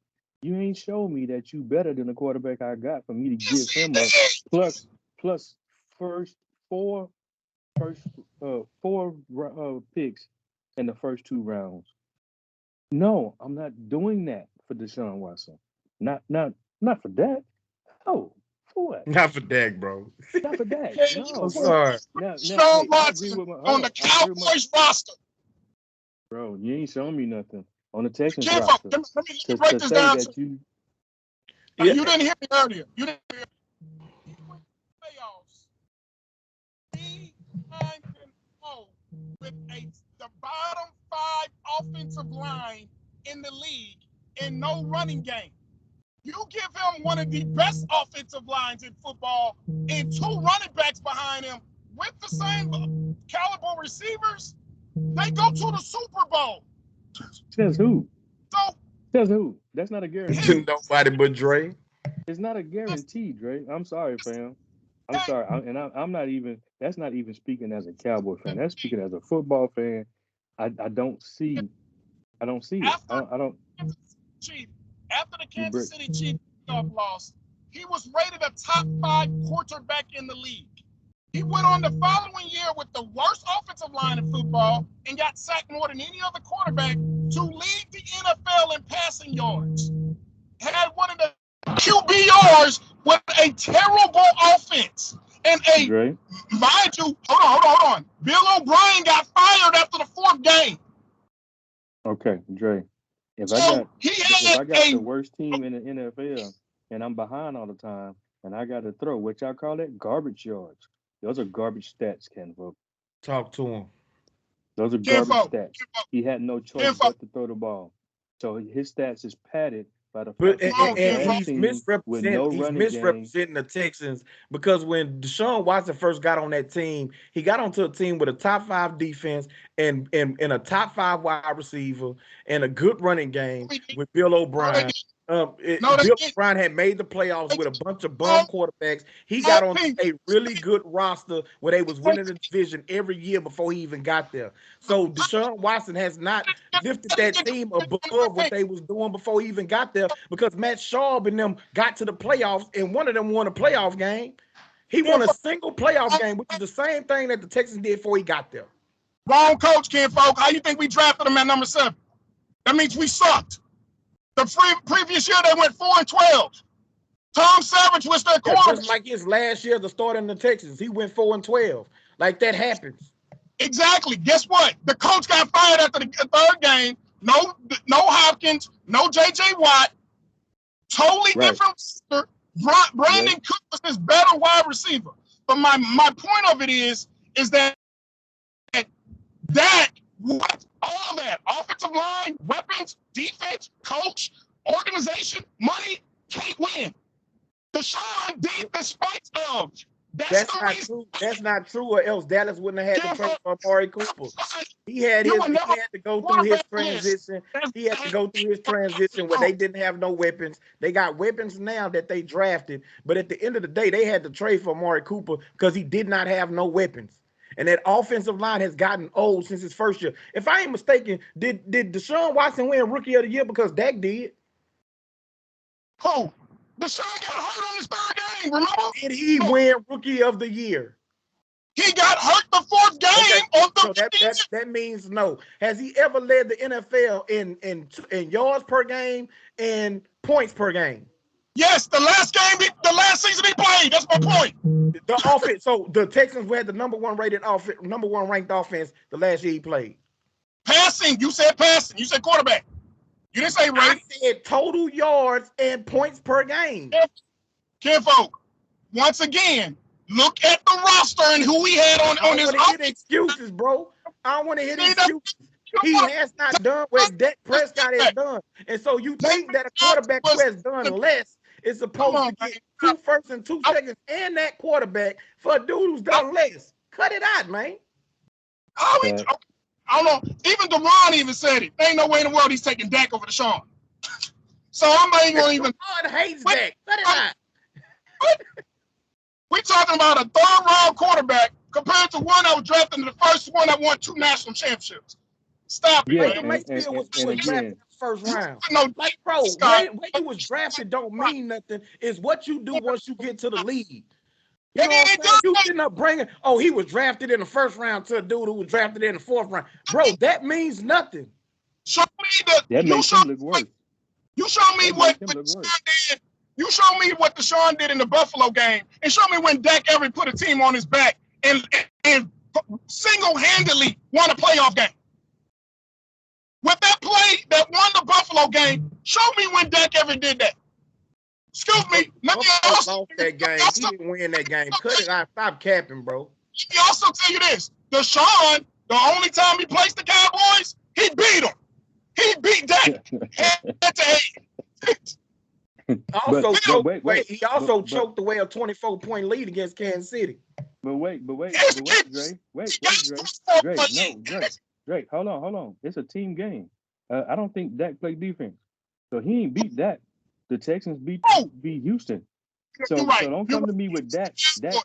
You ain't show me that you better than the quarterback I got for me to Yes, give he him did. a plus first four first four picks in the first 2 rounds. No, I'm not doing that for Deshaun Watson. Not for Dak. Oh, for what? Not for Dak, bro. Not for Dak. Yeah, you No, I'm bro. sorry. Now, Deshaun hey, I agree Watson with my. Hold on the on, I agree with my. Cowboys roster. Bro, you ain't showing me nothing on the Texans Can't roster let me break to this say down to that you. you. Yeah. You didn't hear me earlier. You didn't hear me. He went to the playoffs behind control with the bottom 5 offensive line in the league and no running game. You give him one of the best offensive lines in football and 2 running backs behind him with the same caliber receivers, they go to the Super Bowl. Says who? So Says who? That's not a his guarantee. Nobody but Dre. It's not a guarantee, Dre. I'm sorry, fam. I'm game, sorry, I'm not even. That's not even speaking as a Cowboy fan. That's speaking as a football fan. I don't see. I don't see it. after I don't. Kansas City Chiefs, after the You Kansas break. City Chiefs loss, he was rated a top 5 quarterback in the league. He went on the following year with the worst offensive line in football and got sacked more than any other quarterback to lead the NFL in passing yards. Had one of the QBRs with a terrible offense. And Dre. mind you, hold on. Bill O'Brien got fired after the 4th game. Okay, Dre. If I So got he if had I got a the worst team in the NFL and I'm behind all the time and I got to throw, what y'all call it? Garbage yards. Those are garbage stats, Ken Vogt. Talk to him. Those are garbage Kinfolk. stats. He had no choice but to throw the ball. So his stats is padded by the But fact he's on a and bad he's team with no misrepresenting running game. the Texans because when Deshaun Watson first got on that team, he got onto a team with a top 5 defense and a top 5 wide receiver and a good running game with Bill O'Brien. Bill O'Brien had made the playoffs with a bunch of bum quarterbacks. He got on a really good roster where they was winning the division every year before he even got there. So Deshaun Watson has not lifted that team above what they was doing before he even got there because Matt Schaub and them got to the playoffs and one of them won a playoff game. He won a single playoff game, which is the same thing that the Texans did before he got there. Wrong coach, Kinfolk. How you think we drafted him at number 7? That means we sucked. The previous year they went 4-12. Tom Savage was their quarterback. Just like his last year, the start in the Texans, he went 4-12. Like that happens. Exactly. Guess what? The coach got fired after the 3rd game. No Hopkins, no J.J. Watt. Totally different. Brandon Cook was his better wide receiver. But my point of it is that what all that offensive line, weapons, defense, coach, organization, money can't win. Deshaun did the spite of. That's not true. That's not true, or else Dallas wouldn't have had to trade for Amari Cooper. He had to go through his transition. He had to go through his transition where they didn't have no weapons. They got weapons now that they drafted, but at the end of the day, they had to trade for Amari Cooper because he did not have no weapons. And that offensive line has gotten old since his first year. If I ain't mistaken, did Deshaun Watson win Rookie of the Year because Dak did? Who? Deshaun got hurt on his 3rd game, remember? Did he win Rookie of the Year? He got hurt the 4th game of the so that means no. Has he ever led the NFL in yards per game and points per game? Yes, the last season he played. That's my point. The offense. So the Texans had the number 1 ranked offense the last year he played. Passing. You said passing. You said quarterback. You didn't say rating. I said total yards and points per game. Kinfolk, once again, look at the roster and who we had on his offense. Excuses, bro. I don't want to hear excuses. He has not done what Dak Prescott has done. And so you think that a quarterback who has done less is supposed to get 2 firsts and 2 seconds and that quarterback for a dude who's done less. Cut it out, man. I don't know. Even DeRon even said it. There ain't no way in the world he's taking Dak over Deshaun. So I'm not even going to even. DeRon hates Dak. Cut it out. We're talking about a 3rd-round quarterback compared to one that was drafted in the first one that won 2 national championships. Stop it. Baker Mayfield was drafted in the 1st round. No, like, bro, when you was drafted don't mean nothing. It's what you do once you get to the league. You know what I'm saying? You end up bringing, he was drafted in the 1st round to a dude who was drafted in the 4th round. Bro, that means nothing. Show me that makes him look worse. You show me what Deshaun did. You show me what Deshaun did in the Buffalo game, and show me when Dak ever put a team on his back and single-handedly won a playoff game. With that play that won the Buffalo game, show me when Dak ever did that. Excuse me. Let me also that game. He didn't win that game. Cut it out. Stop capping, bro. Let me also tell you this. Deshaun, the only time he placed the Cowboys, he beat them. He beat Dak head to head. He also choked away a 24-point lead against Kansas City. But wait, Dre. Dre, hold on. It's a team game. I don't think Dak played defense, so he ain't beat Dak. The Texans beat Houston. So don't come to me with Dak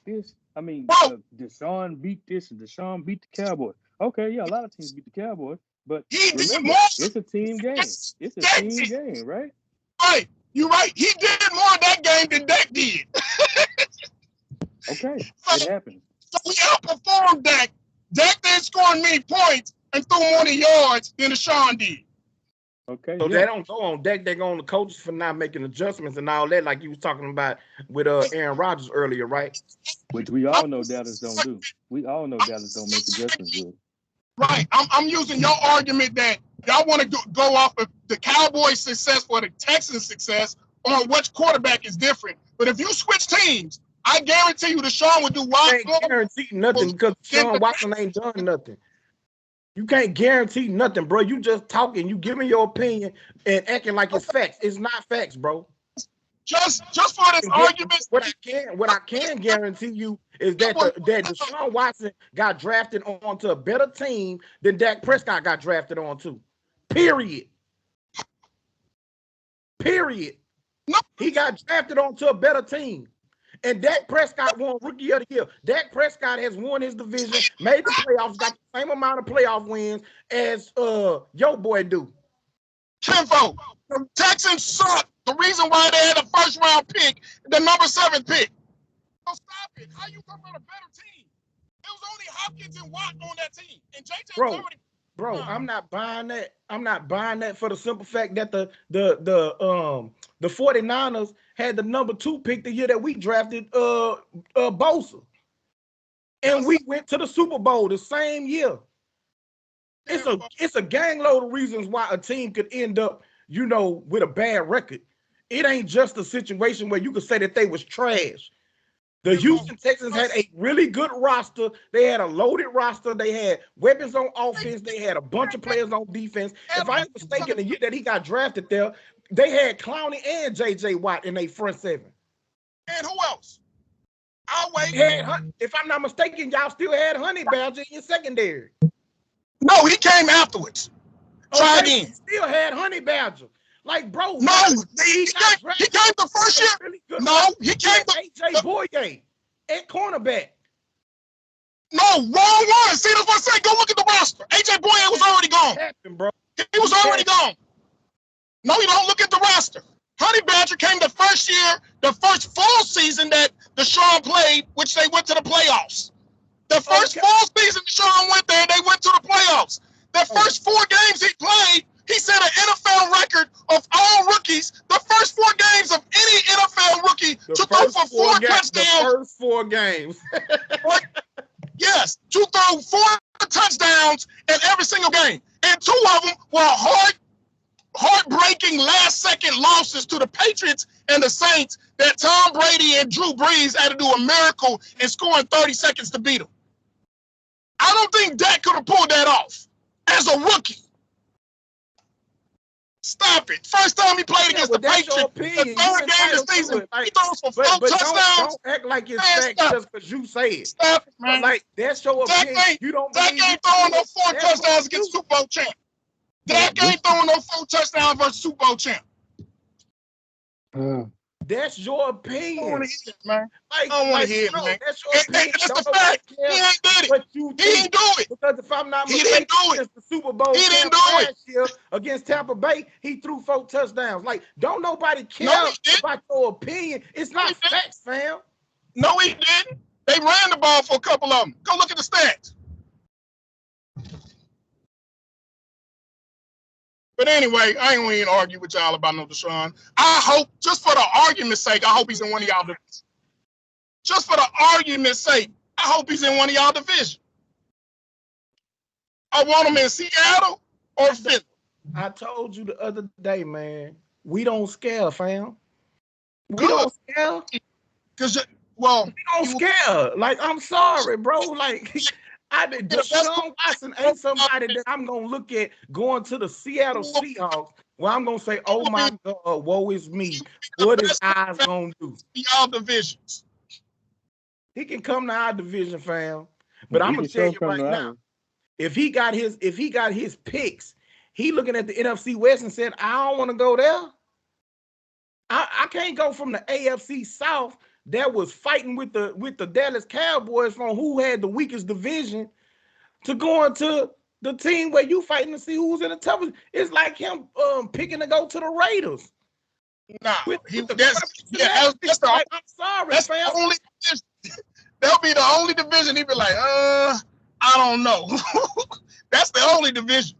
this. I mean, Deshaun beat this and Deshaun beat the Cowboys. Okay, yeah, a lot of teams beat the Cowboys, but remember, it's a team game. It's a team game, right? Right. You're right. He did more of that game than Dak did. Okay, it happens. So we outperformed Dak. Dak didn't score many points and threw more yards than Deshaun did. Okay. So they don't go on Dak. They go on the coaches for not making adjustments and all that, like you was talking about with Aaron Rodgers earlier, right? Which we all know Dallas don't do. We all know Dallas don't make adjustments good. Right. I'm using your argument that y'all want to go off of the Cowboys' success or the Texans' success on which quarterback is different. But if you switch teams, I guarantee you Deshaun would do wild. You can't guarantee nothing because Deshaun Watson ain't done nothing. You can't guarantee nothing, bro. You just talking. You giving your opinion and acting like it's facts. It's not facts, bro. Just for this argument, what I can guarantee you is that Deshaun Watson got drafted onto a better team than Dak Prescott got drafted onto. Period. No. He got drafted onto a better team. And Dak Prescott won Rookie of the Year. Dak Prescott has won his division, made the playoffs, got the same amount of playoff wins as your boy do. Kenfo, the Texans suck. The reason why they had a 1st-round pick, the number 7 pick. So stop it. How you come on a better team? It was only Hopkins and Watt on that team. And JJ was already. Bro, I'm not buying that. I'm not buying that for the simple fact that the 49ers had the number 2 pick the year that we drafted Bosa. And we went to the Super Bowl the same year. It's a gang load of reasons why a team could end up, with a bad record. It ain't just a situation where you could say that they was trash. The Houston Texans had a really good roster. They had a loaded roster. They had weapons on offense. They had a bunch of players on defense. If I'm not mistaken, the year that he got drafted there, they had Clowney and J.J. Watt in their front 7. And who else? I'll wait. If I'm not mistaken, y'all still had Honey Badger in your secondary. No, he came afterwards. Try again. You still had Honey Badger. Like, bro. No, he came the first year. Really he came A.J. Boye at cornerback. No, wrong one. See, that's what I say. Go look at the roster. A.J. Boye was already gone. He was already gone. No, you don't look at the roster. Honey Badger came the first year, the first full season that Deshaun played, which they went to the playoffs. The first full season Deshaun went there, they went to the playoffs. The first 4 games he played, he set an NFL record of all rookies. The first 4 games of any NFL rookie to throw for 4 touchdowns. The first 4 games. Yes, to throw 4 touchdowns in every single game. And 2 of them were heartbreaking last-second losses to the Patriots and the Saints that Tom Brady and Drew Brees had to do a miracle and score in 30 seconds to beat them. I don't think Dak could have pulled that off. as a rookie. Stop it. First time he played against the that's your Patriots, opinion. the third game of the season, he throws for 4 touchdowns. Don't act like it's Man, facts just because you say it. Stop it, man. Like, that's your opinion. You don't Dak believe ain't throwing no 4 that's touchdowns against Super Bowl champ. Dak ain't throwing no 4 touchdowns versus Super Bowl champ. That's your opinion. I don't want to hear it, man. Like, I don't want to hear it, man. That's your opinion. That's the fact. He ain't did it. What you He didn't do it. Because if I'm not He mistaken, didn't do it. against the Super Bowl He didn't do last year against Tampa Bay, he threw 4 touchdowns. Like, don't nobody care about your opinion. It's not facts, fam. No, he didn't. They ran the ball for a couple of them. Go look at the stats. But anyway, I ain't going to argue with y'all about no Deshaun. I hope, just for the argument's sake, I hope he's in one of y'all divisions. Just for the argument's sake, I hope he's in one of y'all divisions. I want him in Seattle or Philly. I told you the other day, man, we don't scare, fam. We Good. don't scare. We don't scare. Like, I'm sorry, bro. Like, Deshaun Watson ain't somebody that I'm going to look at going to the Seattle Seahawks where I'm going to say, oh, my God, woe is me. What is eyes going to do? Y'all divisions. He can come to our division, fam. But I'm going to tell you right now, if he got his picks, he looking at the NFC West and said, I don't want to go there. I can't go from the AFC South that was fighting with the Dallas Cowboys from who had the weakest division to going to the team where you fighting to see who's in the toughest. It's like him picking to go to the Raiders. Nah, that's like, I'm sorry, that's fam. That'll be the only division he'd be like, I don't know. That's the only division.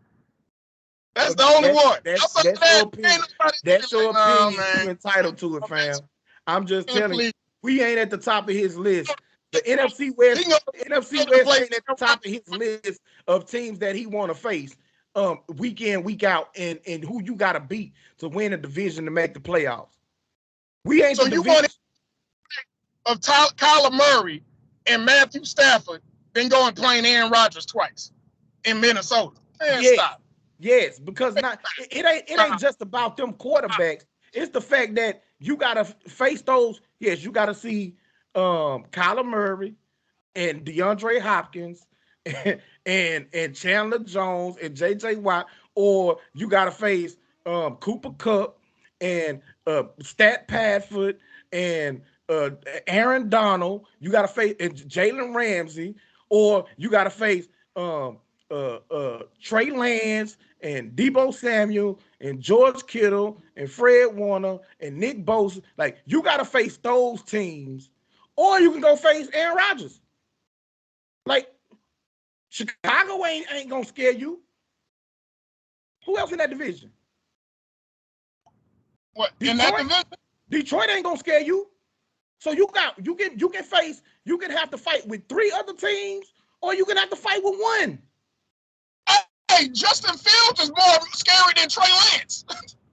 That's the only one. That's your opinion. That's your opinion. You're entitled to it, fam. I'm just telling you, we ain't at the top of his list. The NFC West ain't at the top of his list of teams that he want to face week in, week out, and who you got to beat to win a division to make the playoffs. We ain't. So you want of Kyler Murray and Matthew Stafford then going playing Aaron Rodgers twice in Minnesota? Man, stop. Yes, because it ain't just about them quarterbacks. It's the fact that you gotta face those. Yes, you gotta see Kyler Murray and DeAndre Hopkins and Chandler Jones and JJ Watt, or you gotta face Cooper Kupp and Stat Padfoot and Aaron Donald. You gotta face Jalen Ramsey, or you gotta face Trey Lance and Deebo Samuel and George Kittle and Fred Warner and Nick Bosa. Like, you got to face those teams, or you can go face Aaron Rodgers. Like, Chicago ain't gonna scare you. Who else in that division? What in that division? Detroit ain't gonna scare you. So you can have to fight with 3 other teams, or you can have to fight with 1. Hey, Justin Fields is more scary than Trey Lance.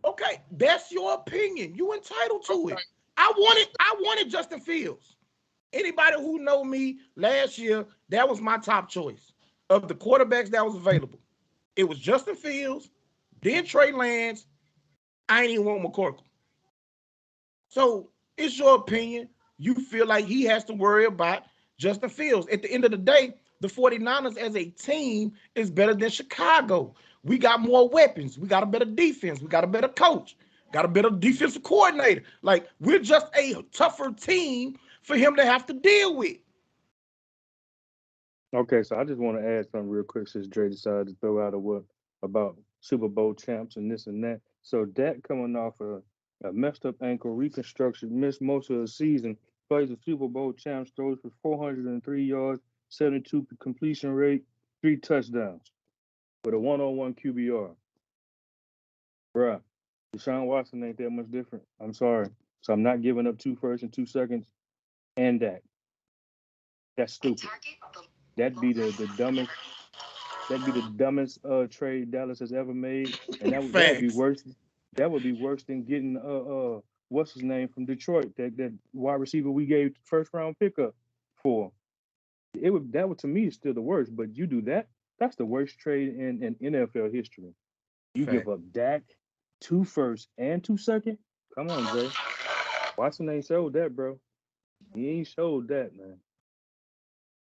Okay, that's your opinion. You entitled to it. I wanted Justin Fields. Anybody who know me last year, that was my top choice of the quarterbacks that was available. It was Justin Fields, then Trey Lance. I ain't even want McCorkle. So it's your opinion. You feel like he has to worry about Justin Fields. At the end of the day, the 49ers as a team is better than Chicago. We got more weapons. We got a better defense. We got a better coach. Got a better defensive coordinator. Like, we're just a tougher team for him to have to deal with. Okay, so I just want to add something real quick since Dre decided to throw out a what about Super Bowl champs and this and that. So Dak coming off a messed up ankle, reconstruction, missed most of the season, plays the Super Bowl champs, throws for 403 yards, 72 completion rate, 3 touchdowns with a 101 QBR. Bruh, Deshaun Watson ain't that much different. I'm sorry. So I'm not giving up 2 firsts and 2 seconds and that. That's stupid. That'd be the dumbest. That'd be the dumbest trade Dallas has ever made, and that would be worse. That would be worse than getting what's his name from Detroit, that wide receiver we gave first round pickup for. That would to me is still the worst. But you do that, That's the worst trade in NFL history. You Fact. give up Dak, 2 firsts and 2 seconds. Come on, Jay. Watson ain't showed that, bro. He ain't showed that, man.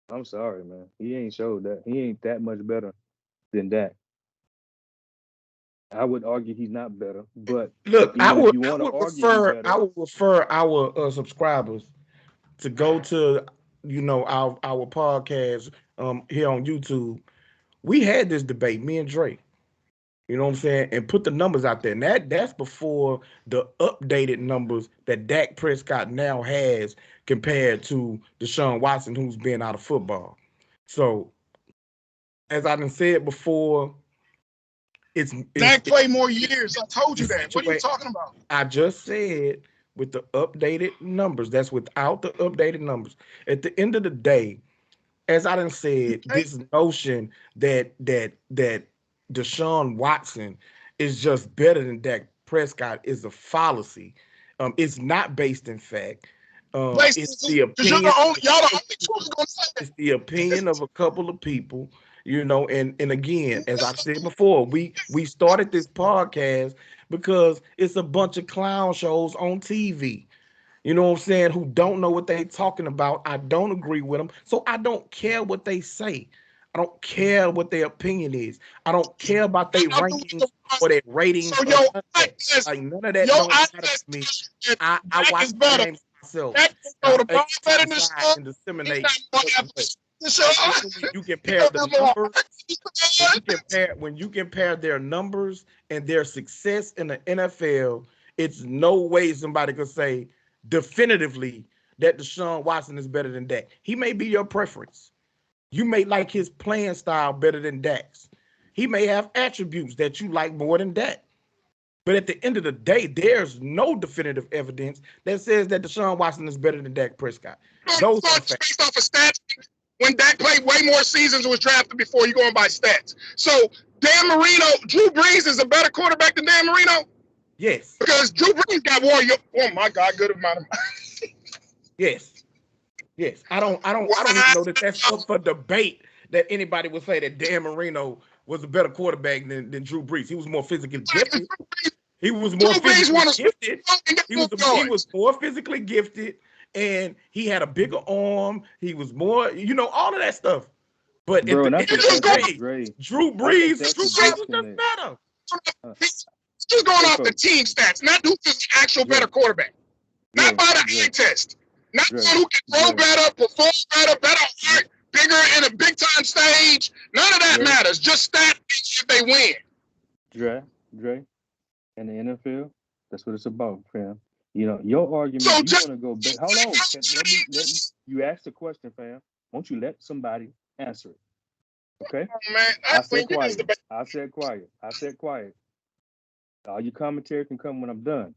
I'm sorry, man. He ain't showed that. He ain't that much better than that. I would argue he's not better, but Look, even if you want to argue he's better, I would refer our subscribers to go to our podcast here on YouTube. We had this debate, me and Drake. You know what I'm saying? And put the numbers out there. And that's before the updated numbers that Dak Prescott now has compared to Deshaun Watson, who's been out of football. So, as I done said before, Dak played more years. I told you that. What are you talking about? I just said with the updated numbers. That's without the updated numbers. At the end of the day, as I done said, this notion that Deshaun Watson is just better than Dak Prescott is a fallacy. It's not based in fact. It's the opinion. Y'all the only two who's gonna say that. It's the opinion of a couple of people, and again, as I said before, we started this podcast because it's a bunch of clown shows on TV. You know what I'm saying? Who don't know what they talking about. I don't agree with them. So I don't care what they say. I don't care what their opinion is. I don't care about their rankings or their ratings. So none of that don't matter to me. I watch the games myself. And disseminate. You compare the numbers. When you compare their numbers and their success in the NFL, it's no way somebody could say definitively that Deshaun Watson is better than Dak. He may be your preference. You may like his playing style better than Dak's. He may have attributes that you like more than Dak. But at the end of the day, there's no definitive evidence that says that Deshaun Watson is better than Dak Prescott. Those are facts. Based off of stats, when Dak played way more seasons and was drafted before, you going by stats. So Dan Marino, Drew Brees is a better quarterback than Dan Marino? Yes. Because Drew Brees got Warrior. Oh my God, good amount of Yes. Yes. I don't even know that that's up for debate that anybody would say that Dan Marino was a better quarterback than Drew Brees. He was more physically gifted. He was more physically gifted. He was more physically gifted, and he had a bigger arm. He was more, all of that stuff. But bro, at the end of the day, Drew Brees was just better. He's going off the team stats, not who's the actual better quarterback. Not by the eye test. Not one who can throw better, perform better heart, bigger in a big time stage. None of that matters. Just stats if they win. Dre, in the NFL, that's what it's about, fam. Your argument, So you want to go back. Hold on. Let me, you asked the question, fam. Won't you let somebody answer it? Okay? Man, I said quiet. I said quiet. All your commentary can come when I'm done.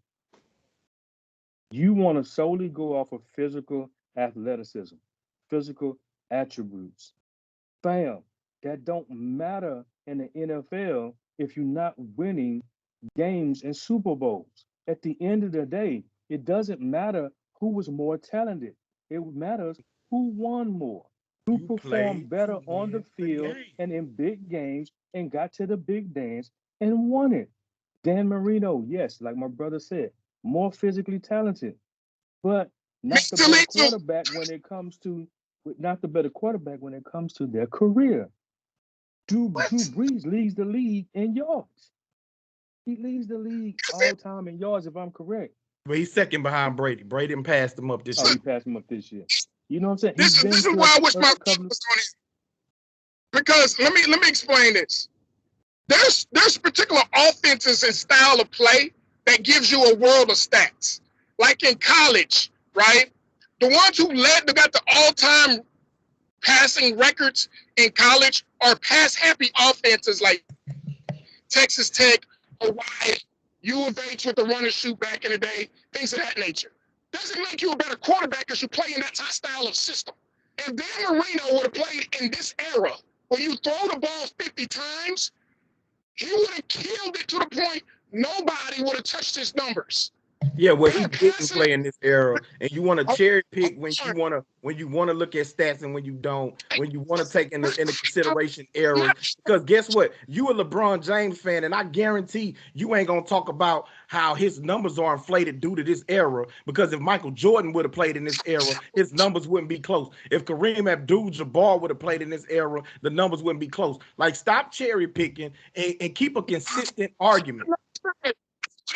You want to solely go off of physical athleticism, physical attributes. Fam, that don't matter in the NFL if you're not winning games and Super Bowls. At the end of the day, it doesn't matter who was more talented. It matters who won more, who performed better on the field and in big games and got to the big dance and won it. Dan Marino, yes, like my brother said, more physically talented, but not the better quarterback when it comes to their career. Drew Brees leads the league in yards. He leads the league all time in yards, if I'm correct. But he's second behind Brady. Brady passed him up this year. He passed him up this year. You know what I'm saying? This is why I wish my brother was on it. Because let me explain this. There's particular offenses and style of play that gives you a world of stats. Like in college, right? The ones who got the all-time passing records in college are pass-happy offenses like Texas Tech, Hawaii, U of H with the run and shoot back in the day, things of that nature. Doesn't make you a better quarterback because you play in that style of system. If Dan Marino would have played in this era where you throw the ball 50 times, he would have killed it to the point nobody would have touched his numbers. Yeah, well, he Yeah, didn't passing. play in this era, and you want to cherry pick I'm when you sorry. want to look at stats and when you don't, when you want to take into consideration I'm errors. not sure. Because guess what? You a LeBron James fan, and I guarantee you ain't gonna talk about how his numbers are inflated due to this era. Because if Michael Jordan would have played in this era, his numbers wouldn't be close. If Kareem Abdul-Jabbar would have played in this era, the numbers wouldn't be close. Like, stop cherry picking and keep a consistent argument.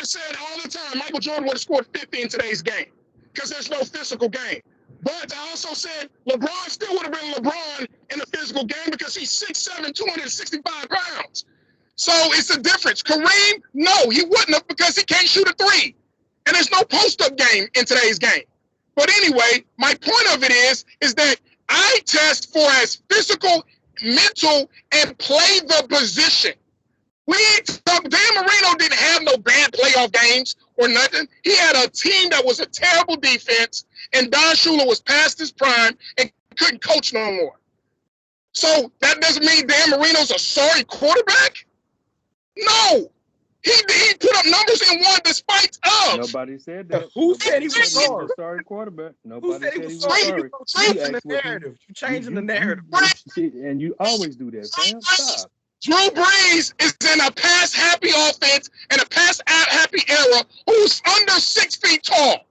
I said all the time, Michael Jordan would have scored 50 in today's game because there's no physical game. But I also said LeBron still would have been LeBron in a physical game because he's 6'7", 265 pounds. So it's a difference. Kareem, no, he wouldn't have because he can't shoot a three. And there's no post-up game in today's game. But anyway, my point of it is that I test for as physical, mental, and play the position. We ain't talking. Dan Marino didn't have no bad playoff games or nothing. He had a team that was a terrible defense, and Don Shula was past his prime and couldn't coach no more. So that doesn't mean Dan Marino's a sorry quarterback. No, he put up numbers and won despite of. Nobody said that. Who said Nobody he said was he was sorry? a sorry quarterback. Who Nobody said he said was he was sorry? sorry. You You changing the asked what he. narrative. You changing the narrative. And you always do that, fam. Stop. Drew Brees is in a pass-happy offense and a pass-happy era who's under 6 feet tall.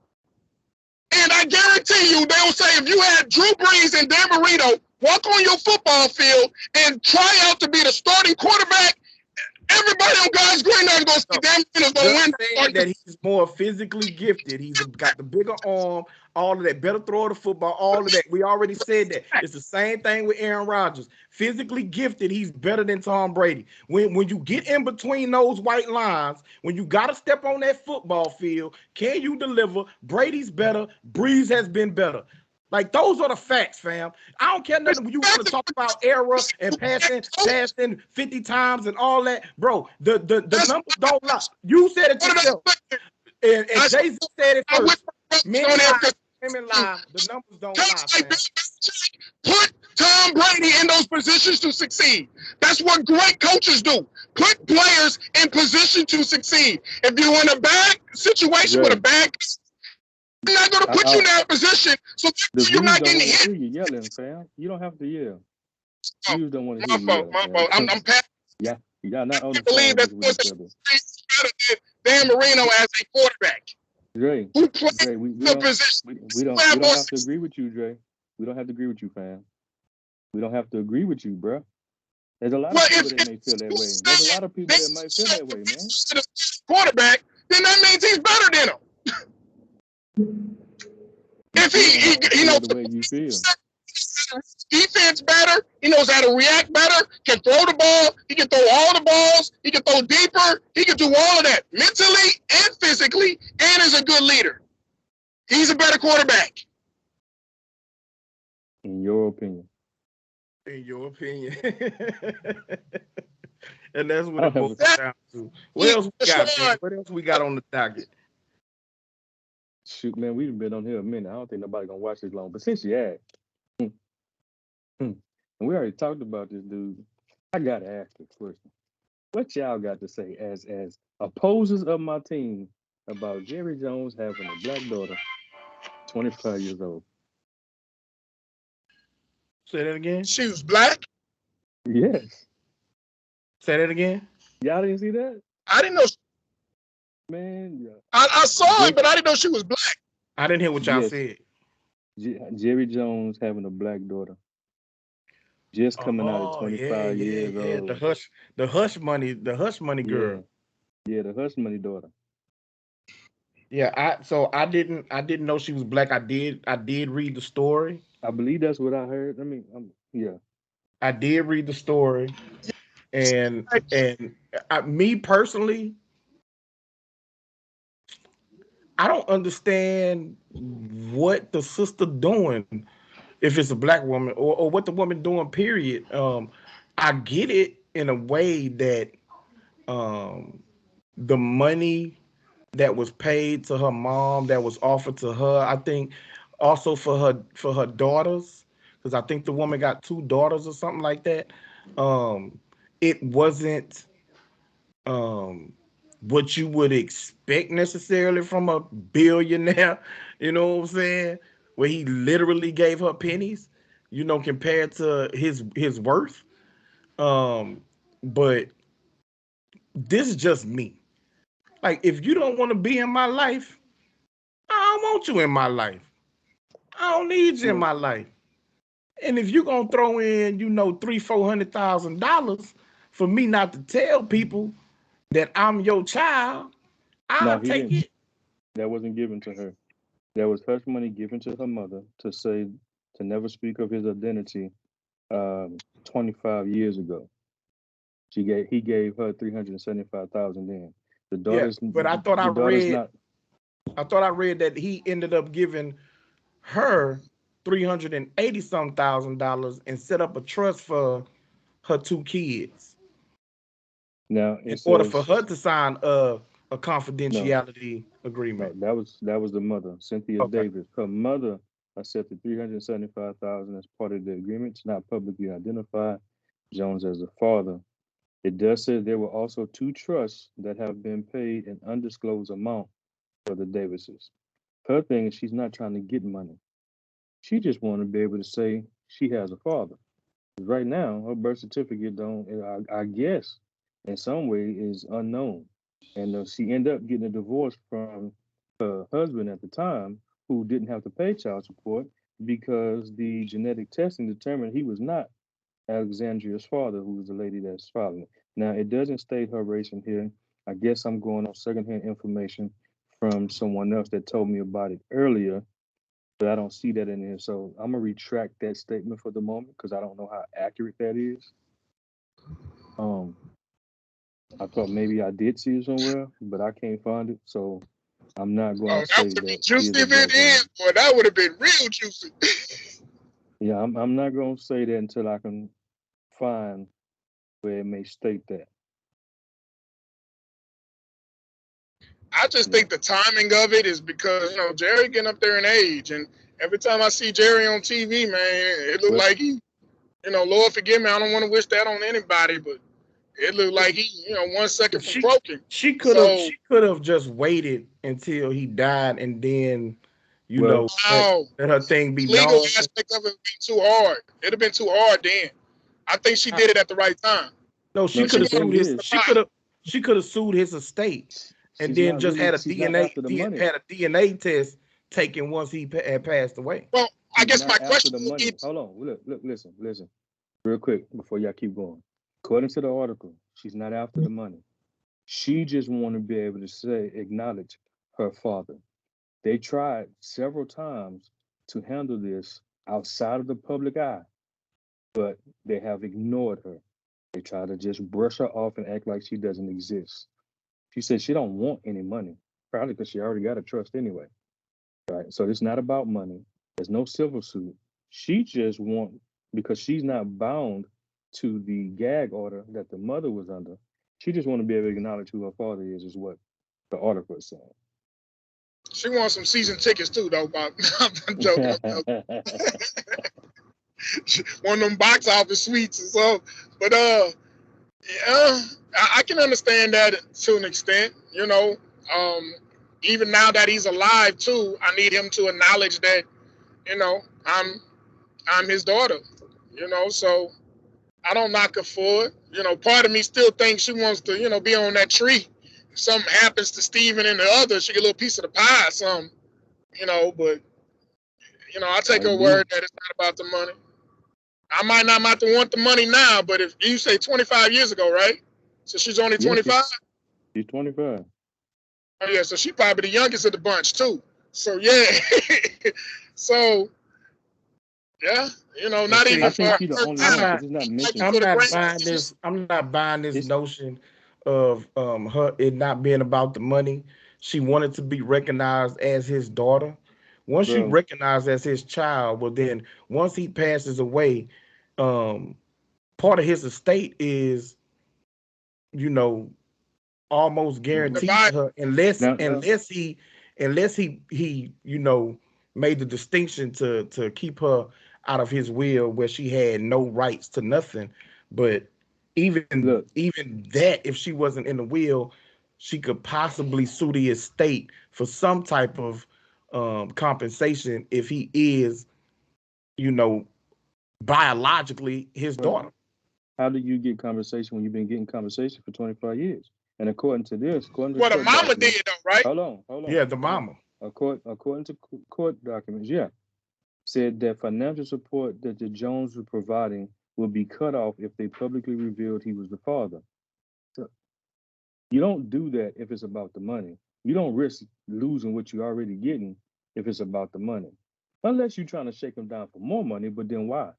And I guarantee you, they'll say if you had Drew Brees and Dan Marino walk on your football field and try out to be the starting quarterback, everybody on God's green earth is going to say Dan Marino's going to Just win. saying that he's more physically gifted. He's got the bigger arm, all of that, better throw of the football, all of that. We already said that. It's the same thing with Aaron Rodgers. Physically gifted, he's better than Tom Brady. When you get in between those white lines, when you got to step on that football field, can you deliver? Brady's better. Breeze has been better. Like, those are the facts, fam. I don't care nothing. You want to talk about era and passing 50 times and all that, bro. The numbers don't lie. You said it yourself, and Jay-Z said it first. Men lie, women lie. The numbers don't lie, fam. Put Tom Brady in those positions to succeed. That's what great coaches do. Put players in position to succeed. If you're in a bad situation with a bad, I'm not going to put you in that position, so you're not getting hit. You yelling, fam. You don't have to yell. You don't want to hear My fault. My fault. I'm past. Yeah, y'all not on the believe phone that with each other. better than Dan Marino as a quarterback. Dre, Who plays Dre, we the don't position? we don't have to agree with you, Dre. We don't have to agree with you, fam. We don't have to agree with you, bro. There's a lot of people that may feel that way. There's a lot of people that might feel that way, man. Quarterback, then that means he's better than him. If he knows the way you feel. Defense better, he knows how to react better, can throw the ball, he can throw all the balls, he can throw deeper, he can do all of that mentally and physically, and is a good leader. He's a better quarterback. In your opinion. In your opinion. And that's what it boils down to. What else we got, man? What else we got on the docket? Shoot, man, we've been on here a minute. I don't think nobody gonna watch this long. But since you asked, and we already talked about this dude, I gotta ask a question. What y'all got to say as opposers of my team about Jerry Jones having a black daughter, 25 years old? Say that again. She was black? Yes. Say that again. Y'all didn't see that? I didn't know. Man, yeah. I saw it, but I didn't know she was black. I didn't hear what y'all said. Jerry Jones having a black daughter. Just coming out at 25 years old. The hush money girl. Yeah, the hush money daughter. Yeah, I didn't know she was black. I did read the story. I believe that's what I heard. I mean, yeah. I did read the story, and me personally, I don't understand what the sister doing if it's a black woman or what the woman doing, period. I get it in a way that the money that was paid to her mom, that was offered to her, I think also for her daughters, because I think the woman got 2 daughters or something like that. It wasn't what you would expect necessarily from a billionaire, you know what I'm saying? Where he literally gave her pennies, compared to his worth. Um, but this is just me. Like, if you don't want to be in my life, I don't want you in my life. I don't need you in my life. And if you're gonna throw in, $300,000-$400,000 for me not to tell people that I'm your child, No, I'll he take didn't. it. That wasn't given to her. That was hush money given to her mother to say to never speak of his identity 25 years ago. He gave her 375,000 then. The Yeah, daughter's but the daughter's not. I thought I read that he ended up giving her 380 some $1,000 and set up a trust for her two kids Now in it order for says her to sign a no, confidentiality agreement. no. That was the mother, Cynthia Okay. Davis. Her mother accepted 375,000 as part of the agreement to not publicly identify Jones as the father. It does say there were also two trusts that have been paid an undisclosed amount for the Davises. Her thing is she's not trying to get money. She just want to be able to say she has a father. Right now, her birth certificate don't. I guess in some way is unknown, and she ended up getting a divorce from her husband at the time, who didn't have to pay child support because the genetic testing determined he was not Alexandria's father, who was the lady that's filing it. Now, it doesn't state her race in here. I guess I'm going on secondhand information from someone else that told me about it earlier, but I don't see that in here. So I'm gonna retract that statement for the moment because I don't know how accurate that is. Um, I thought maybe I did see it somewhere, but I can't find it. So I'm not Oh, going to that say would have been that she juicy is a if it black woman. is, boy. That would have been real juicy. Yeah, I'm not going to say that until I can find where it may state that. I just Yeah. think the timing of it is because Jerry getting up there in age, and every time I see Jerry on TV, man, it looked Well, like he, Lord forgive me, I don't want to wish that on anybody, but it looked like he, 1 second from She croaking. she could have So she could have just waited until he died and then, well, no, let her thing be the legal known. aspect of it would be too hard. It'd have been too hard then. I think she I- did it at the right time. No, no, she She could the have wanted sued thing his. to is, buy. She could have sued his estate, and she's then not just really, had a she's not after the money. had a DNA test taken once he had passed away. Well, I She's guess not my after question the would be, money. Hold on. Look, listen, real quick before y'all keep going. According to the article, she's not after the money. She just want to be able to acknowledge her father. They tried several times to handle this outside of the public eye, but they have ignored her. They try to just brush her off and act like she doesn't exist. She said she don't want any money, probably because she already got a trust anyway. Right. So it's not about money. There's no civil suit. She just want because she's not bound to the gag order that the mother was under. She just want to be able to acknowledge who her father is what the article is she wants some season tickets too, though, Bob. I'm joking. One of them box office suites or so. But yeah, I can understand that to an extent. Um, even now that he's alive too, I need him to acknowledge that you know I'm I'm his daughter. So I don't knock her for it. Part of me still thinks she wants to be on that tree. If something happens to Steven and the other, she get a little piece of the pie or something. But I take I her agree. word that it's not about the money. I might not have to want the money now, but if you say 25 years ago, right? So she's only Yes, 25. she's 25. Oh yeah, so she probably the youngest of the bunch too. So yeah, so yeah, But not see, even I for think she's the her only I'm one time, because not it's not might be mentioned. for I'm the not buying grandkids. this. I'm not buying this It's notion of her it not being about the money. She wanted to be recognized as his daughter. Once she bro. recognized as his child, well then once he passes away, um, part of his estate is, you know, almost Mhm. guaranteed to Divide. her unless Now, he made the distinction to keep her out of his will where she had no rights to nothing. But even look, even that, if she wasn't in the will, she could possibly sue the estate for some type of compensation if he is, you know, biologically his daughter. How do you get compensation when you've been getting compensation for 25 years? And according to this, according to What the court mama documents, did though, right? hold on. Yeah, the mama. According to court documents, yeah, said that financial support that the Jones were providing would be cut off if they publicly revealed he was the father. So you don't do that if it's about the money. You don't risk losing what you're already getting if it's about the money. Unless you're trying to shake them down for more money, but then why?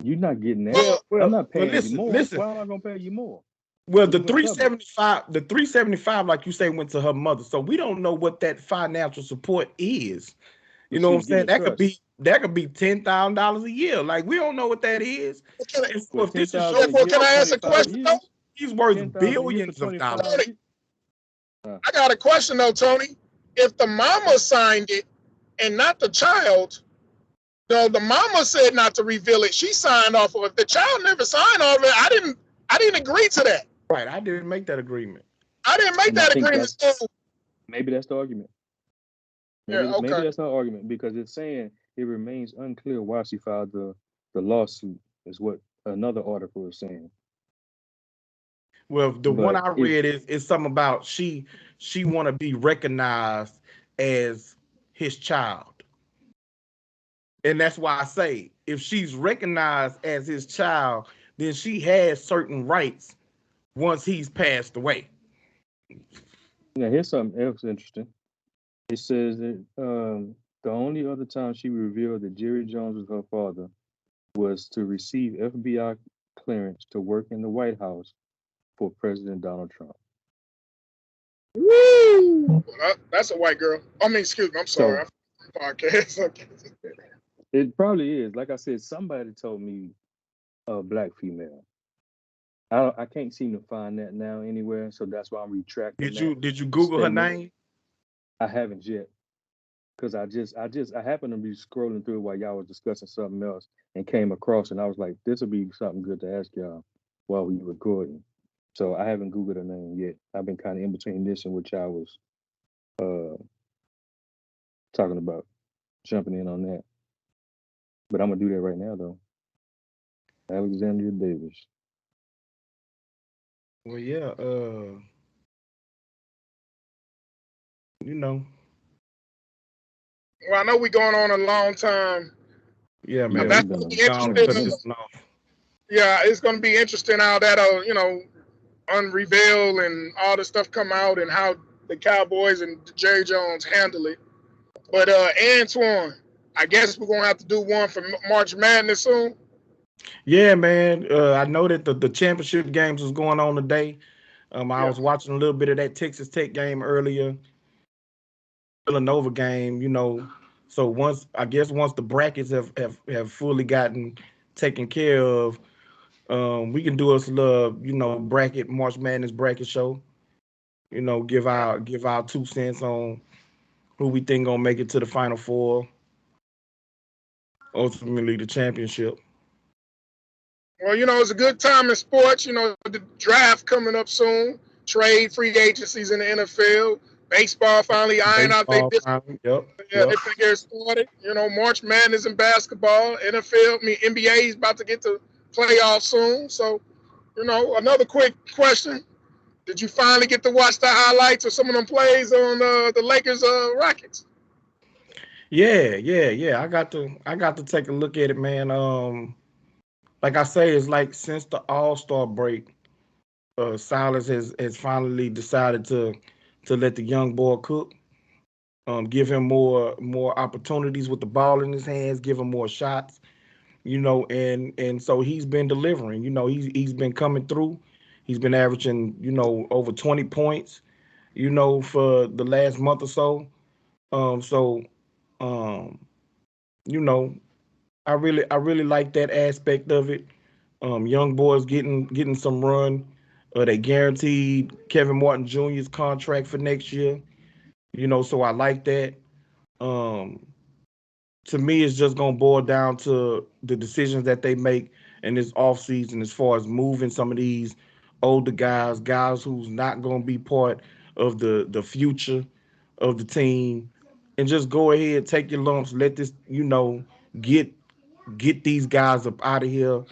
You're not getting that. Well, Well, I'm not paying you more. listen. Why am I gonna pay you more? Well, If the you went public. 375, like you say, went to her mother. So we don't know what that financial support is. You But know what I'm she's saying? getting a trust. That could be $10,000 a year. Like we don't know what that is. can I, And so Well, if this is 10,000 a your well, year can for I ask a 25 question though? years. he's worth 10,000 a year for billions of 25 dollars. years. I got a question though, Tony. If the mama signed it and not the child, no, the mama said not to reveal it. She signed off of it. The child never signed off of it. I didn't agree to that. Right. I didn't make that agreement. I didn't make And I that think agreement. that's So, maybe that's the argument. yeah, Maybe okay. that's her argument because it's saying it remains unclear why she filed the lawsuit, is what another article is saying. Well, the one But I if read is something about she want to be recognized as his child. And that's why I say if she's recognized as his child, then she has certain rights once he's passed away. now here's something else interesting. It says that the only other time she revealed that Jerry Jones was her father was to receive FBI clearance to work in the White House for President Donald Trump. Woo! That's a white girl. I mean, excuse me. I'm sorry. So Podcast. Okay. it probably is. Like I said, somebody told me a black female. I can't seem to find that now anywhere, so that's why I'm retracting that Did you Google her statement. name? I haven't yet, because I happened to be scrolling through while y'all was discussing something else and came across, and I was like, this would be something good to ask y'all while we recording. So I haven't Googled her name yet. I've been kind of in between this and what y'all was talking about, jumping in on that. But I'm gonna do that right now though. Alexandria Davis. Well, yeah, you know, Well, I know we're going on a long time. yeah, man, Yeah, That's we've gonna been be gonna been a cut interesting. minute. this one off. Yeah, it's gonna be interesting how that'll, unreveal and all the stuff come out and how the Cowboys and Jerry Jones handle it. But Antoine, I guess we're gonna have to do one for March Madness soon. Yeah, man. I know that the championship games was going on today. I Yeah. was watching a little bit of that Texas Tech game earlier, Villanova game. So once the brackets have fully gotten taken care of, we can do us a little, bracket March Madness bracket show. Give our 2 cents on who we think gonna make it to the Final Four, ultimately the championship. Well, it's a good time in sports. The draft coming up soon. Trade free agencies in the NFL. Baseball finally iron out Baseball finally, yep. they figure it started. March Madness in basketball. NFL, NBA is about to get to playoffs soon. So, another quick question. Did you finally get to watch the highlights of some of them plays on the Lakers Rockets? Yeah. I got to take a look at it, man. Like I say, it's like since the All-Star break, Silas has finally decided to let the young boy cook. Give him more opportunities with the ball in his hands, give him more shots, and so he's been delivering. He's been coming through. He's been averaging, over 20 points, for the last month or so. So um, you know, I really like that aspect of it. Young boys getting some run. They guaranteed Kevin Martin Jr.'s contract for next year. So I like that. Um, to me, it's just gonna boil down to the decisions that they make in this offseason as far as moving some of these older guys who's not gonna be part of the future of the team, and just go ahead, take your lumps, let this, get these guys up out of here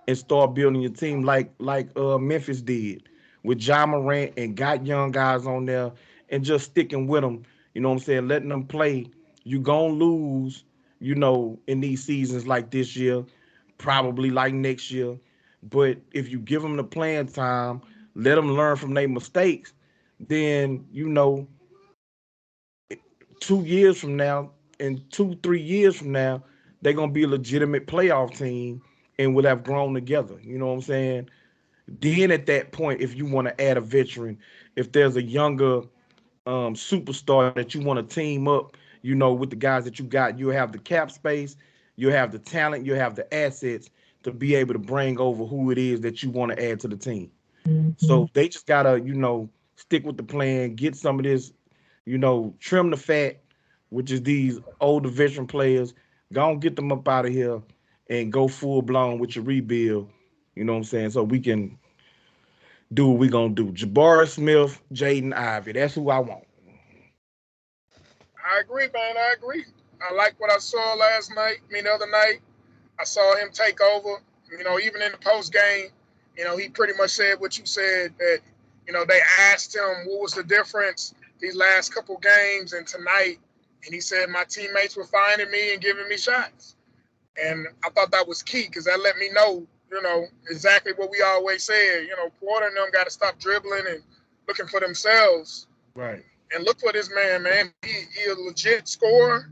and start building your team like Memphis did with Ja Morant and got young guys on there and just sticking with them. You know what I'm saying? Letting them play. You gonna lose, in these seasons like this year, probably like next year. But if you give them the playing time, let them learn from their mistakes, then 2 years from now and 2-3 years from now, they're gonna be a legitimate playoff team and will have grown together. You know what I'm saying? Then at that point, if you want to add a veteran, if there's a younger superstar that you want to team up, with the guys that you got, you'll have the cap space, you'll have the talent, you'll have the assets to be able to bring over who it is that you want to add to the team. So they just gotta, stick with the plan, get some of this, trim the fat, which is these older veteran players. Go and get them up out of here and go full blown with your rebuild. You know what I'm saying? So we can do what we gonna do. Jabari Smith, Jaden Ivey. That's who I want. I agree, man. I agree. I like what I saw last night. The other night, I saw him take over. Even in the post game, he pretty much said what you said, that, they asked him what was the difference these last couple games and tonight. And he said, my teammates were finding me and giving me shots. And I thought that was key because that let me know, exactly what we always said. Porter and them got to stop dribbling and looking for themselves. Right. And look for this man. He a legit scorer,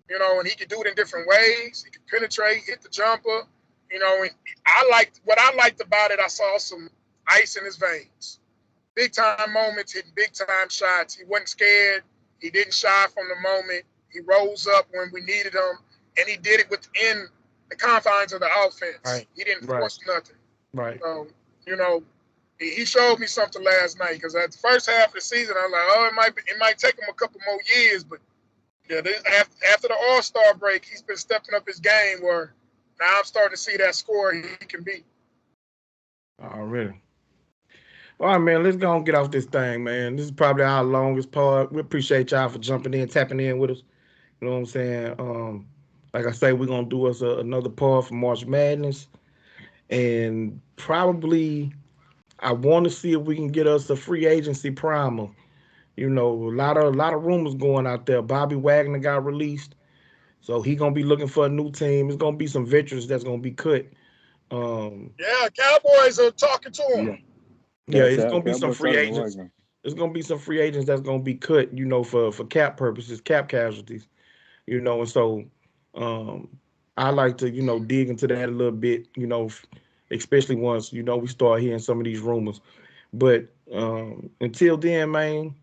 and he can do it in different ways. He can penetrate, hit the jumper, and what I liked about it, I saw some ice in his veins. Big time moments, hitting big time shots. He wasn't scared. He didn't shy from the moment. He rose up when we needed him, and he did it within the confines of the offense. Right. He didn't force nothing. Right. So, he showed me something last night, because at the first half of the season, I was like, it might take him a couple more years, but yeah, after the All-Star break, he's been stepping up his game where now I'm starting to see that score he can be. Already. All right, man, let's go and get off this thing, man. This is probably our longest part. We appreciate y'all for jumping in, tapping in with us. You know what I'm saying? Like I say, we're going to do us another part for March Madness. And probably I want to see if we can get us a free agency primer. A lot of rumors going out there. Bobby Wagner got released, so he going to be looking for a new team. It's going to be some veterans that's going to be cut. Yeah, Cowboys are talking to him. Yeah, it's going to be some free agents. It's going to be some free agents that's going to be cut, for cap purposes, cap casualties, and so I like to, dig into that a little bit, especially once, we start hearing some of these rumors. But until then, man,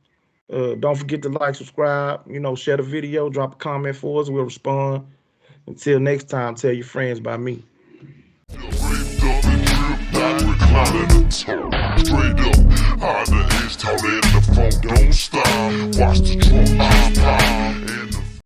don't forget to like, subscribe, share the video, drop a comment for us. We'll respond. Until next time, tell your friends by me. Straight up, hide the H, tall in the phone, don't stop. Watch the drum,